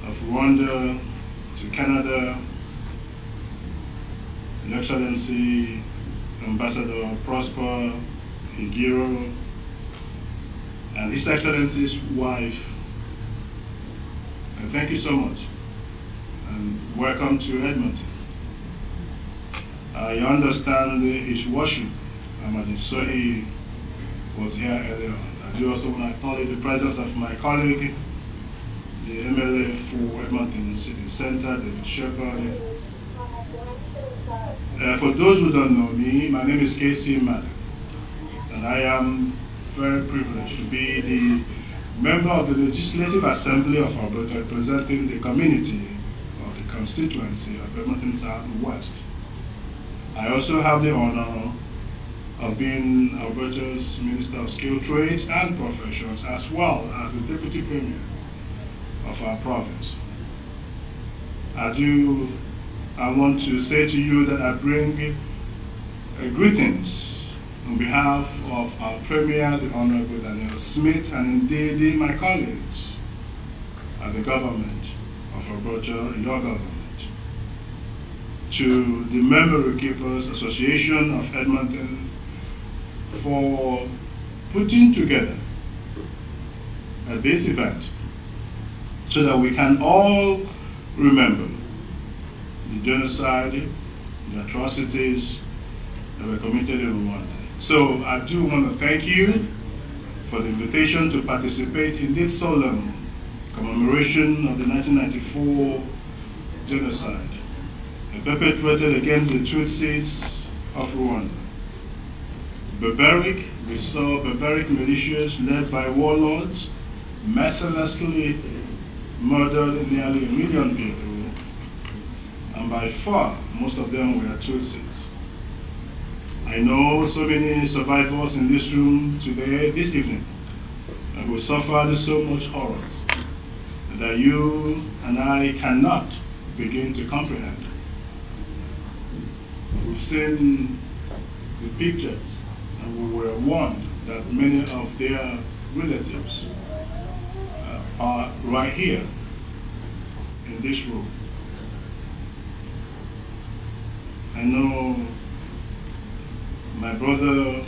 D: of Rwanda, to Canada, His Excellency Ambassador Prosper Higiro, and His Excellency's wife. And thank you so much, and welcome to Edmonton. I understand his worship, Amadisoi, was here earlier on. I do also want to acknowledge the presence of my colleague, the MLA for Edmonton-City Center, David Shepard. For those who don't know me, my name is Kaycee Madu, and I am very privileged to be the member of the Legislative Assembly of Alberta, representing the community of the constituency of Edmonton South West. I also have the honor of being Alberta's Minister of Skilled Trades and Professions, as well as the Deputy Premier of our province. I want to say to you that I bring greetings on behalf of our Premier, the Honorable Daniel Smith, and indeed my colleagues at the government of Alberta, your government, to the Memory Keepers Association of Edmonton for putting together this event so that we can all remember the genocide, the atrocities that were committed in Rwanda. So I do want to thank you for the invitation to participate in this solemn commemoration of the 1994 genocide perpetrated against the Tutsis of Rwanda. We saw barbaric militias led by warlords mercilessly murdered nearly 1 million people, and by far, most of them were Tutsis. I know so many survivors in this room today, this evening, who suffered so much horrors that you and I cannot begin to comprehend. We've seen the pictures, and we were warned that many of their relatives are right here in this room. I know my brother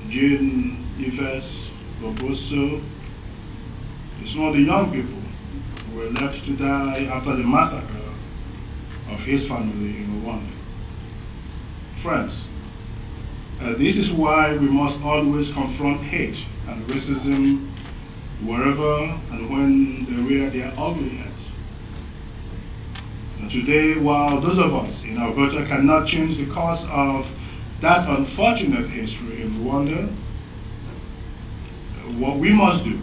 D: Jean Yves Roboso is one of the young people who were left to die after the massacre of his family in Rwanda. Friends, this is why we must always confront hate and racism wherever and when they rear their ugly heads. And today, while those of us in Alberta cannot change the course of that unfortunate history in Rwanda, what we must do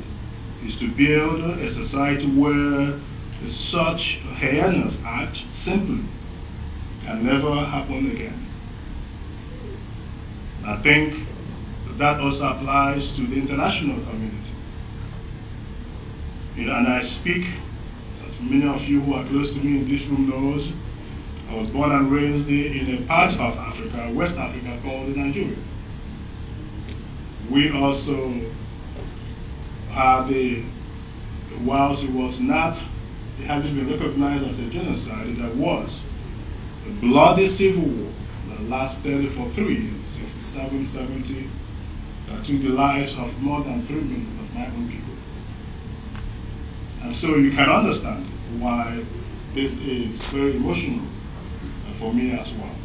D: is to build a society where such heinous act simply can never happen again. I think that also applies to the international community. And I speak, as many of you who are close to me in this room knows, I was born and raised in a part of Africa, West Africa, called Nigeria. We also had whilst it hasn't been recognized as a genocide, there was a bloody civil war that lasted for 3 years, 67, 70, that took the lives of more than 3 million of my own people. And so you can understand why this is very emotional for me as well,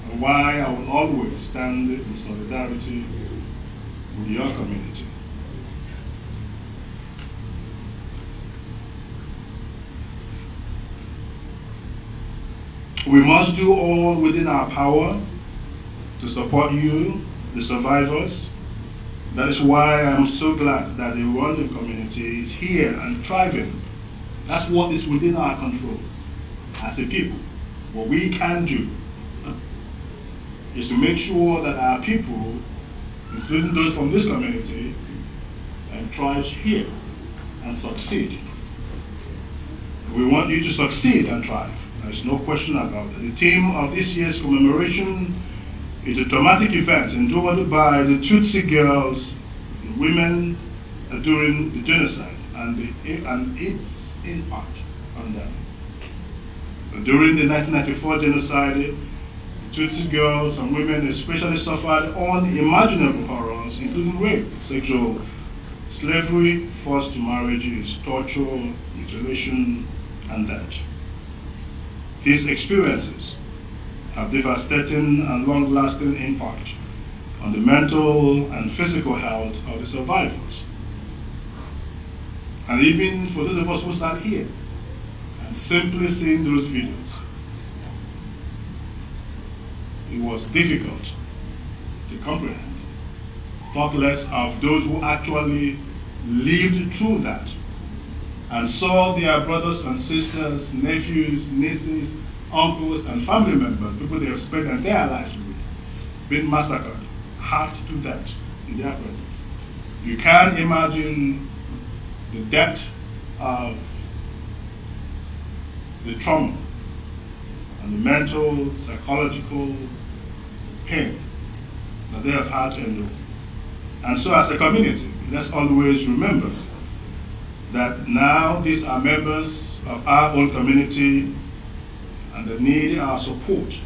D: and why I will always stand in solidarity with your community. We must do all within our power to support you, the survivors. That is why I am so glad that the Rwandan community is here and thriving. That's what is within our control as a people. What we can do is to make sure that our people, including those from this community, thrive here and succeed. We want you to succeed and thrive. There's no question about that. The theme of this year's commemoration is a traumatic event endured by the Tutsi girls and women during the genocide. and its impact on them. During the 1994 genocide, Tutsi girls and women especially suffered unimaginable horrors, including rape, sexual slavery, forced marriages, torture, mutilation, and death. These experiences have devastating and long-lasting impact on the mental and physical health of the survivors. And even for those of us who sat here and simply seeing those videos, it was difficult to comprehend. Talk less of those who actually lived through that and saw their brothers and sisters, nephews, nieces, uncles, and family members, people they have spent their entire lives with, being massacred, hacked to death in their presence. You can't imagine the depth of the trauma and the mental, psychological pain that they have had to endure. And so as a community, let's always remember that now these are members of our own community and they need our support.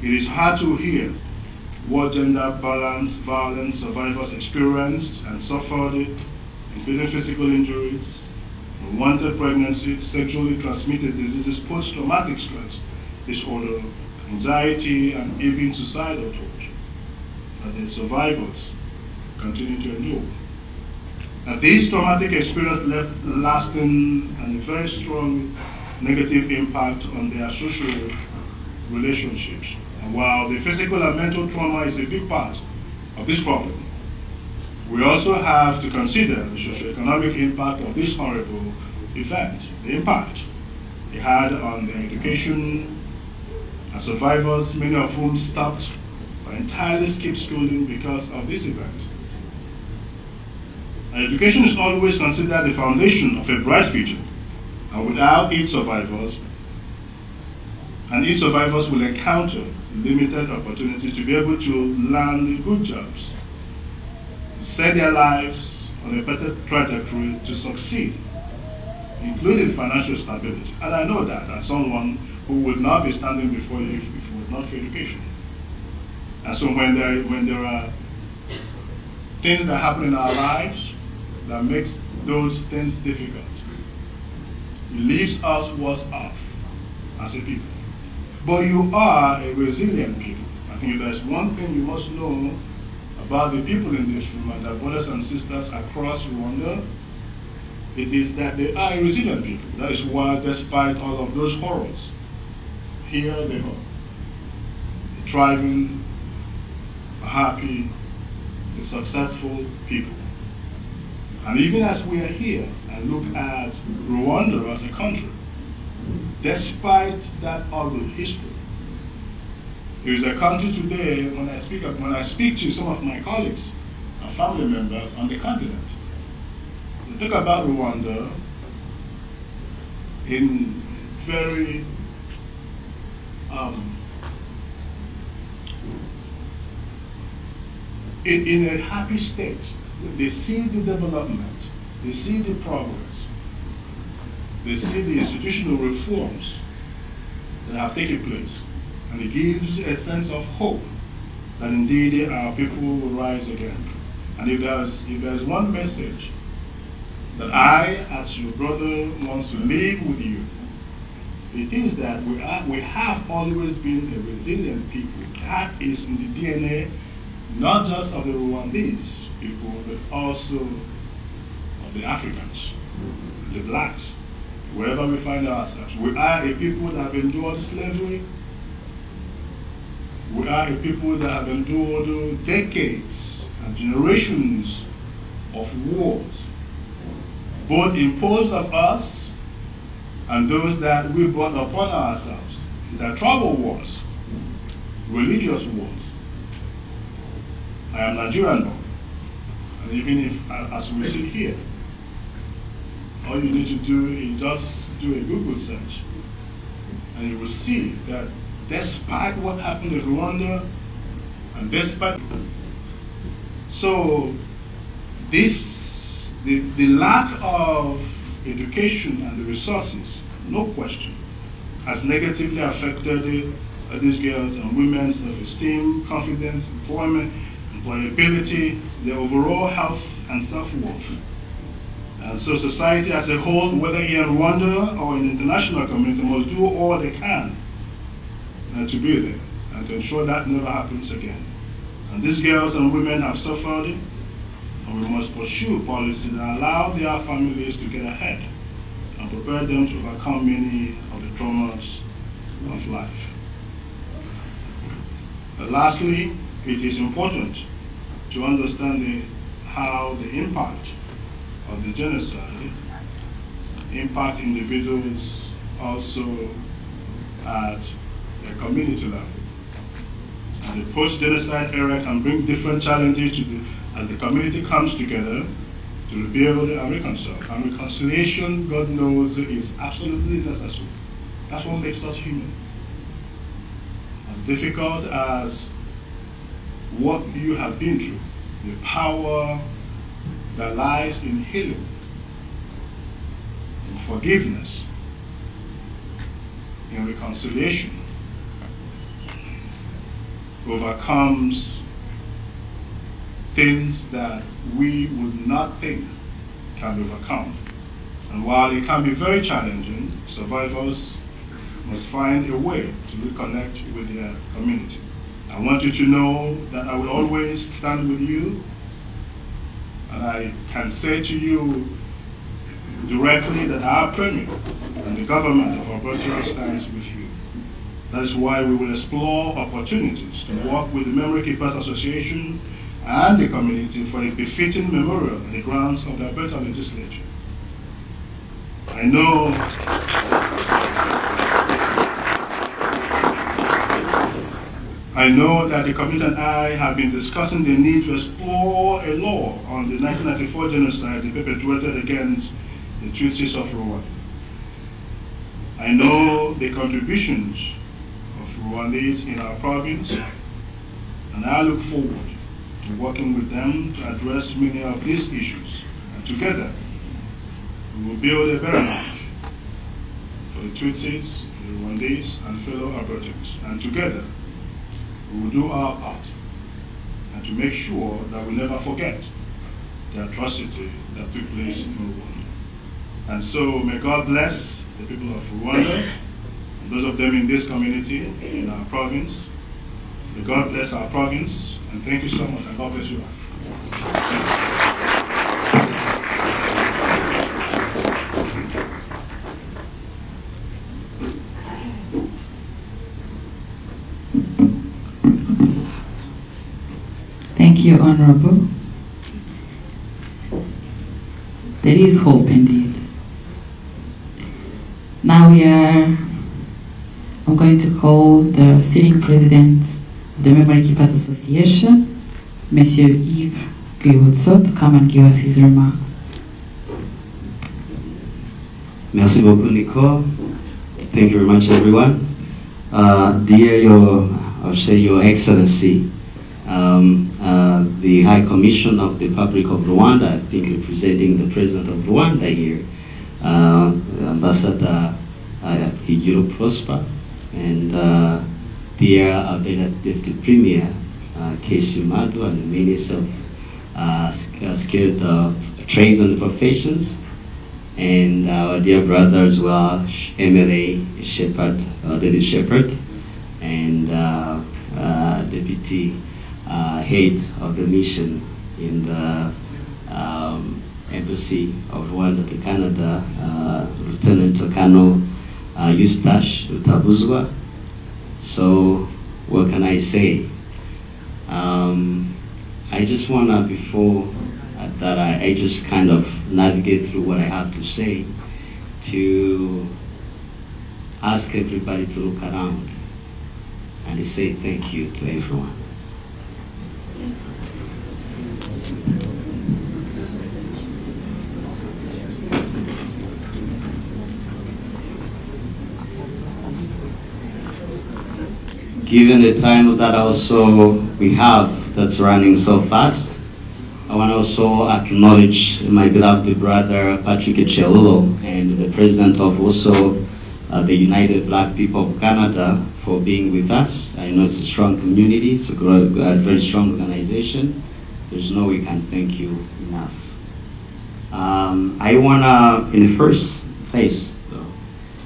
D: It is hard to hear what gender balance violence survivors experienced and suffered, including physical injuries, unwanted pregnancy, sexually transmitted diseases, post-traumatic stress disorder, anxiety, and even suicidal thoughts that the survivors continue to endure. Now, these traumatic experiences left lasting and very strong negative impact on their social relationships. And while the physical and mental trauma is a big part of this problem, we also have to consider the socioeconomic impact of this horrible event, the impact it had on their education, and survivors, many of whom stopped or entirely skipped schooling because of this event. And education is always considered the foundation of a bright future, and without its survivors will encounter limited opportunities to be able to land good jobs, set their lives on a better trajectory to succeed, including financial stability. And I know that as someone who would not be standing before you if it were not for education. And so when there are things that happen in our lives that makes those things difficult, it leaves us worse off as a people. But you are a resilient people. I think if there's one thing you must know about the people in this room and their brothers and sisters across Rwanda, it is that they are a resilient people. That is why, despite all of those horrors, here they are, thriving, happy, successful people. And even as we are here and look at Rwanda as a country, despite that ugly history, there is a country today, when I speak to some of my colleagues and family members on the continent, they talk about Rwanda in very in a happy state. They see the development, they see the progress, they see the institutional reforms that have taken place, and it gives a sense of hope that indeed our people will rise again. And if there's one message that I, as your brother, wants to leave with you, it is that we have always been a resilient people. That is in the DNA, not just of the Rwandese people, but also of the Africans, the blacks, wherever we find ourselves. We are a people that have endured slavery. We are a people that have endured decades and generations of wars, both imposed of us and those that we brought upon ourselves. The tribal wars, religious wars. I am Nigerian born, and even if, as we sit here, all you need to do is just do a Google search, and you will see that despite what happened in Rwanda, and despite, so this The lack of education and the resources, no question, has negatively affected these girls and women's self-esteem, confidence, employment, employability, their overall health and self-worth. And so society as a whole, whether here in Rwanda or in the international community, must do all they can to be there and to ensure that never happens again. And these girls and women have suffered, and we must pursue policies that allow their families to get ahead and prepare them to overcome many of the traumas of life. But lastly, it is important to understand how the impact of the genocide impact individuals also at the community level. And the post-genocide era can bring different challenges as the community comes together to rebuild and reconcile. And reconciliation, God knows, is absolutely necessary. That's what makes us human. As difficult as what you have been through, the power that lies in healing, in forgiveness, in reconciliation, overcomes things that we would not think can be overcome. And while it can be very challenging, survivors must find a way to reconnect with their community. I want you to know that I will always stand with you, and I can say to you directly that our Premier and the government of Alberta stands with you. That is why we will explore opportunities to work with the Memory Keepers Association and the community for a befitting memorial on the grounds of the Alberta legislature. I know that the community and I have been discussing the need to explore a law on the 1994 genocide perpetrated against the Tutsi of Rwanda. I know the contributions of Rwandese in our province, and I look forward to working with them to address many of these issues. And together, we will build a better life for the Tutsis, the Rwandese, and fellow Albertans. And together, we will do our part and to make sure that we never forget the atrocity that took place in Rwanda. And so may God bless the people of Rwanda and those of them in this community, in our province. May God bless our province, and thank you so much, and God bless you all.
C: Thank you, Honorable. There is hope indeed. Now I'm going to call the sitting president of the Memory Keepers Association, Monsieur Yves Guillotot, to come and give us his remarks.
H: Merci beaucoup, Nicole. Thank you very much, everyone. Dear Your Excellency, the High Commission of the Republic of Rwanda, I think representing the President of Rwanda here, Ambassador Higiro Prosper, and dear Alberta Deputy Premier Kaycee Madu, and the Minister of Skilled Trades and Professions, and our dear brother as well, MLA Shepherd, David Shepherd, and Deputy Head of the mission in the Embassy of Rwanda to Canada, Lieutenant Colonel Eustache Rutabuzwa. So what can I say? I just wanna, before that I just kind of navigate through what I have to say, to ask everybody to look around and say thank you to everyone. Given the time that also we have that's running so fast, I want to also acknowledge my beloved brother Patrick Chelulo and the president of also the United Black People of Canada for being with us. I know it's a strong community, it's a very strong organization. There's no way we can thank you enough. I wanna, in the first place,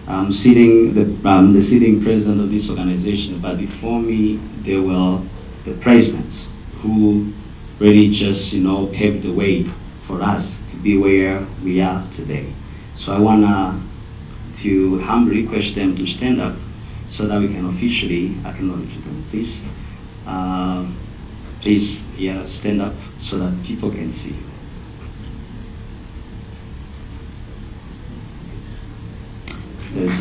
H: I'm sitting the sitting president of this organization, but before me there were the presidents who really just paved the way for us to be where we are today. So I wanna to humbly request them to stand up so that we can officially acknowledge them. Please, stand up so that people can see you. There's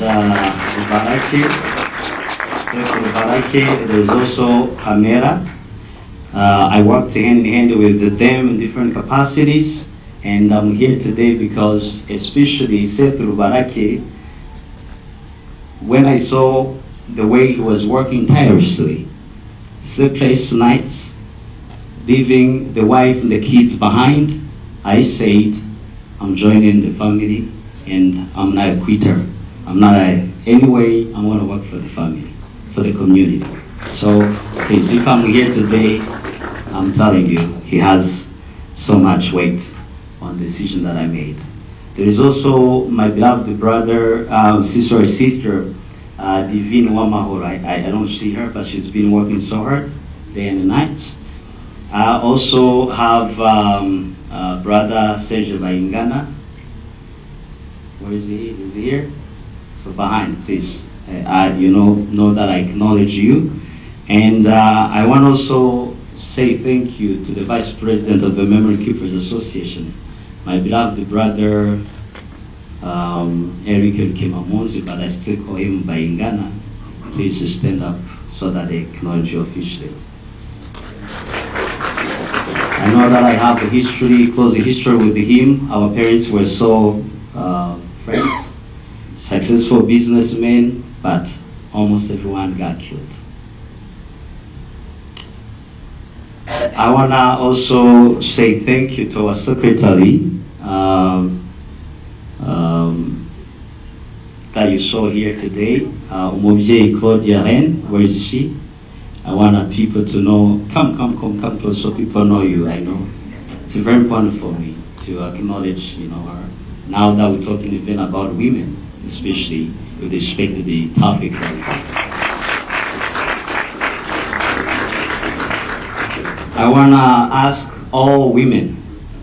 H: Baraki, there's also Pamela. I worked hand in hand with them in different capacities, and I'm here today because especially Seth Rubaraki, when I saw the way he was working tirelessly, sleepless nights, leaving the wife and the kids behind, I said, I'm joining the family and I'm not a quitter. Anyway, I want to work for the family, for the community. So please, if I'm here today, I'm telling you, he has so much weight on the decision that I made. There is also my beloved brother, sister, Divine Wamahora. I don't see her, but she's been working so hard, day and night. I also have brother Serge Baingana. Where is he? Is he here? So behind, please. Know that I acknowledge you. And I want to also say thank you to the Vice President of the Memory Keepers Association, my beloved brother, Eric Kimamonzi, but I still call him Baingana. Please stand up so that I acknowledge you officially. I know that I have a close history with him. Our parents were so friends. Successful businessmen, but almost everyone got killed. I want to also say thank you to our secretary that you saw here today, Umubyeyi Claudia Ren. Where is she? I want people to know, come close so people know you. I know it's very important for me to acknowledge her. Now that we're talking even about women, especially with respect to the topic right now. I want to ask all women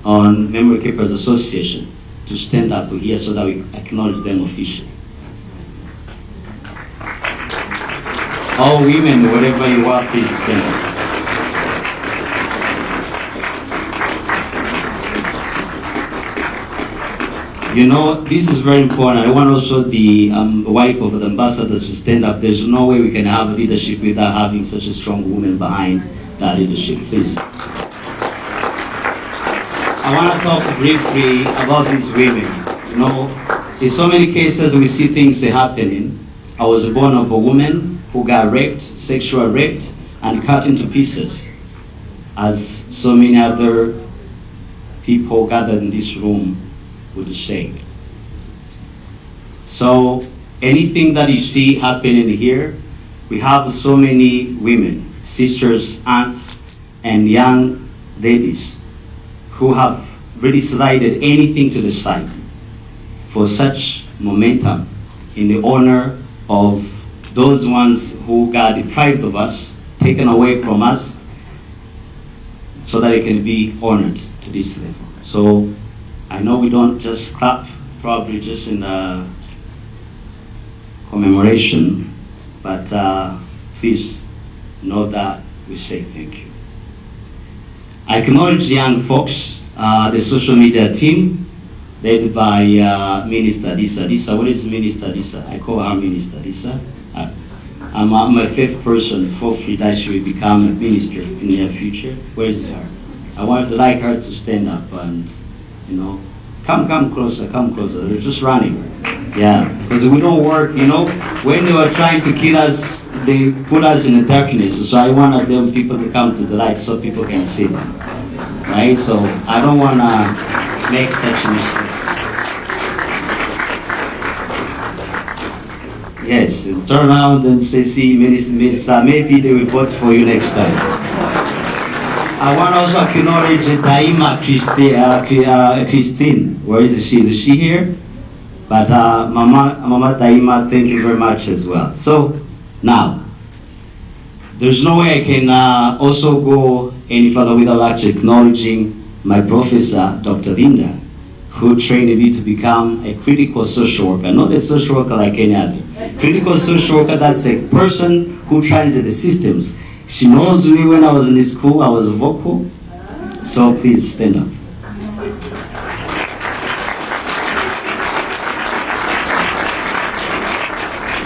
H: on Memory Keepers Association to stand up here so that we acknowledge them officially. All women, wherever you are, please stand up. This is very important. I want also the wife of the ambassador to stand up. There's no way we can have leadership without having such a strong woman behind that leadership, please. I want to talk briefly about these women. In so many cases we see things happening. I was born of a woman who got raped, sexually raped, and cut into pieces, as so many other people gathered in this room would say. So anything that you see happening here, we have so many women, sisters, aunts, and young ladies who have really slided anything to the side for such momentum in the honor of those ones who got deprived of us, taken away from us, so that it can be honored to this level. So I know we don't just clap, probably just in the commemoration, but please know that we say thank you. I acknowledge the young folks, the social media team, led by Minister Disa. Disa, what is Minister Disa? I call her Minister Disa. I'm a fifth person, hopefully that she will become a minister in the near future. Where is her? I would like her to stand up and, come closer, They're just running. Yeah, because we don't work, when they were trying to kill us, they put us in the darkness. So I wanted them people to come to the light so people can see them. right? So I don't want to make such a mistake. Yes, turn around and say, see, Minister, maybe they will vote for you next time. I want to also acknowledge Daima Christine. Where is she? Is she here? But Mama Daima, thank you very much as well. So now, there's no way I can also go any further without actually acknowledging my professor, Dr. Linda, who trained me to become a critical social worker, not a social worker like any other. Critical social worker, that's a person who challenges the systems. She knows me when I was in the school, I was vocal. So please stand up.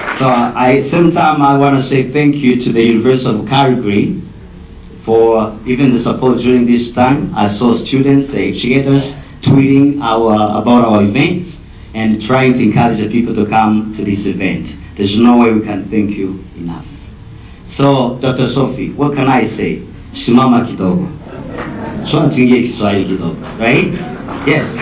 H: So sometime I want to say thank you to the University of Calgary for even the support during this time. I saw students, educators, tweeting about our events and trying to encourage the people to come to this event. There's no way we can thank you enough. So, Dr. Sophie, what can I say? Simama kidogo. So tuingie Kiswahili kidogo, right? Yes.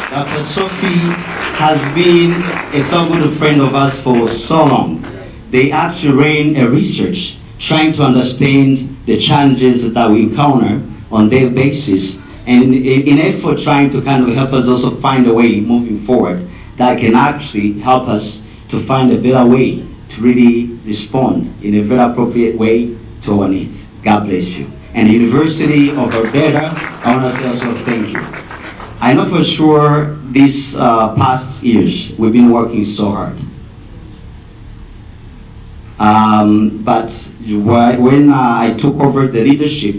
H: Dr. Sophie has been a so good friend of us for so long. They actually ran a research trying to understand the challenges that we encounter on daily basis, and in effort trying to kind of help us also find a way moving forward that can actually help us to find a better way to really respond in a very appropriate way to our needs. God bless you. And the University of Alberta, I want to say also thank you. I know for sure these past years we've been working so hard. But when I took over the leadership,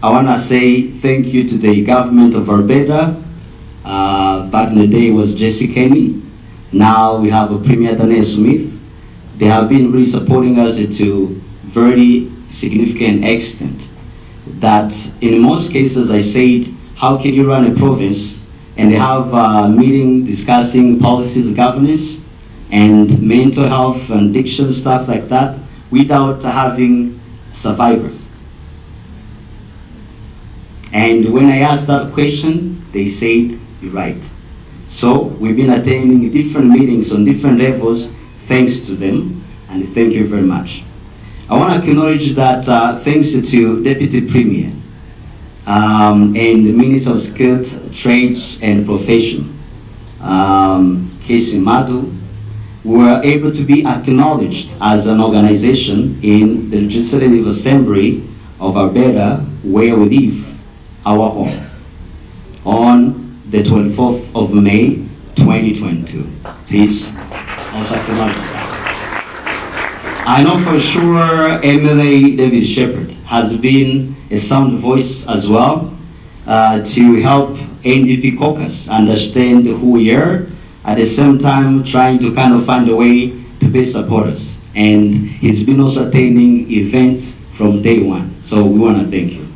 H: I want to say thank you to the government of Alberta. Back in the day it was Jesse Kenney. Now we have a Premier Daniel Smith. They have been really supporting us to very significant extent. That in most cases I said, how can you run a province and have a meeting discussing policies, governance, and mental health and addiction, stuff like that, without having survivors? And when I asked that question, they said, you're right. So we've been attending different meetings on different levels, thanks to them, and thank you very much. I want to acknowledge that thanks to Deputy Premier and the Minister of Skilled Trades and Profession, Kaycee Madu, we were able to be acknowledged as an organization in the Legislative Assembly of Alberta, where we live, our home, on the 24th of May, 2022. Please also acknowledge that. I know for sure MLA David Shepherd has been a sound voice as well to help NDP caucus understand who we are, at the same time trying to kind of find a way to best support us. And he's been also attending events from day one. So we want to thank you.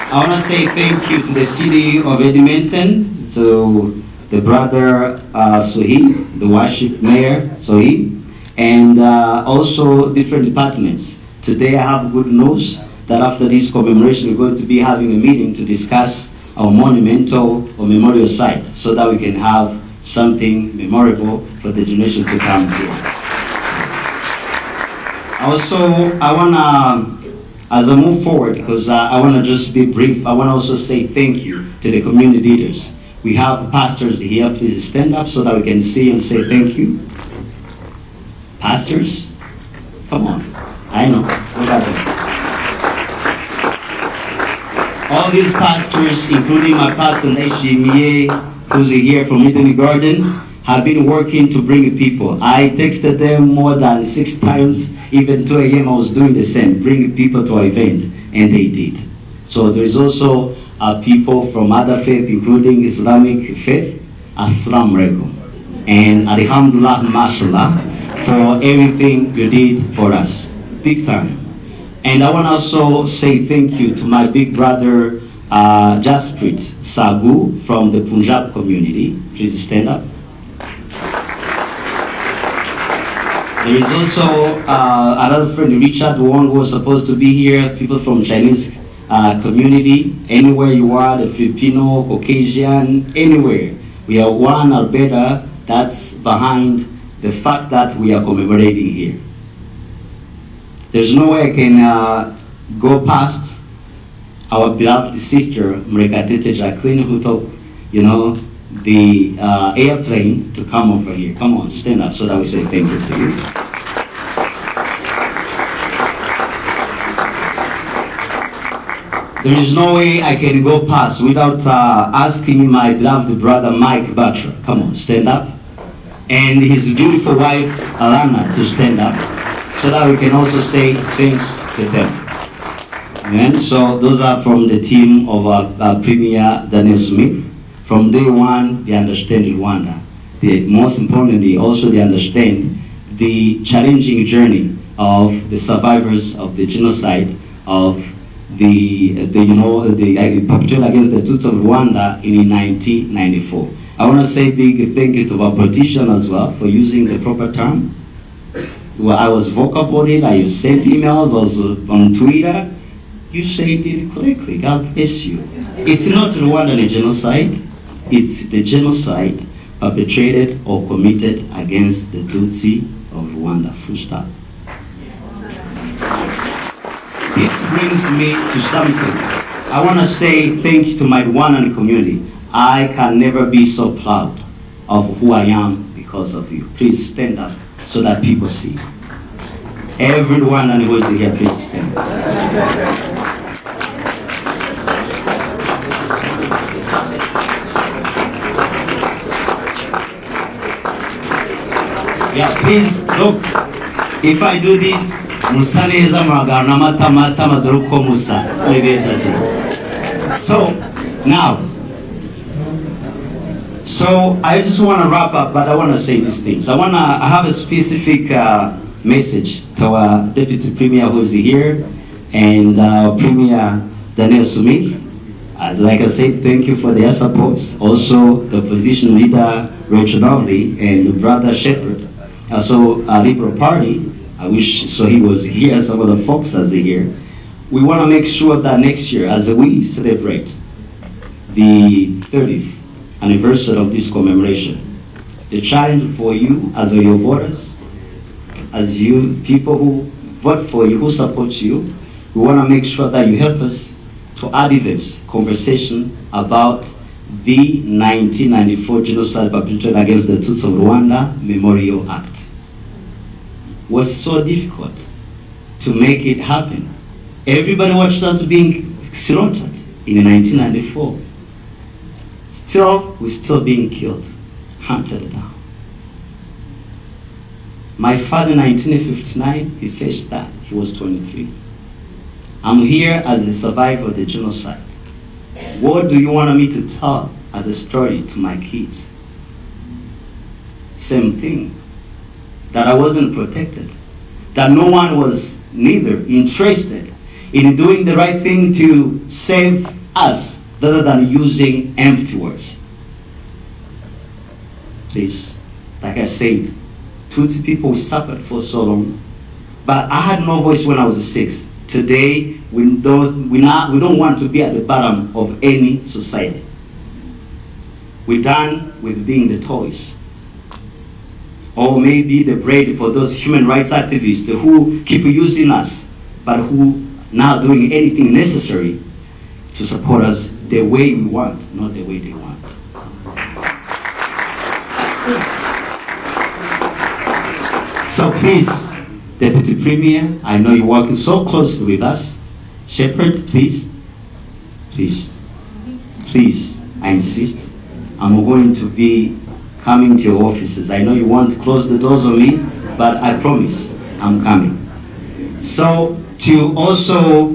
H: I want to say thank you to the city of Edmonton, to the brother Sohi, the worship mayor Sohi, and also different departments. Today I have good news that after this commemoration we're going to be having a meeting to discuss our monumental or memorial site so that we can have something memorable for the generation to come here. Also, I want to, as I move forward, because I want to just be brief, I want to also say thank you to the community leaders. We have pastors here, please stand up so that we can see and say thank you. Pastors, come on, I know, look at them. All these pastors, including my pastor Neshi Mie, who's here from Eden Garden, have been working to bring people. I texted them more than 6 times, even 2 a.m. I was doing the same, bringing people to our event, and they did. So there's also people from other faith, including Islamic faith, Assalamu alaikum. And Alhamdulillah, mashallah, for everything you did for us, big time. And I want to also say thank you to my big brother, Jasprit Sagu from the Punjab community. Please stand up. There is also another friend, Richard Wong, who was supposed to be here, people from Chinese community, anywhere you are, the Filipino, Caucasian, anywhere. We are one Alberta that's behind the fact that we are commemorating here. There's no way I can go past our beloved sister, Mrekatete Jacqueline, who took, the airplane to come over here. Come on, stand up so that we say thank you to you. There is no way I can go past without asking my beloved brother Mike Batra. Come on, stand up. And his beautiful wife Alana to stand up so that we can also say thanks to them. Amen. So those are from the team of our Premier Daniel Smith. From day one, they understand Rwanda. Most importantly, also they understand the challenging journey of the survivors of the genocide of the perpetrated against the Tutsi of Rwanda in 1994. I want to say big thank you to our politician as well for using the proper term. Well, I was vocal about it. I sent emails also on Twitter. You said it correctly. God bless you. It's not Rwandan genocide. It's the genocide perpetrated or committed against the Tutsi of Rwanda. Full stop. This brings me to something. I want to say thank you to my Rwandan community. I can never be so proud of who I am because of you. Please stand up so that people see. Every Rwandan who is here, please stand up. Yeah, please look. If I do this, musaneza magana mata doruko musa. So now, I just want to wrap up, but I want to say these things. I have a specific message to our Deputy Premier who is here and Premier Daniel Smith. As like I said, thank you for their support. Also, the opposition leader Rachel Donnelly and Brother Shepherd. Also, Liberal Party, I wish so he was here, some of the folks are here. We want to make sure that next year, as we celebrate the 30th anniversary of this commemoration, the challenge for you as your voters, as you people who vote for you, who support you, we want to make sure that you help us to add this conversation about the 1994 genocide perpetrated against the Tutsi of Rwanda Memorial Act. Was so difficult to make it happen. Everybody watched us being slaughtered in 1994. We're still being killed, hunted down. My father in 1959, he faced that. He was 23. I'm here as a survivor of the genocide. What do you want me to tell as a story to my kids? Same thing. That I wasn't protected. That no one was neither interested in doing the right thing to save us rather than using empty words. Please, like I said, Tutsi people suffered for so long, but I had no voice when I was 6. Today, we don't want to be at the bottom of any society. We're done with being the toys. Or maybe the bread for those human rights activists who keep using us, but who now doing anything necessary to support us the way we want, not the way they want. So please, Deputy Premier, I know you're working so closely with us. Shepherd, please, I insist. I'm going to be coming to your offices. I know you want to close the doors on me, but I promise I'm coming. So to also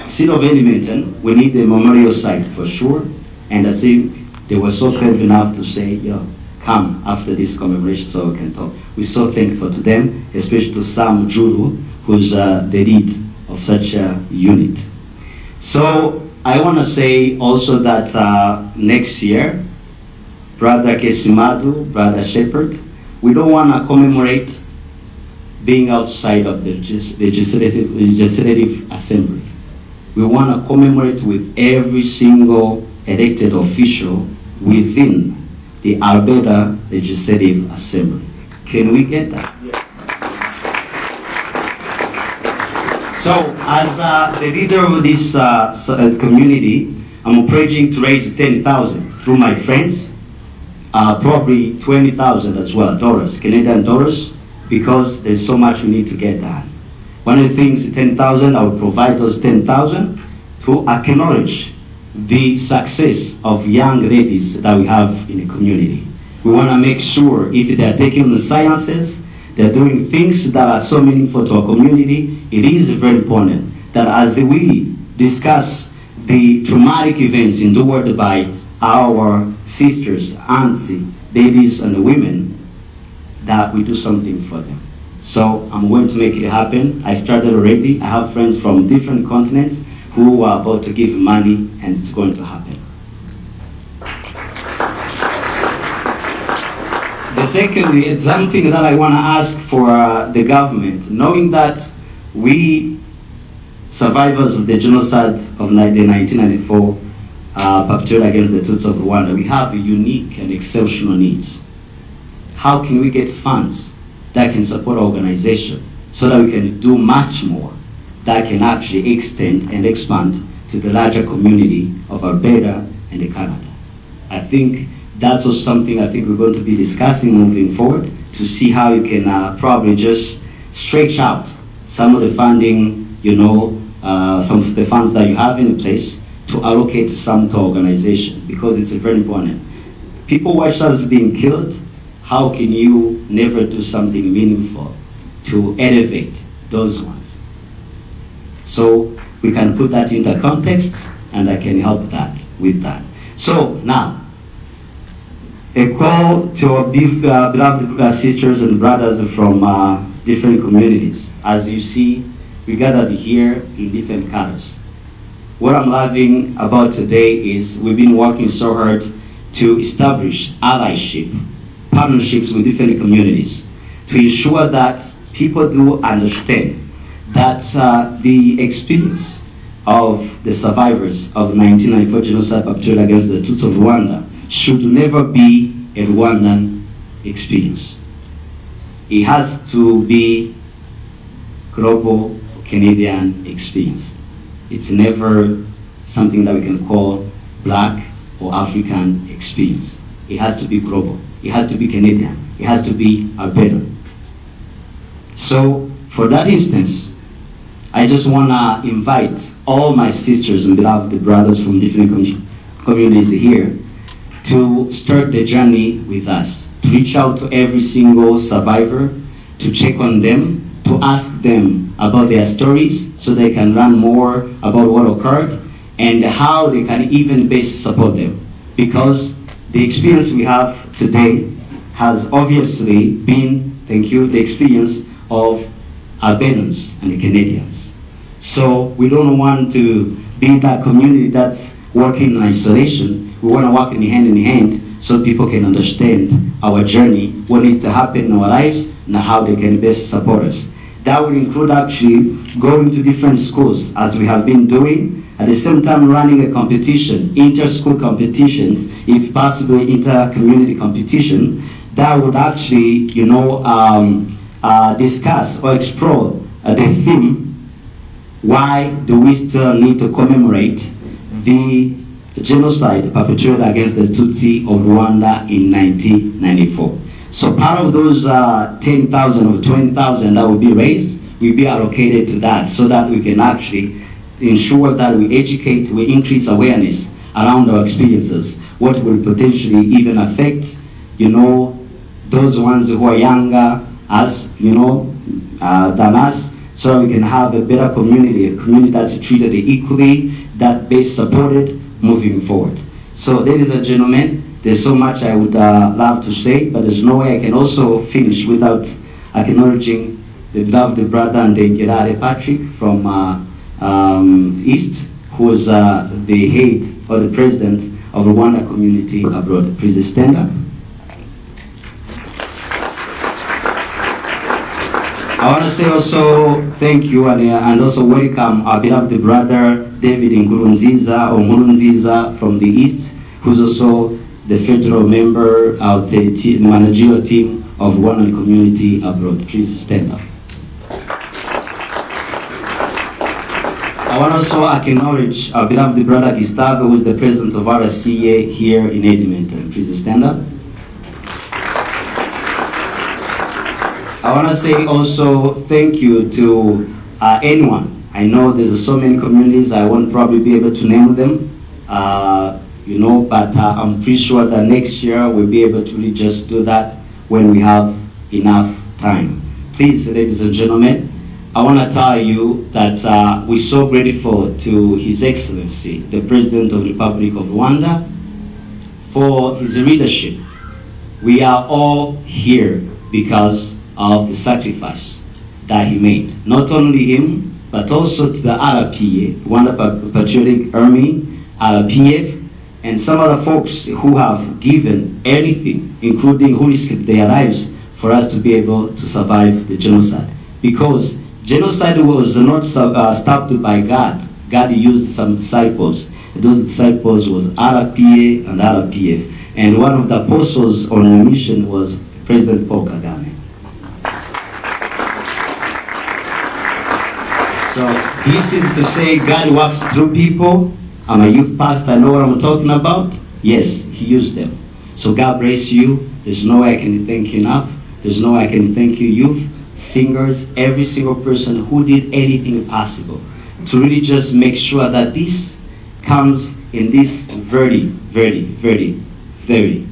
H: City of Edmonton, we need the memorial site for sure. And I think they were so clever enough to say, yo, come after this commemoration so we can talk. We're so thankful to them, especially to Sam Juru, who's the lead of such a unit. So I want to say also that next year, Brother Kaycee Madu, Brother Shepherd, we don't want to commemorate being outside of the legislative assembly. we want to commemorate with every single elected official within the Alberta Legislative Assembly. Can we get that? So, as the leader of this community, I'm pledging to raise 10,000 through my friends, probably 20,000 as well, Canadian dollars, because there's so much we need to get done. One of the things, 10,000, I will provide those 10,000 to acknowledge the success of young ladies that we have in the community. We want to make sure if they are taking the sciences, they're doing things that are so meaningful to our community. It is very important that as we discuss the traumatic events endured by our sisters, aunts, ladies, and women, that we do something for them. So I'm going to make it happen. I started already. I have friends from different continents who are about to give money, and it's going to happen. The second, it's something that I want to ask for the government, knowing that we, survivors of the genocide of the 1994, perpetrated against the Tutsi of Rwanda, we have unique and exceptional needs. How can we get funds that can support our organization so that we can do much more that can actually extend and expand to the larger community of Alberta and Canada? I think that's also something I think we're going to be discussing moving forward to see how you can probably just stretch out some of the funding, some of the funds that you have in place to allocate some to organization, because it's very important. People watch us being killed. How can you never do something meaningful to elevate those ones? So we can put that into context, and I can help that with that. So now, a call to our beloved sisters and brothers from different communities. As you see, we gathered here in different colors. What I'm loving about today is we've been working so hard to establish allyship, partnerships with different communities, to ensure that people do understand that the experience of the survivors of the 1994 genocide perpetrated against the Tutsi of Rwanda should never be a Rwandan experience. It has to be global Canadian experience. It's never something that we can call Black or African experience. It has to be global. It has to be Canadian. It has to be Albertan. So for that instance, I just want to invite all my sisters and beloved brothers from different communities here to start the journey with us, to reach out to every single survivor, to check on them, to ask them about their stories so they can learn more about what occurred and how they can even best support them. Because the experience we have today has obviously been, the experience of Albertans and Canadians. So we don't want to be that community that's working in isolation. We want to work in hand so people can understand our journey, what needs to happen in our lives, and how they can best support us. That will include actually going to different schools, as we have been doing, at the same time running a competition, inter-school competitions, if possible inter-community competition, that would actually, discuss or explore the theme, why do we still need to commemorate the genocide perpetrated against the Tutsi of Rwanda in 1994. So part of those 10,000 or 20,000 that will be raised will be allocated to that, so that we can actually ensure that we educate, we increase awareness around our experiences, what will potentially even affect, those ones who are younger as, than us, so we can have a better community, a community that's treated equally, that's best supported moving forward. So ladies and gentlemen, there's so much I would love to say, but there's no way I can also finish without acknowledging the beloved brother and the Ngerare Patrick from East, who is the head or the president of the Rwanda community abroad. Please stand up. I want to say also thank you and also welcome our beloved brother David Nkurunziza or Nkurunziza from the East, who's also the federal member of the managerial team of Rwandan community abroad. Please stand up. I want to also acknowledge our beloved brother Gustavo, who is the president of RCA here in Edmonton. Please stand up. I want to say also thank you to anyone. I know there's so many communities, I won't probably be able to name them, but I'm pretty sure that next year we'll be able to really just do that when we have enough time. Please, ladies and gentlemen, I want to tell you that we're so grateful to His Excellency, the President of the Republic of Rwanda, for his leadership. We are all here because of the sacrifice that he made. Not only him, but also to the RPA, Rwanda Patriotic Army, RPF, and some other folks who have given anything, including who risked their lives for us to be able to survive the genocide. Because genocide was not stopped by God. God used some disciples. Those disciples was RPA and RPF. And one of the apostles on a mission was President Paul Kagame. So this is to say God works through people. I'm a youth pastor, I know what I'm talking about. Yes, he used them. So God bless you. There's no way I can thank you enough. There's no way I can thank you, youth, singers, every single person who did anything possible to really just make sure that this comes in this very, very, very, very,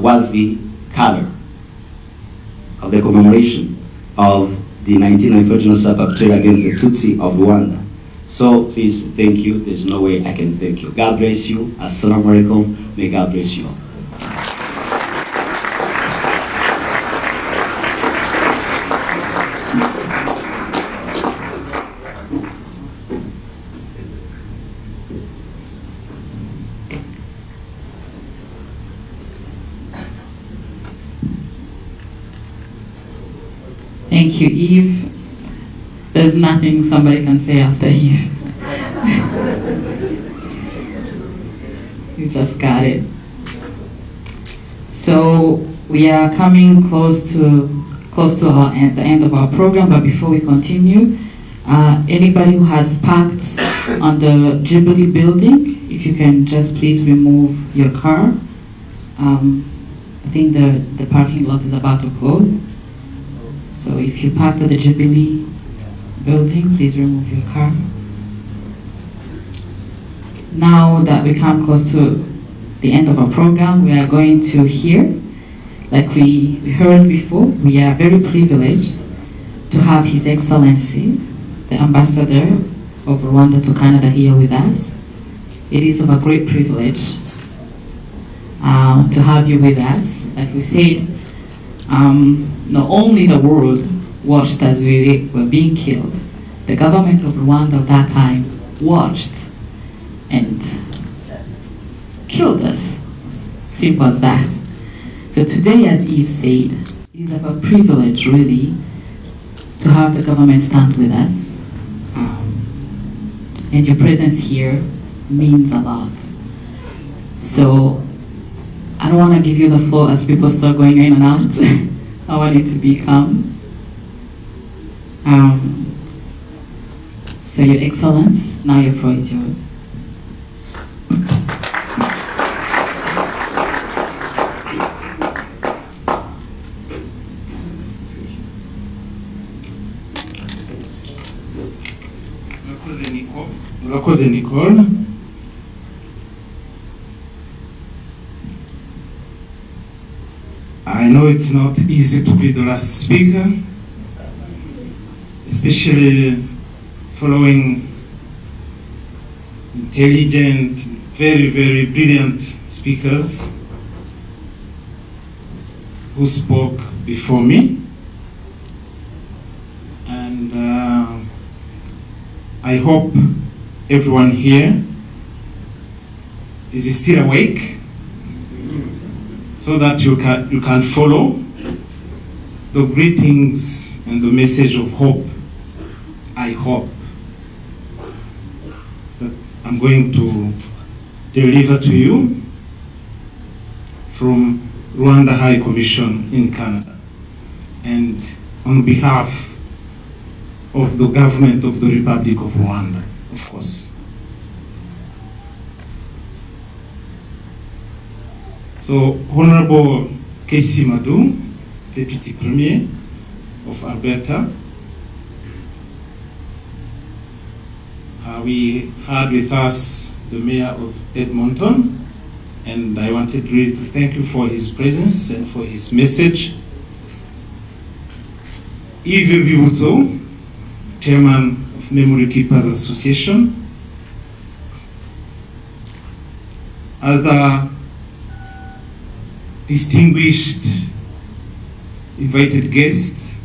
H: worthy color of the commemoration of the 1994 genocide perpetrated against the Tutsi of Rwanda. So please, thank you. There's no way I can thank you. God bless you. Assalamu alaikum. May God bless you all.
C: Thank you, Eve. There's nothing somebody can say after Eve. You just got it. So we are coming close to the end of our program, but before we continue, anybody who has parked on the Jubilee building, if you can just please remove your car. I think the parking lot is about to close. So if you parked at the Jubilee building, please remove your car. Now that we come close to the end of our program, we are going to hear, like we heard before, we are very privileged to have His Excellency, the Ambassador of Rwanda to Canada here with us. It is of a great privilege to have you with us. Like we said, not only the world watched as we were being killed, the government of Rwanda at that time watched and killed us. Simple as that. So today, as Eve said, it is of a privilege really to have the government stand with us. And your presence here means a lot. So I don't want to give you the floor as people start going in and out. I want it to be calm. So Your Excellence, now your floor is yours.
T: Urakoze Nicole. I know it's not easy to be the last speaker, especially following intelligent, very, very brilliant speakers who spoke before me. And I hope everyone here is still awake, so that you can follow the greetings
A: and the message of hope. I hope that I'm going to deliver to you from Rwanda High Commission in Canada, and on behalf of the government of the Republic of Rwanda, of course. So, Honorable Kaycee Madu, Deputy Premier of Alberta, we had with us the Mayor of Edmonton, and I wanted really to thank you for his presence and for his message. Yves Bibuzo, Chairman of Memory Keepers Association, other distinguished invited guests,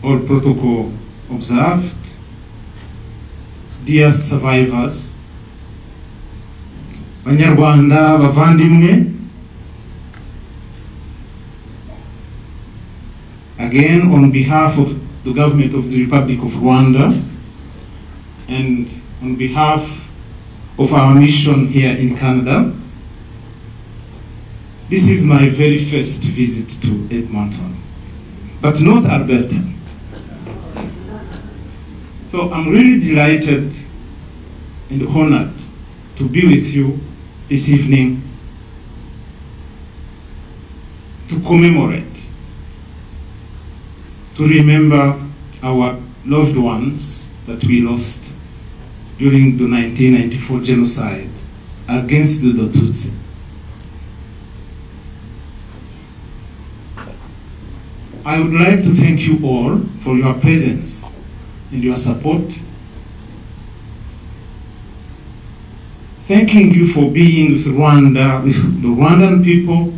A: all protocol observed, dear survivors, Banyarwanda bavandimwe, again on behalf of the government of the Republic of Rwanda and on behalf of our mission here in Canada, this is my very first visit to Edmonton, but not Alberta. So I'm really delighted and honored to be with you this evening to commemorate, to remember our loved ones that we lost during the 1994 genocide against the Tutsi. I would like to thank you all for your presence and your support. Thanking you for being with Rwanda, with the Rwandan people,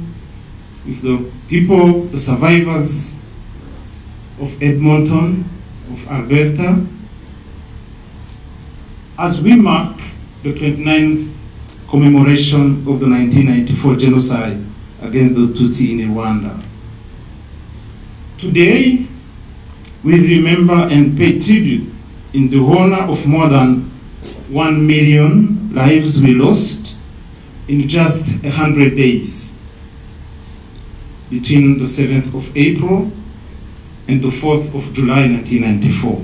A: with the people, the survivors of Edmonton, of Alberta, as we mark the 29th commemoration of the 1994 genocide against the Tutsi in Rwanda. Today, we remember and pay tribute in the honor of more than 1 million lives we lost in just 100 days between the 7th of April and the 4th of July 1994.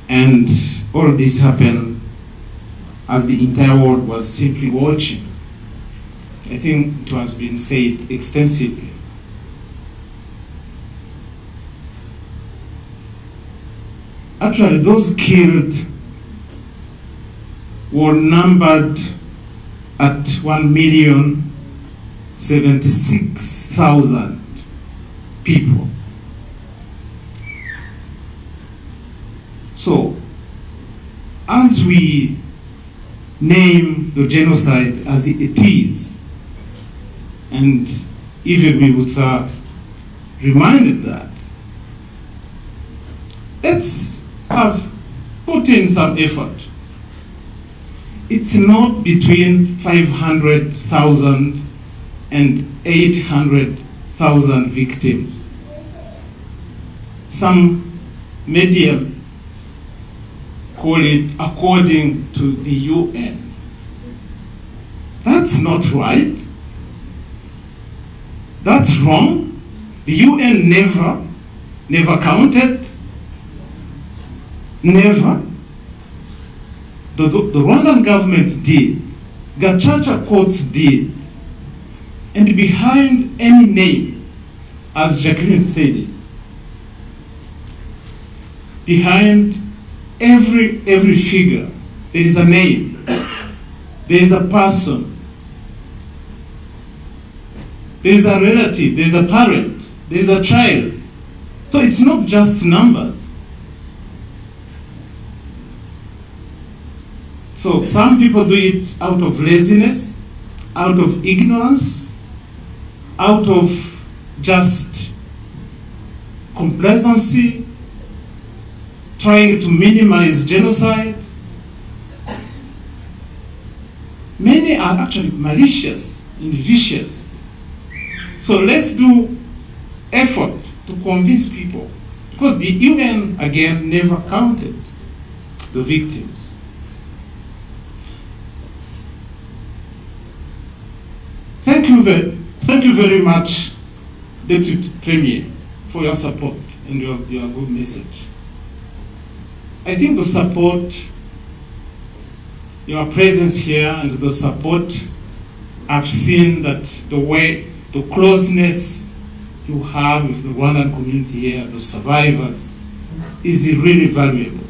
A: And all this happened as the entire world was simply watching. I think it has been said extensively. Actually, those killed were numbered at 1,076,000 people. So, as we name the genocide as it is, and even we would reminded that, let's have put in some effort. It's not between 500,000 and 800,000 victims. Some media call it according to the UN. That's not right. That's wrong. The UN never counted. Never. The Rwandan government did. Gacaca courts did. And behind any name, as Jacqueline said it, behind every figure, there is a name, there is a person, there is a relative, there is a parent, there is a child. So it's not just numbers. So some people do it out of laziness, out of ignorance, out of just complacency, trying to minimize genocide. Many are actually malicious and vicious. So let's do
I: effort to convince people, because the UN, again, never counted the victims. Thank you very much, Deputy Premier, for your support and your good message. I think the support, your presence here and the support, I've seen that the closeness you have with the Rwandan community here, the survivors, is really valuable.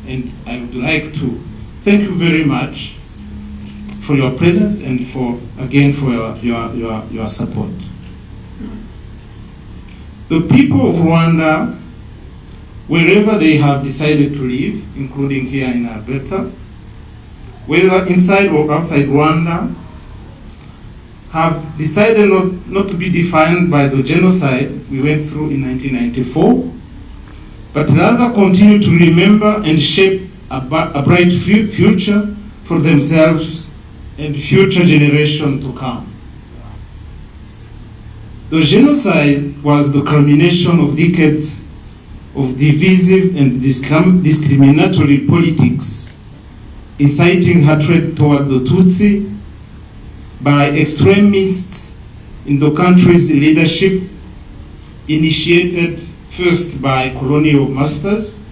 I: And I would like to thank you very much for your presence and for your support. The people of Rwanda, wherever they have decided to live, including here in Alberta, whether inside or outside Rwanda, have decided not to be defined by the genocide we went through in 1994, but rather continue to remember and shape a bright future for themselves and future generations to come. The genocide was the culmination of decades of divisive and discriminatory politics, inciting hatred toward the Tutsi by extremists in the country's leadership, initiated first by colonial masters,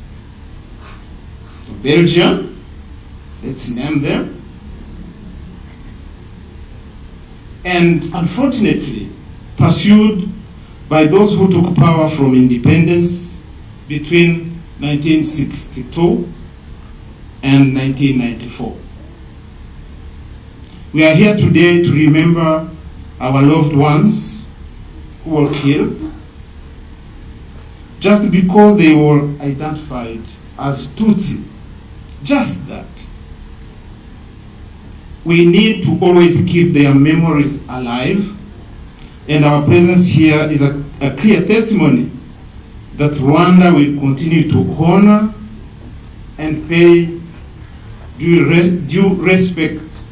I: Belgium, let's name them, and unfortunately pursued by those who took power from independence between 1962 and 1994. We are here today to remember our loved ones who were killed just because they were identified as Tutsi. Just that. We need to always keep their memories alive, and our presence here is a clear testimony that Rwanda will continue to honor and pay due respect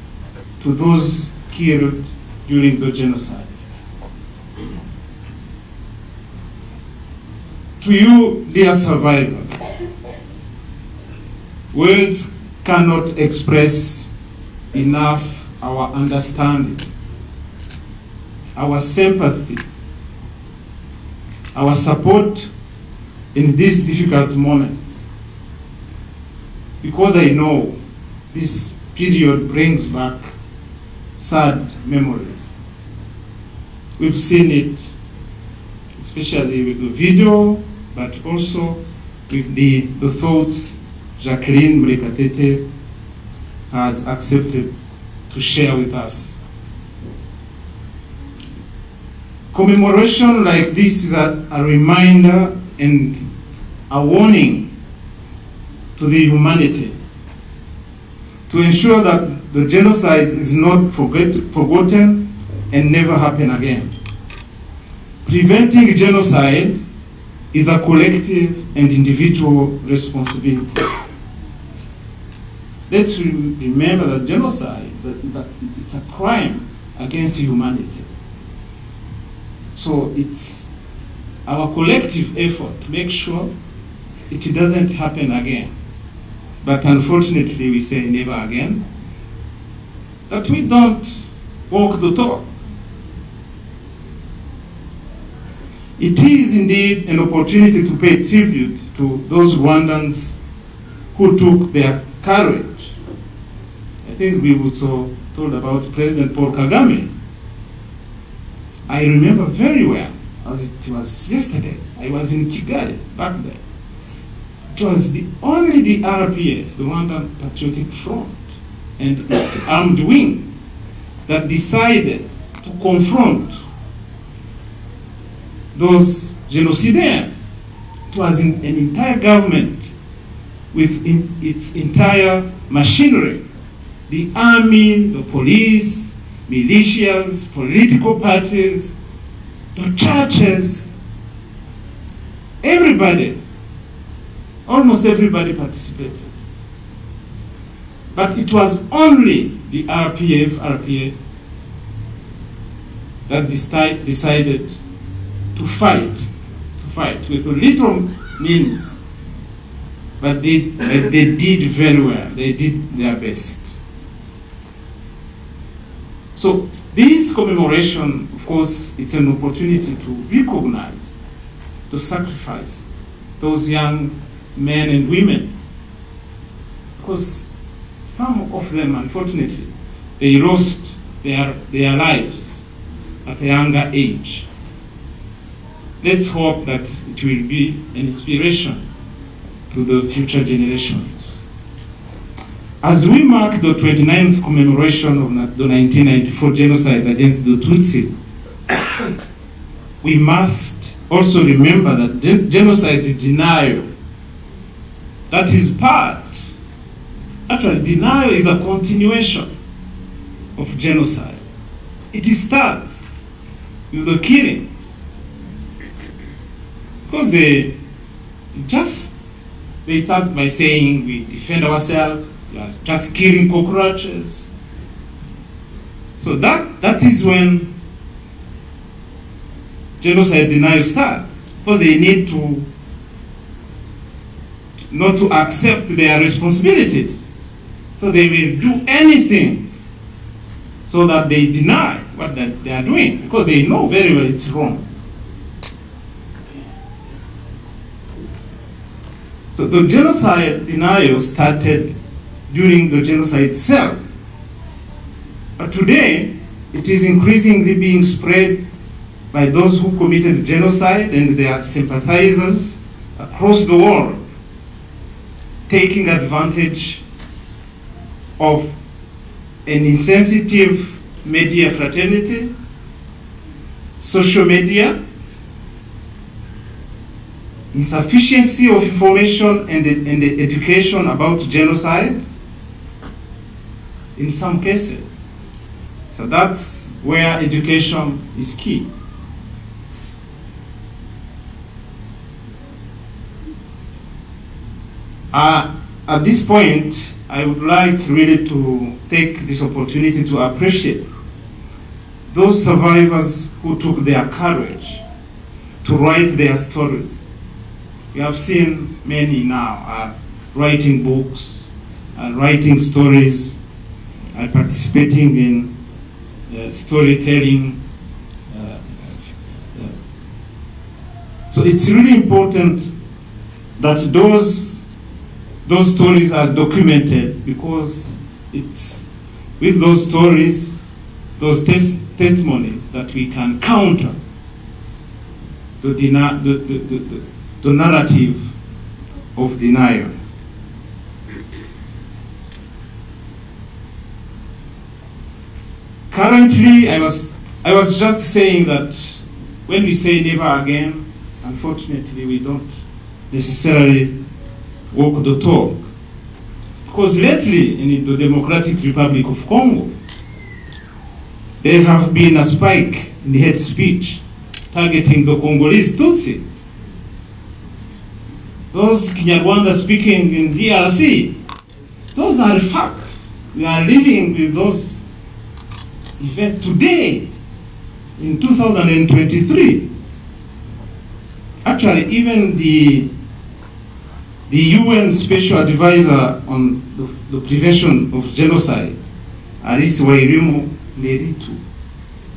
I: to those killed during the genocide. To you, dear survivors, words cannot express enough our understanding, our sympathy, our support in these difficult moments. Because I know this period brings back sad memories. We've seen it, especially with the video, but also with the thoughts Jacqueline Mrekatete has accepted to share with us. Commemoration like this is a reminder and a warning to the humanity to ensure that the genocide is not forgotten and never happen again. Preventing genocide is a collective and individual responsibility. Let's remember that genocide is a crime against humanity. So it's our collective effort to make sure it doesn't happen again. But unfortunately, we say never again, that we don't walk the talk. It is indeed an opportunity to pay tribute to those Rwandans who took their courage. I think we also told about President Paul Kagame. I remember very well, as it was yesterday, I was in Kigali back then. It was only the RPF, the Rwandan Patriotic Front, and its armed wing that decided to confront those genocidaires. It was an entire government with its entire machinery, the army, the police, militias, political parties, the churches, everybody, almost everybody participated. But it was only the RPA that decided to fight with little means, but they did very well. They did their best. So this commemoration, of course, it's an opportunity to recognize, to sacrifice those young men and women, because some of them, unfortunately, they lost their lives at a younger age. Let's hope that it will be an inspiration to the future generations. As we mark the 29th commemoration of the 1994 genocide against the Tutsi, we must also remember that genocide denial, that is part, actually denial is a continuation of genocide. It starts with the killings, because they start by saying we defend ourselves, we are just killing cockroaches. So that is when genocide denial starts, because they need to not to accept their responsibilities. So they will do anything so that they deny what they are doing, because they know very well it's wrong. So the genocide denial started during the genocide itself. But today, it is increasingly being spread by those who committed genocide and their sympathizers across the world, taking advantage of an insensitive media fraternity, social media, insufficiency of information and education about genocide in some cases. So that's where education is key. At this point, I would like really to take this opportunity to appreciate those survivors who took their courage to write their stories. We have seen many now are writing books, are writing stories, are participating in storytelling. So it's really important that those stories are documented, because it's with those stories, those testimonies, that we can counter the narrative of denial. Currently, I was just saying that when we say never again, unfortunately we don't necessarily walk the talk. Because lately in the Democratic Republic of Congo, there have been a spike in hate speech targeting the Congolese Tutsi. Those Kinyarwanda speaking in DRC, those are facts. We are living with those events today in 2023. Actually, even the UN Special Advisor on the prevention of genocide, Alice Wairimu Neritu,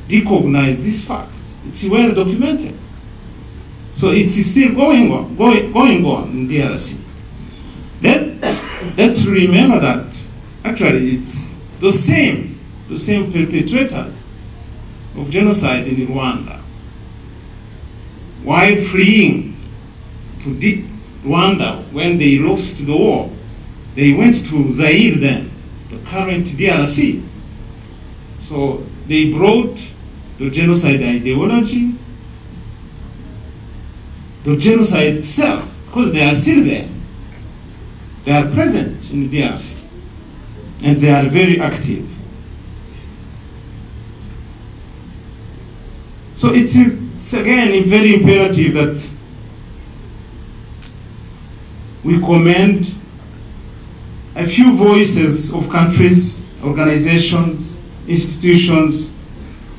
I: recognized this fact. It's well documented. So it's still going on in DRC. Let's remember that actually it's the same perpetrators of genocide in Rwanda. While fleeing to Rwanda when they lost the war, they went to Zaire then, the current DRC. So they brought the genocide ideology, the genocide itself, because they are still there. They are present in the DRC, and they are very active. So it's again very imperative that we commend a few voices of countries, organizations, institutions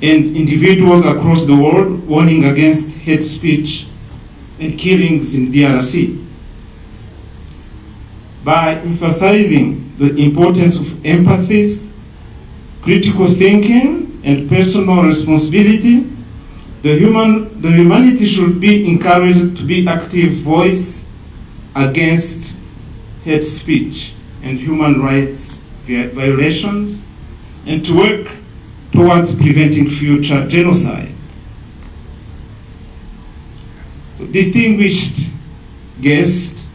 I: and individuals across the world warning against hate speech and killings in DRC. By emphasizing the importance of empathy, critical thinking, and personal responsibility, the humanity should be encouraged to be active voice against hate speech and human rights violations, and to work towards preventing future genocide. So, distinguished guests,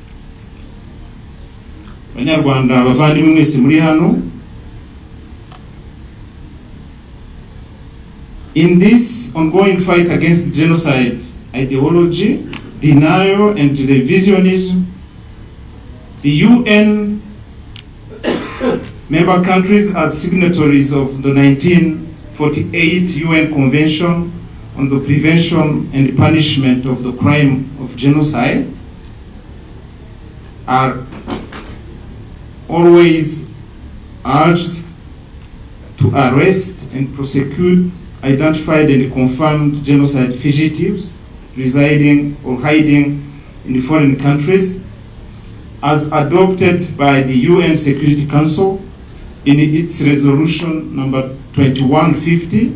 I: Banyarwanda abavandimwe mwese muri hano, in this ongoing fight against genocide ideology, denial, and revisionism, the UN member countries as signatories of the 1948 UN Convention on the Prevention and Punishment of the Crime of Genocide are always urged to arrest and prosecute identified and confirmed genocide fugitives residing or hiding in foreign countries, as adopted by the UN Security Council in its resolution number 2150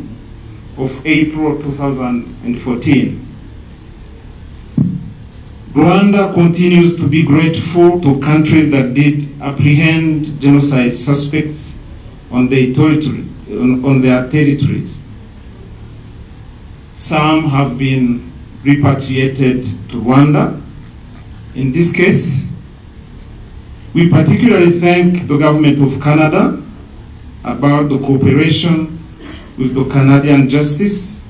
I: of April 2014. Rwanda continues to be grateful to countries that did apprehend genocide suspects on their territories. Some have been repatriated to Rwanda. In this case, we particularly thank the government of Canada about the cooperation with the Canadian justice.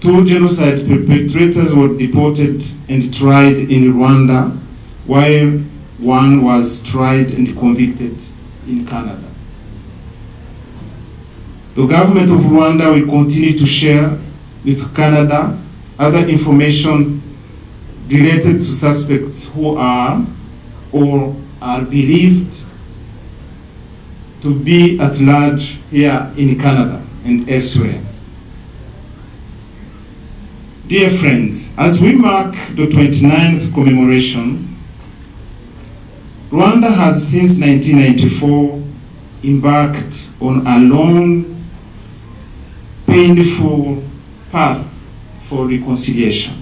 I: 2 genocide perpetrators were deported and tried in Rwanda, while 1 was tried and convicted in Canada. The government of Rwanda will continue to share with Canada other information related to suspects who are or are believed to be at large here in Canada and elsewhere. Dear friends, as we mark the 29th commemoration, Rwanda has since 1994 embarked on a long, painful path for reconciliation.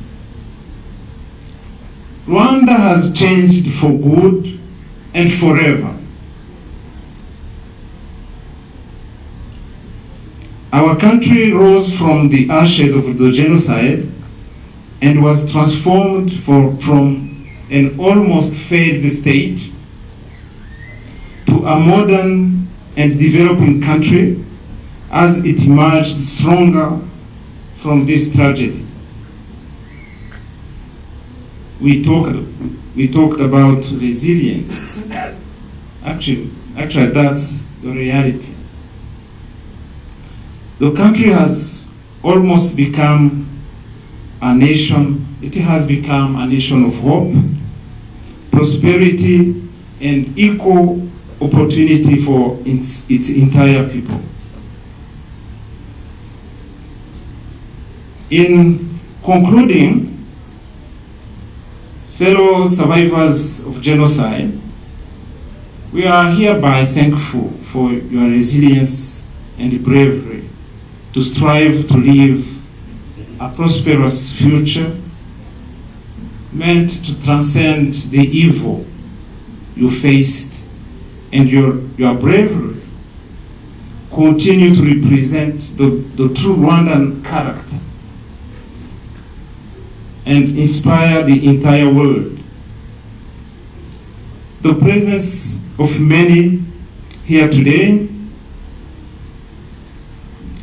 I: Rwanda has changed for good and forever. Our country rose from the ashes of the genocide and was transformed from an almost failed state to a modern and developing country as it emerged stronger from this tragedy. We talked about resilience. Actually, that's the reality. The country has almost become a nation. It has become a nation of hope, prosperity, and equal opportunity for its entire people. In concluding, fellow survivors of genocide, we are hereby thankful for your resilience and bravery to strive to live a prosperous future meant to transcend the evil you faced, and your bravery continue to represent the true Rwandan character and inspire the entire world. The presence of many here today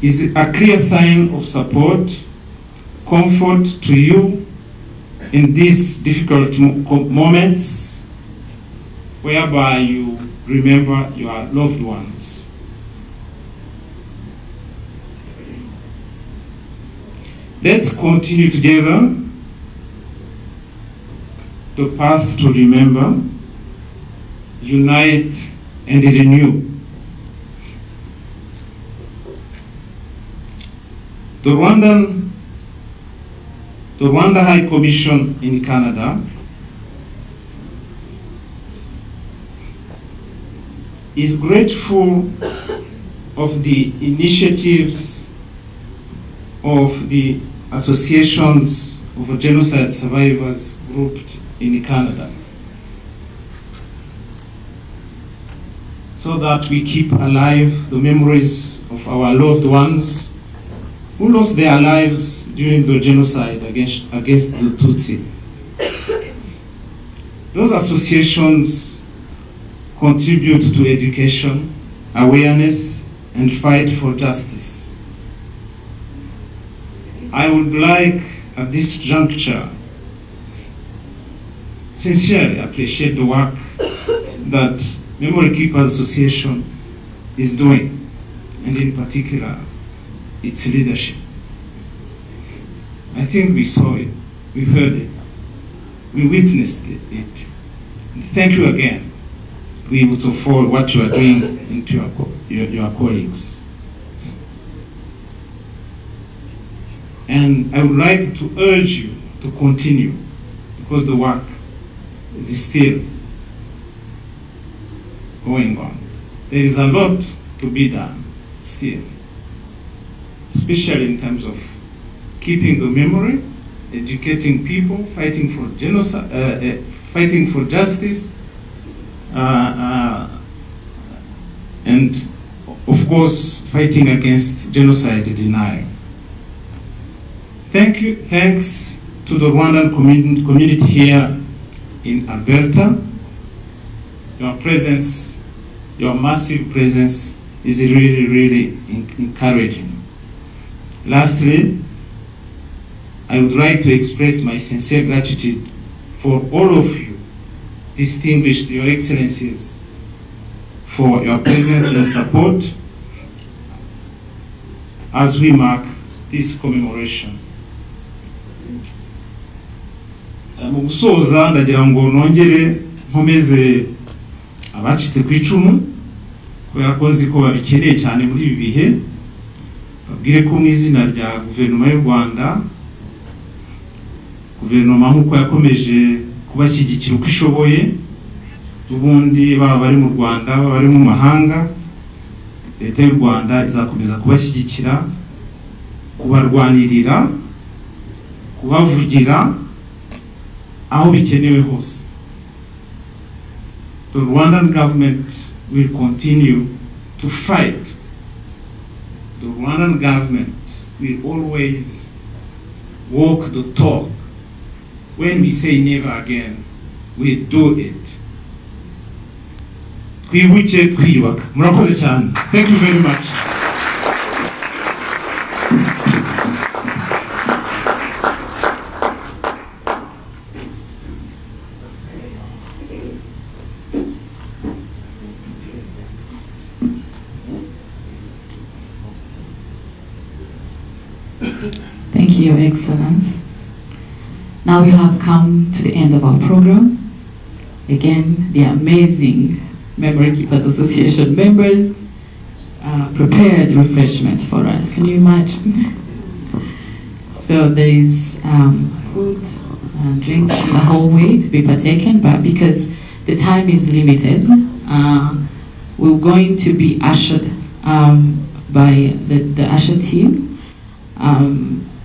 I: is a clear sign of support, comfort to you in these difficult moments whereby you remember your loved ones. Let's continue together the path to remember, unite, and renew. The Rwanda High Commission in Canada is grateful of the initiatives of the associations of genocide survivors grouped in Canada, so that we keep alive the memories of our loved ones who lost their lives during the genocide against the Tutsi. Those associations contribute to education, awareness, and fight for justice. I would like, at this juncture, sincerely appreciate the work that Memory Keepers Association is doing, and in particular, its leadership. I think we saw it, we heard it, we witnessed it. And thank you again, also for what you are doing and to your colleagues. And I would like to urge you to continue, because the work is still going on. There is a lot to be done still, especially in terms of keeping the memory, educating people, fighting for genocide, fighting for justice, and of course fighting against genocide denial. Thanks to the Rwandan community here in Alberta. Your presence, your massive presence is really encouraging. Lastly, I would like to express my sincere gratitude for all of you, distinguished Your Excellencies, for your presence and support as we mark this commemoration. Mu gusoza ndagira ngo nongere nkomeze abacitse ku icumu, kubera ko nzi ko babikeneye cyane muri ibi bihe, babwire ko mu izina rya guverinoma y'u Rwanda, guverinoma nk'uko yakomeje kubashyigikira uko ishoboye, ubundi baba bari mu Rwanda, baba bari mu mahanga, leta y'u Rwanda izakomeza kubashyigikira, kubarwanirira, kubavugira aho bikenewe hose. The Rwandan government will continue to fight. The Rwandan government will always walk the talk. When we say never again, we do it. Twibuke twiyubaka. Murakoze cyane. Thank you very much.
C: Thank you, Your Excellence. Now we have come to the end of our program. Again, the amazing Memory Keepers Association members prepared refreshments for us. Can you imagine? So there is food and drinks in the hallway to be partaken, but because the time is limited, we're going to be ushered by the usher team.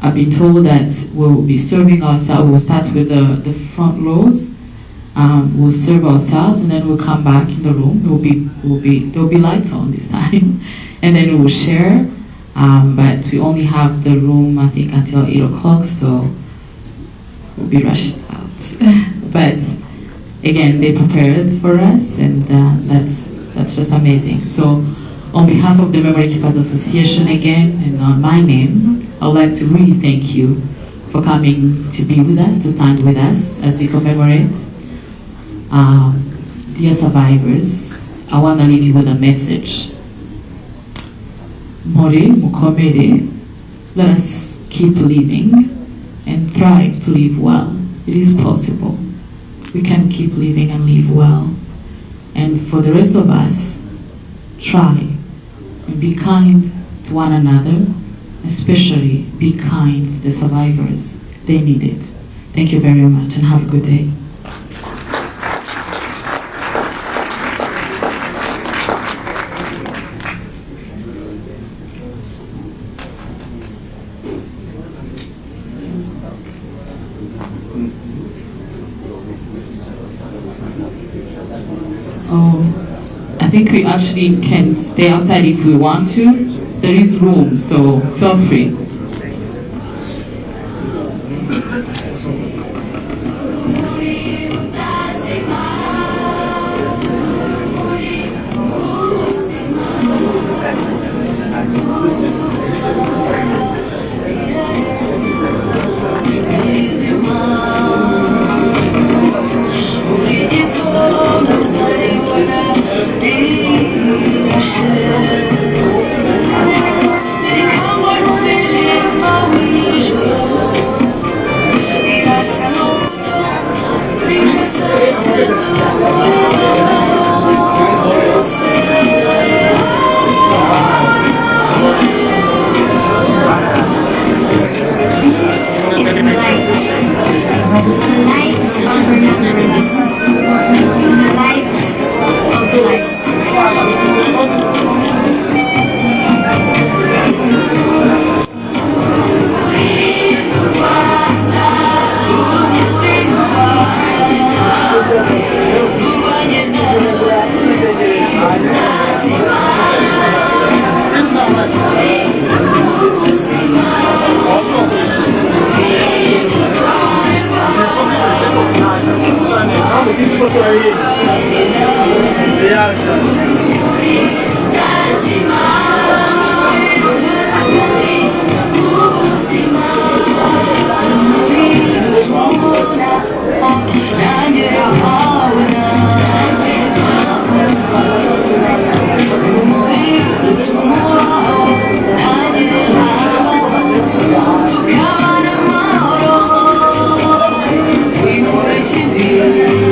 C: I've been told that we'll be serving ourselves. We'll start with the front rows. We'll serve ourselves, and then we'll come back in the room. There'll be lights on this time, and then we'll share. But we only have the room, I think, until 8 o'clock, so we'll be rushed out. But again, they prepared for us, and that's just amazing. So, on behalf of the Memory Keepers Association again, and on my name, I would like to really thank you for coming to be with us, to stand with us as we commemorate. Dear survivors, I want to leave you with a message. More, mukomere, let us keep living and thrive to live well. It is possible. We can keep living and live well. And for the rest of us, try and be kind to one another, especially be kind to the survivors. They need it. Thank you very much and have a good day. Oh, I think we actually can stay outside if we want to. There is room, so feel free.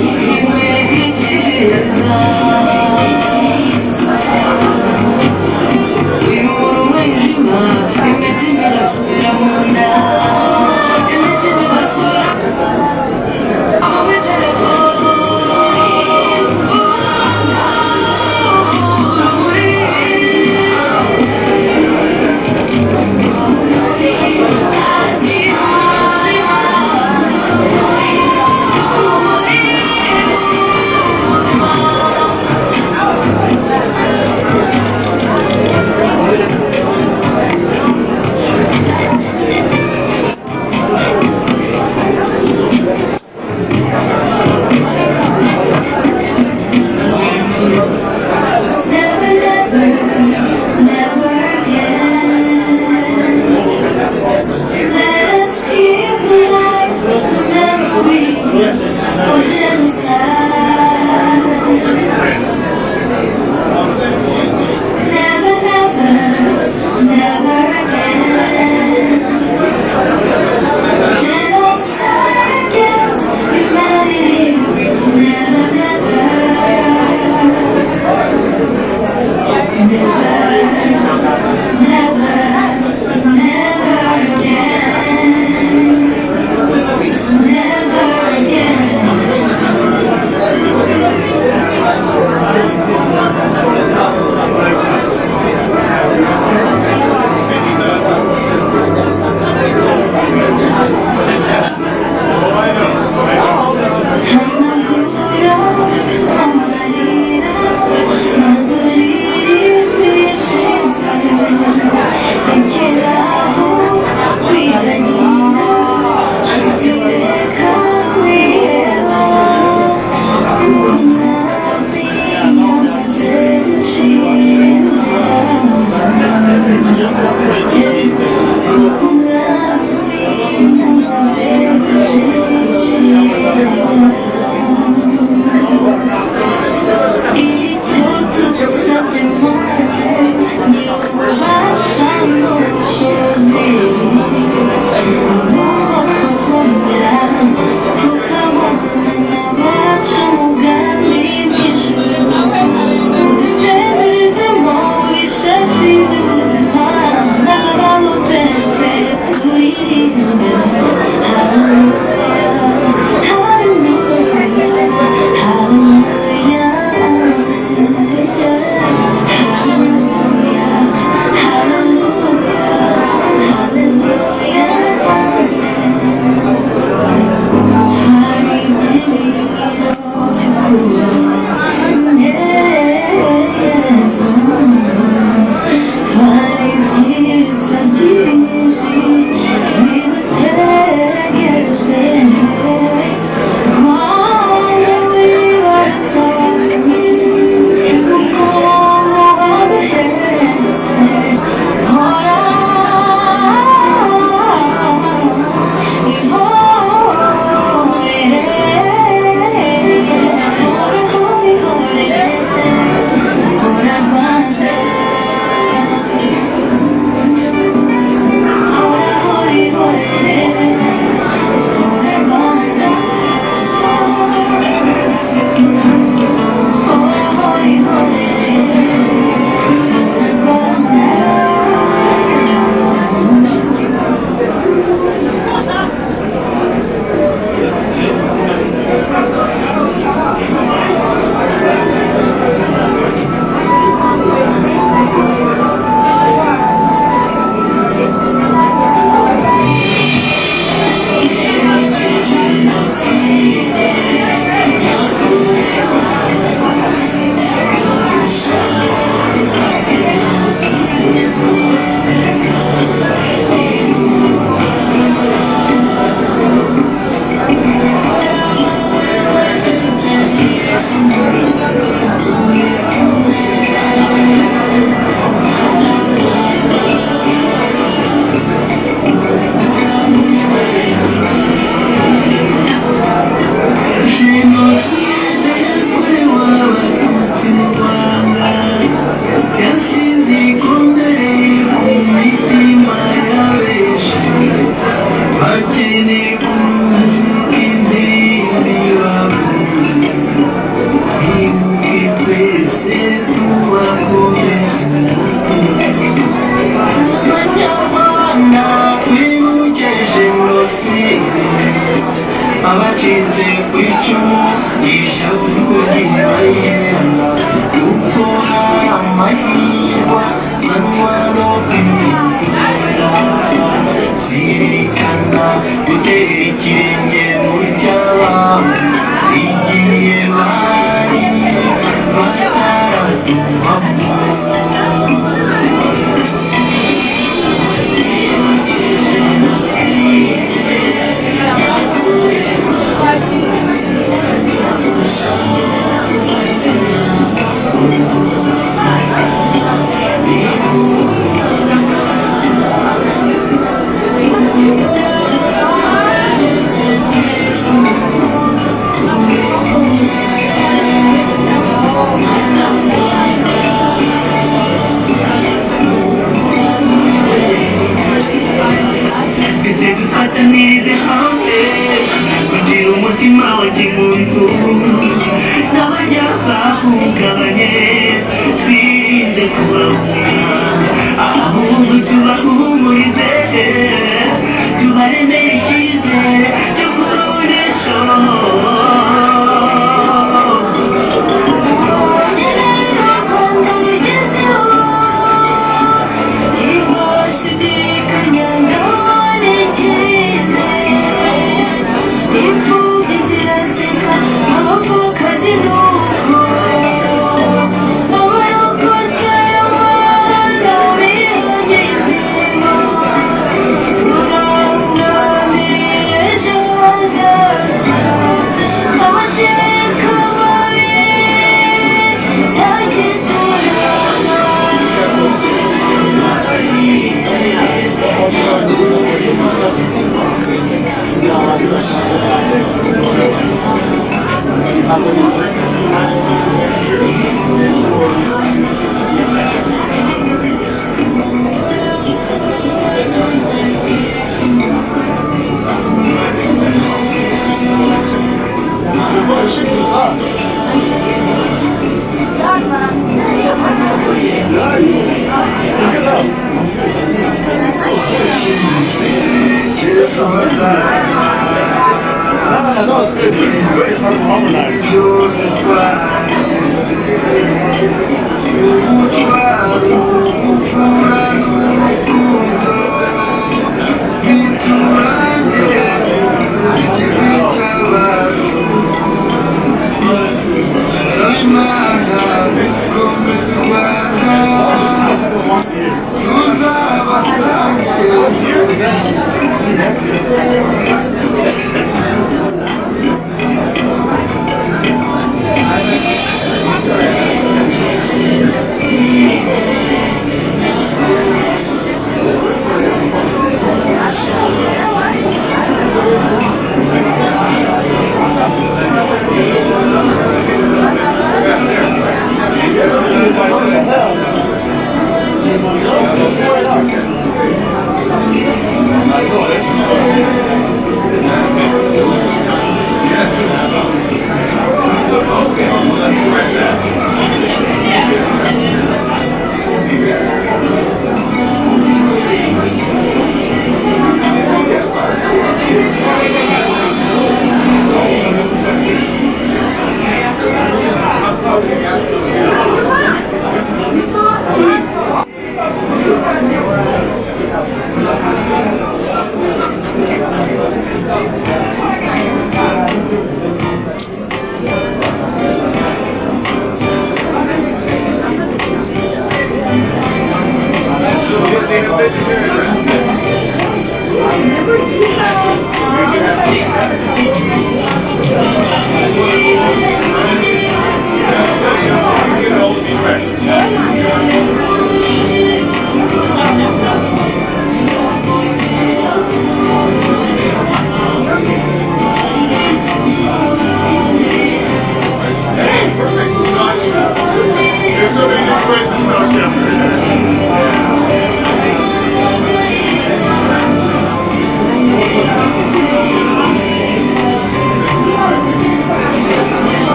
F: Kimwe kicheza tubakomeze Banyarwanda twibuke jenoside abacitse ku icumu ishavu ry'Imana kuko hari amahirwe azanwa no kwizera zirikana gutera ikirenge mu cy'abantu igihe bari bataratuvamo dufatanirize hamwe kugira umutima wa kimuntu n'abajya bahungabanye twirinde kubahunga ahubwo tubahumurize tubaremere icyizere cyo kubaho neza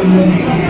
F: Thank you.